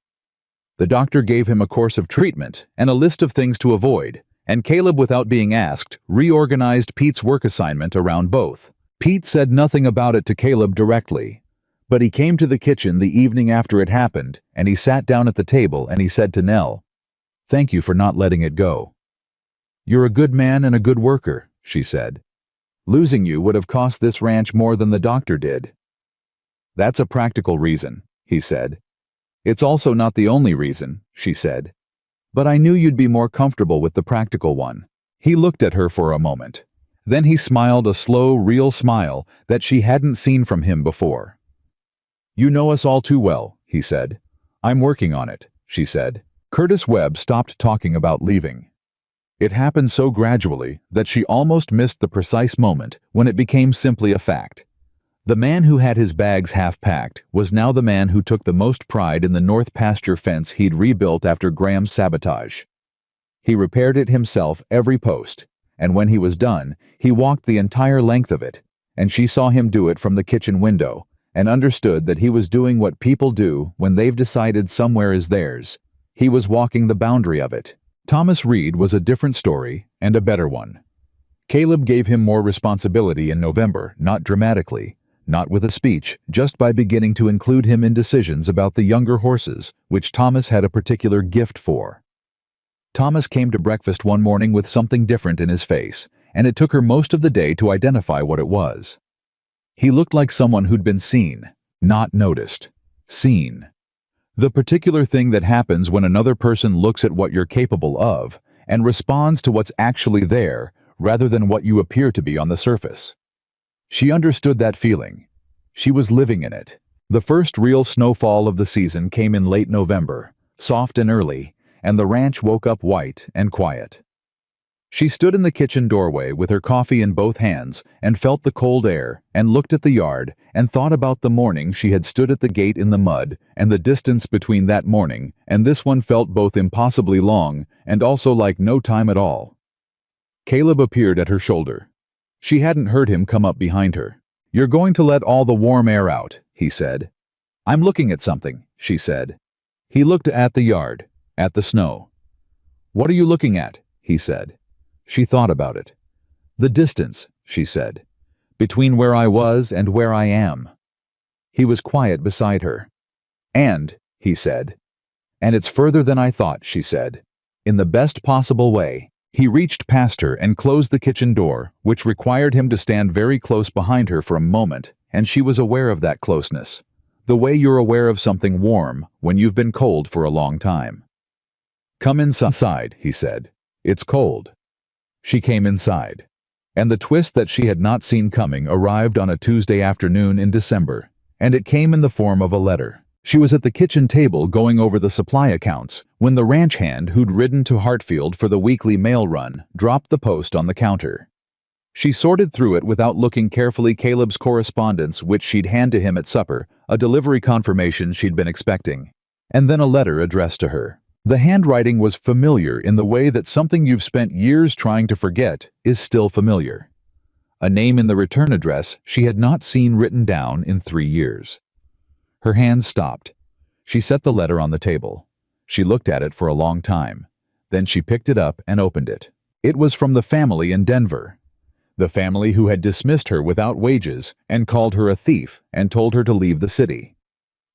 The doctor gave him a course of treatment and a list of things to avoid, and Caleb, without being asked, reorganized Pete's work assignment around both. Pete said nothing about it to Caleb directly, but he came to the kitchen the evening after it happened, and he sat down at the table and he said to Nell, "Thank you for not letting it go. You're a good man and a good worker," she said. "Losing you would have cost this ranch more than the doctor did." "That's a practical reason," he said. "It's also not the only reason," she said. "But I knew you'd be more comfortable with the practical one." He looked at her for a moment. Then he smiled, a slow, real smile that she hadn't seen from him before. "You know us all too well," he said. "I'm working on it," she said. Curtis Webb stopped talking about leaving. It happened so gradually that she almost missed the precise moment when it became simply a fact. The man who had his bags half packed was now the man who took the most pride in the north pasture fence he'd rebuilt after Graham's sabotage. He repaired it himself, every post, and when he was done, he walked the entire length of it, and she saw him do it from the kitchen window, and understood that he was doing what people do when they've decided somewhere is theirs. He was walking the boundary of it. Thomas Reed was a different story, and a better one. Caleb gave him more responsibility in November, not dramatically, not with a speech, just by beginning to include him in decisions about the younger horses, which Thomas had a particular gift for. Thomas came to breakfast one morning with something different in his face, and it took her most of the day to identify what it was. He looked like someone who'd been seen, not noticed. Seen. The particular thing that happens when another person looks at what you're capable of and responds to what's actually there rather than what you appear to be on the surface. She understood that feeling. She was living in it. The first real snowfall of the season came in late November, soft and early, and the ranch woke up white and quiet. She stood in the kitchen doorway with her coffee in both hands and felt the cold air and looked at the yard and thought about the morning she had stood at the gate in the mud, and the distance between that morning and this one felt both impossibly long and also like no time at all. Caleb appeared at her shoulder. She hadn't heard him come up behind her. "You're going to let all the warm air out," he said. "I'm looking at something," she said. He looked at the yard, at the snow. "What are you looking at?" he said. She thought about it. "The distance," she said, "between where I was and where I am." He was quiet beside her. "And," he said. "And it's further than I thought," she said. In the best possible way. He reached past her and closed the kitchen door, which required him to stand very close behind her for a moment, and she was aware of that closeness. The way you're aware of something warm when you've been cold for a long time. "Come inside," he said. "It's cold." She came inside. And the twist that she had not seen coming arrived on a Tuesday afternoon in December, and it came in the form of a letter. She was at the kitchen table going over the supply accounts when the ranch hand who'd ridden to Hartfield for the weekly mail run dropped the post on the counter. She sorted through it without looking carefully. Caleb's correspondence, which she'd hand to him at supper, a delivery confirmation she'd been expecting, and then a letter addressed to her. The handwriting was familiar in the way that something you've spent years trying to forget is still familiar. A name in the return address she had not seen written down in 3 years. Her hands stopped. She set the letter on the table. She looked at it for a long time. Then she picked it up and opened it. It was from the family in Denver. The family who had dismissed her without wages and called her a thief and told her to leave the city.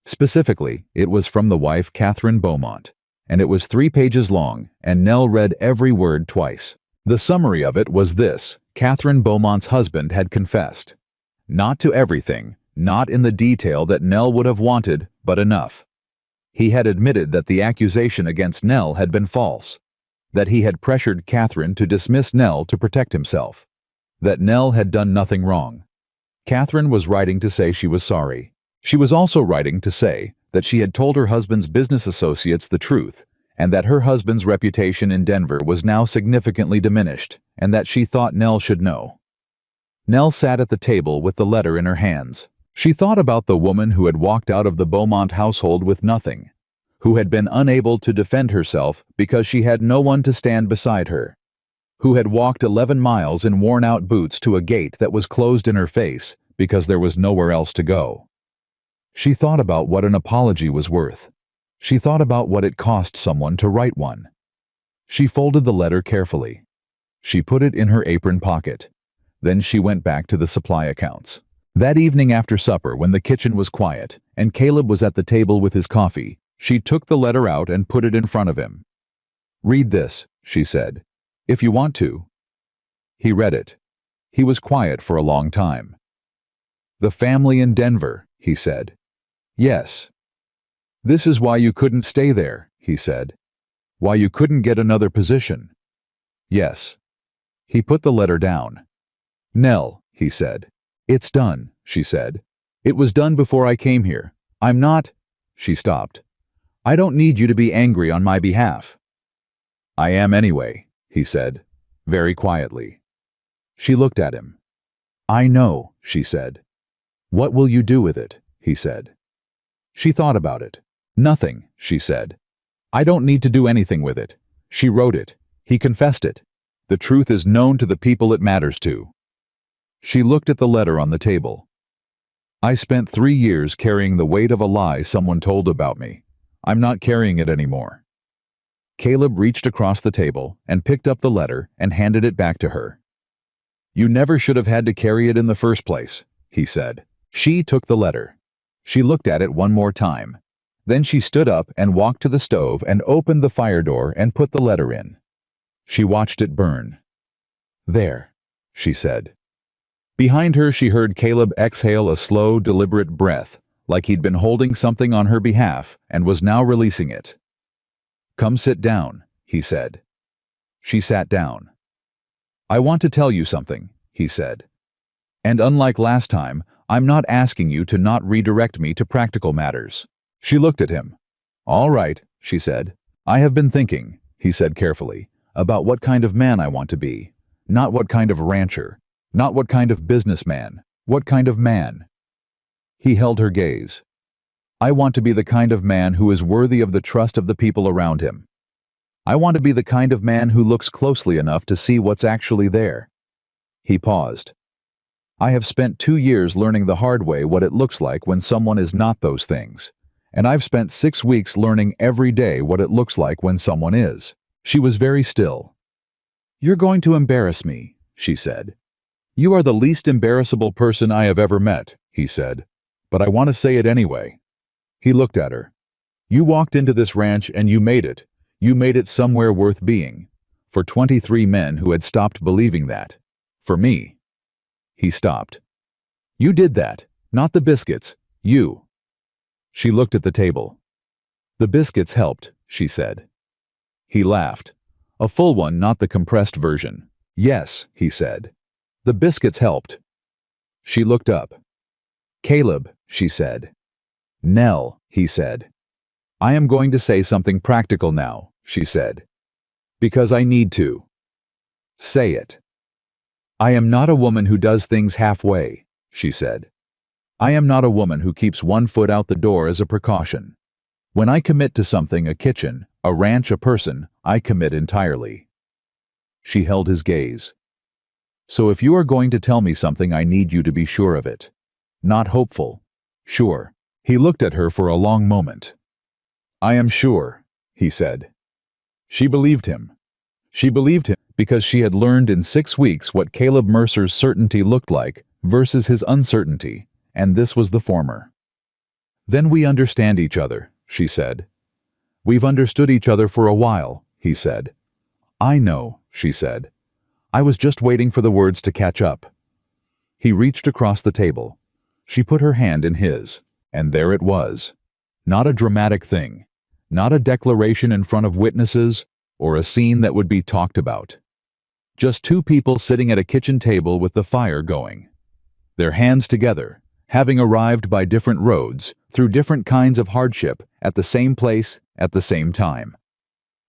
Specifically, it was from the wife Catherine Beaumont, and it was 3 pages long, and Nell read every word twice. The summary of it was this: Catherine Beaumont's husband had confessed. Not to everything, not in the detail that Nell would have wanted, but enough. He had admitted that the accusation against Nell had been false, that he had pressured Catherine to dismiss Nell to protect himself, that Nell had done nothing wrong. Catherine was writing to say she was sorry. She was also writing to say that she had told her husband's business associates the truth, and that her husband's reputation in Denver was now significantly diminished, and that she thought Nell should know. Nell sat at the table with the letter in her hands. She thought about the woman who had walked out of the Beaumont household with nothing, who had been unable to defend herself because she had no one to stand beside her, who had walked 11 miles in worn-out boots to a gate that was closed in her face because there was nowhere else to go. She thought about what an apology was worth. She thought about what it cost someone to write one. She folded the letter carefully. She put it in her apron pocket. Then she went back to the supply accounts. That evening after supper, when the kitchen was quiet and Caleb was at the table with his coffee, she took the letter out and put it in front of him. "Read this," she said, "if you want to." He read it. He was quiet for a long time. "The family in Denver," he said. "Yes. This is why you couldn't stay there," he said. "Why you couldn't get another position." "Yes." He put the letter down. "Nell," he said. "It's done," she said. "It was done before I came here. I'm not—" She stopped. "I don't need you to be angry on my behalf." "I am anyway," he said, very quietly. She looked at him. "I know," she said. "What will you do with it?" he said. She thought about it. "Nothing," she said. "I don't need to do anything with it. She wrote it. He confessed it. The truth is known to the people it matters to." She looked at the letter on the table. "I spent 3 years carrying the weight of a lie someone told about me. I'm not carrying it anymore." Caleb reached across the table and picked up the letter and handed it back to her. "You never should have had to carry it in the first place," he said. She took the letter. She looked at it one more time. Then she stood up and walked to the stove and opened the fire door and put the letter in. She watched it burn. "There," she said. Behind her she heard Caleb exhale a slow, deliberate breath, like he'd been holding something on her behalf and was now releasing it. "Come sit down," he said. She sat down. "I want to tell you something," he said. "And unlike last time, I'm not asking you to not redirect me to practical matters." She looked at him. "All right," she said. "I have been thinking," he said carefully, "about what kind of man I want to be. Not what kind of rancher. Not what kind of businessman. What kind of man." He held her gaze. "I want to be the kind of man who is worthy of the trust of the people around him. I want to be the kind of man who looks closely enough to see what's actually there." He paused. "I have spent 2 years learning the hard way what it looks like when someone is not those things. And I've spent 6 weeks learning every day what it looks like when someone is." She was very still. "You're going to embarrass me," she said. "You are the least embarrassable person I have ever met," he said. "But I want to say it anyway." He looked at her. "You walked into this ranch and you made it. You made it somewhere worth being. For 23 men who had stopped believing that. For me." He stopped. "You did that, not the biscuits. You." She looked at the table. "The biscuits helped," she said. He laughed. "A full one, not the compressed version." "Yes," he said. "The biscuits helped." She looked up. "Caleb," she said. "Nell," he said. "I am going to say something practical now," she said. "Because I need to." "Say it." "I am not a woman who does things halfway," she said. "I am not a woman who keeps one foot out the door as a precaution. When I commit to something, a kitchen, a ranch, a person, I commit entirely." She held his gaze. "So if you are going to tell me something, I need you to be sure of it. Not hopeful. Sure." He looked at her for a long moment. "I am sure," he said. She believed him. She believed him because she had learned in 6 weeks what Caleb Mercer's certainty looked like versus his uncertainty, and this was the former. "Then we understand each other," she said. "We've understood each other for a while," he said. "I know," she said. "I was just waiting for the words to catch up." He reached across the table. She put her hand in his, and there it was. Not a dramatic thing, not a declaration in front of witnesses, or a scene that would be talked about. Just two people sitting at a kitchen table with the fire going. Their hands together, having arrived by different roads, through different kinds of hardship, at the same place, at the same time.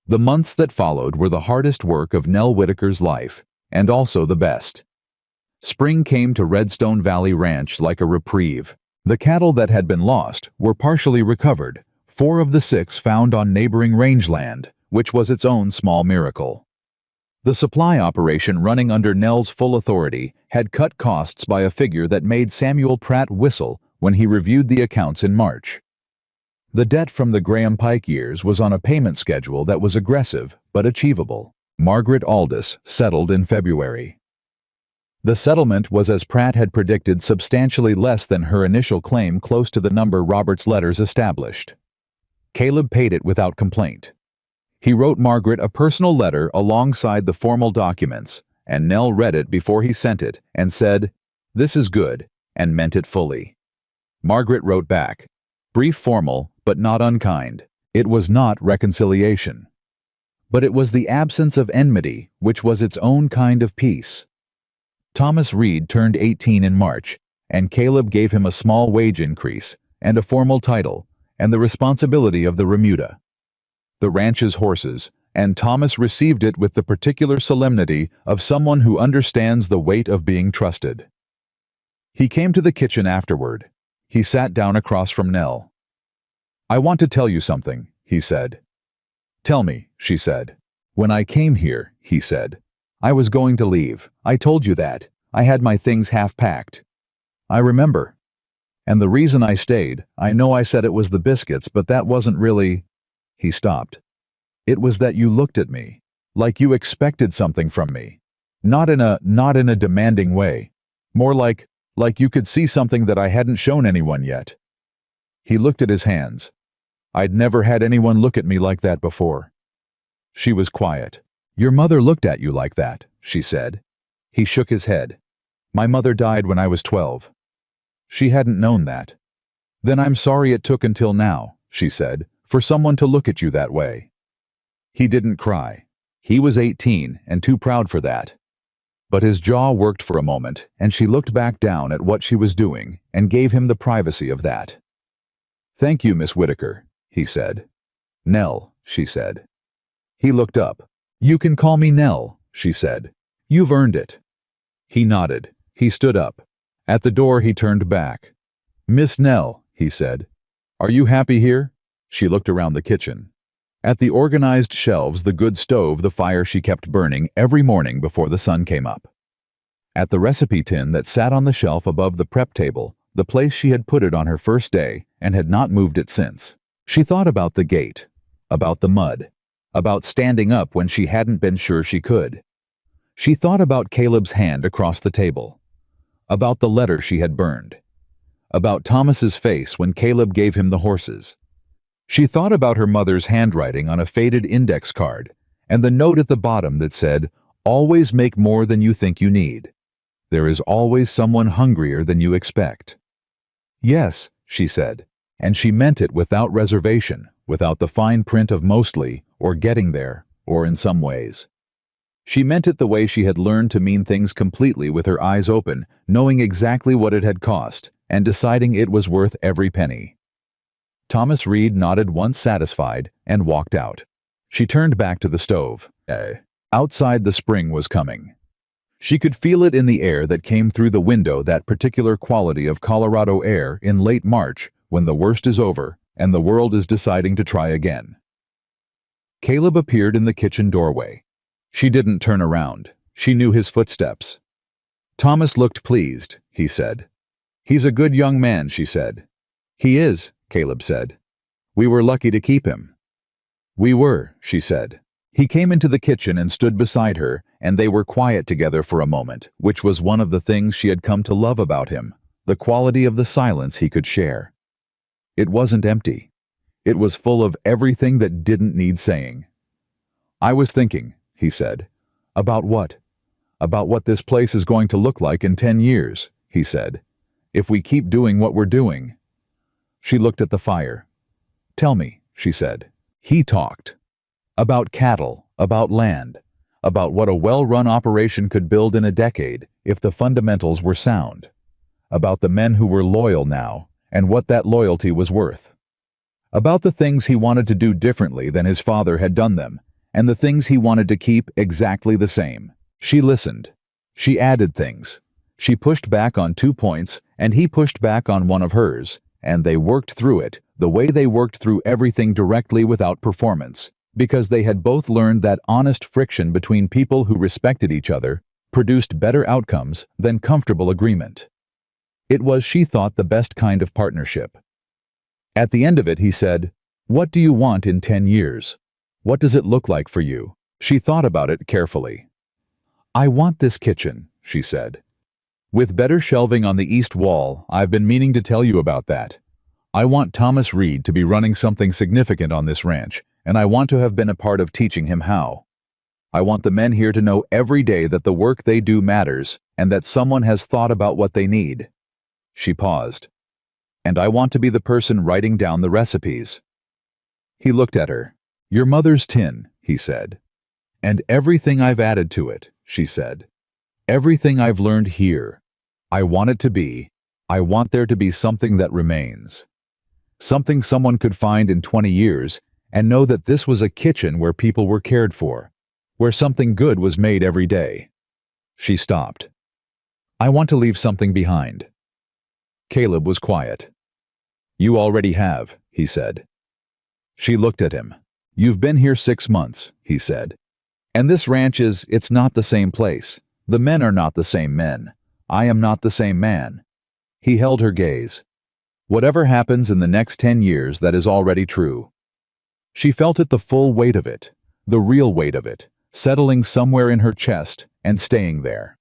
The months that followed were the hardest work of Nell Whitaker's life, and also the best. Spring came to Redstone Valley Ranch like a reprieve. The cattle that had been lost were partially recovered, 4 of the 6 found on neighboring rangeland, which was its own small miracle. The supply operation running under Nell's full authority had cut costs by a figure that made Samuel Pratt whistle when he reviewed the accounts in March. The debt from the Graham Pike years was on a payment schedule that was aggressive but achievable. Margaret Aldous settled in February. The settlement was, as Pratt had predicted, substantially less than her initial claim, close to the number Robert's letters established. Caleb paid it without complaint. He wrote Margaret a personal letter alongside the formal documents, and Nell read it before he sent it and said, "This is good," and meant it fully. Margaret wrote back, brief, formal, but not unkind. It was not reconciliation. But it was the absence of enmity, which was its own kind of peace. Thomas Reed turned 18 in March, and Caleb gave him a small wage increase, and a formal title, and the responsibility of the remuda. The ranch's horses, and Thomas received it with the particular solemnity of someone who understands the weight of being trusted. He came to the kitchen afterward. He sat down across from Nell. "I want to tell you something," he said. "Tell me," she said. "When I came here," he said, "I was going to leave. I told you that. I had my things half packed." "I remember. And the reason I stayed, I know I said it was the biscuits, but that wasn't really—" He stopped. "It was that you looked at me, like you expected something from me. Not in a demanding way. More like you could see something that I hadn't shown anyone yet." He looked at his hands. "I'd never had anyone look at me like that before." She was quiet. "Your mother looked at you like that," she said. He shook his head. "My mother died when I was 12. She hadn't known that." "Then I'm sorry it took until now," she said, "for someone to look at you that way." He didn't cry. He was 18 and too proud for that. But his jaw worked for a moment, and she looked back down at what she was doing and gave him the privacy of that. "Thank you, Miss Whitaker," he said. "Nell," she said. He looked up. "You can call me Nell," she said. "You've earned it." He nodded. He stood up. At the door he turned back. "Miss Nell," he said. "Are you happy here?" She looked around the kitchen. At the organized shelves, the good stove, the fire she kept burning every morning before the sun came up. At the recipe tin that sat on the shelf above the prep table, the place she had put it on her first day and had not moved it since. She thought about the gate, about the mud, about standing up when she hadn't been sure she could. She thought about Caleb's hand across the table, about the letter she had burned, about Thomas's face when Caleb gave him the horses. She thought about her mother's handwriting on a faded index card and the note at the bottom that said, "Always make more than you think you need. There is always someone hungrier than you expect." "Yes," she said, and she meant it without reservation, without the fine print of mostly, or getting there, or in some ways. She meant it the way she had learned to mean things completely, with her eyes open, knowing exactly what it had cost, and deciding it was worth every penny. Thomas Reed nodded once satisfied and walked out. She turned back to the stove. Outside the spring was coming. She could feel it in the air that came through the window, that particular quality of Colorado air in late March when the worst is over and the world is deciding to try again. Caleb appeared in the kitchen doorway. She didn't turn around. She knew his footsteps. Thomas looked pleased, he said. He's a good young man, she said. He is, Caleb said. We were lucky to keep him. We were, she said. He came into the kitchen and stood beside her, and they were quiet together for a moment, which was one of the things she had come to love about him, the quality of the silence he could share. It wasn't empty. It was full of everything that didn't need saying. I was thinking, he said. About what? About what this place is going to look like in 10 years, he said. If we keep doing what we're doing. She looked at the fire. Tell me, she said. He talked. About cattle, about land, about what a well-run operation could build in a decade if the fundamentals were sound. About the men who were loyal now, and what that loyalty was worth. About the things he wanted to do differently than his father had done them, and the things he wanted to keep exactly the same. She listened. She added things. She pushed back on 2 points, and he pushed back on one of hers, and they worked through it, the way they worked through everything directly without performance, because they had both learned that honest friction between people who respected each other produced better outcomes than comfortable agreement. It was, she thought, the best kind of partnership. At the end of it, he said, What do you want in 10 years? What does it look like for you? She thought about it carefully. I want this kitchen, she said. With better shelving on the east wall, I've been meaning to tell you about that. I want Thomas Reed to be running something significant on this ranch, and I want to have been a part of teaching him how. I want the men here to know every day that the work they do matters and that someone has thought about what they need. She paused. And I want to be the person writing down the recipes. He looked at her. Your mother's tin, he said. And everything I've added to it, she said. Everything I've learned here. I want there to be something that remains. Something someone could find in 20 years and know that this was a kitchen where people were cared for, where something good was made every day. She stopped. I want to leave something behind. Caleb was quiet. You already have, he said. She looked at him. You've been here 6 months, he said. And this ranch it's not the same place. The men are not the same men. I am not the same man. He held her gaze. Whatever happens in the next 10 years, that is already true. She felt it, the full weight of it, the real weight of it, settling somewhere in her chest and staying there.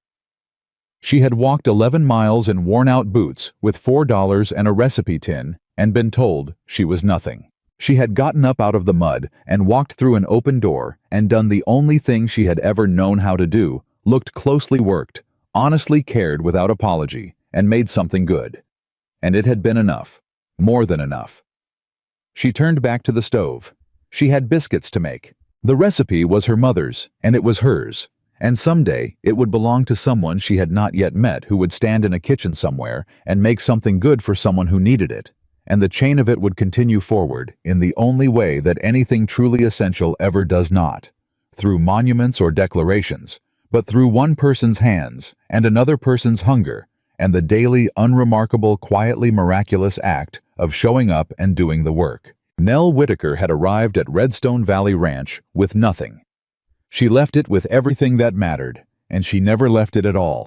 She had walked 11 miles in worn-out boots with $4 and a recipe tin and been told she was nothing. She had gotten up out of the mud and walked through an open door and done the only thing she had ever known how to do, looked closely worked, honestly cared without apology, and made something good. And it had been enough. More than enough. She turned back to the stove. She had biscuits to make. The recipe was her mother's, and it was hers. And someday it would belong to someone she had not yet met, who would stand in a kitchen somewhere and make something good for someone who needed it. And the chain of it would continue forward in the only way that anything truly essential ever does not, through monuments or declarations, but through one person's hands and another person's hunger, and the daily, unremarkable, quietly miraculous act of showing up and doing the work. Nell Whitaker had arrived at Redstone Valley Ranch with nothing. She left it with everything that mattered, and she never left it at all.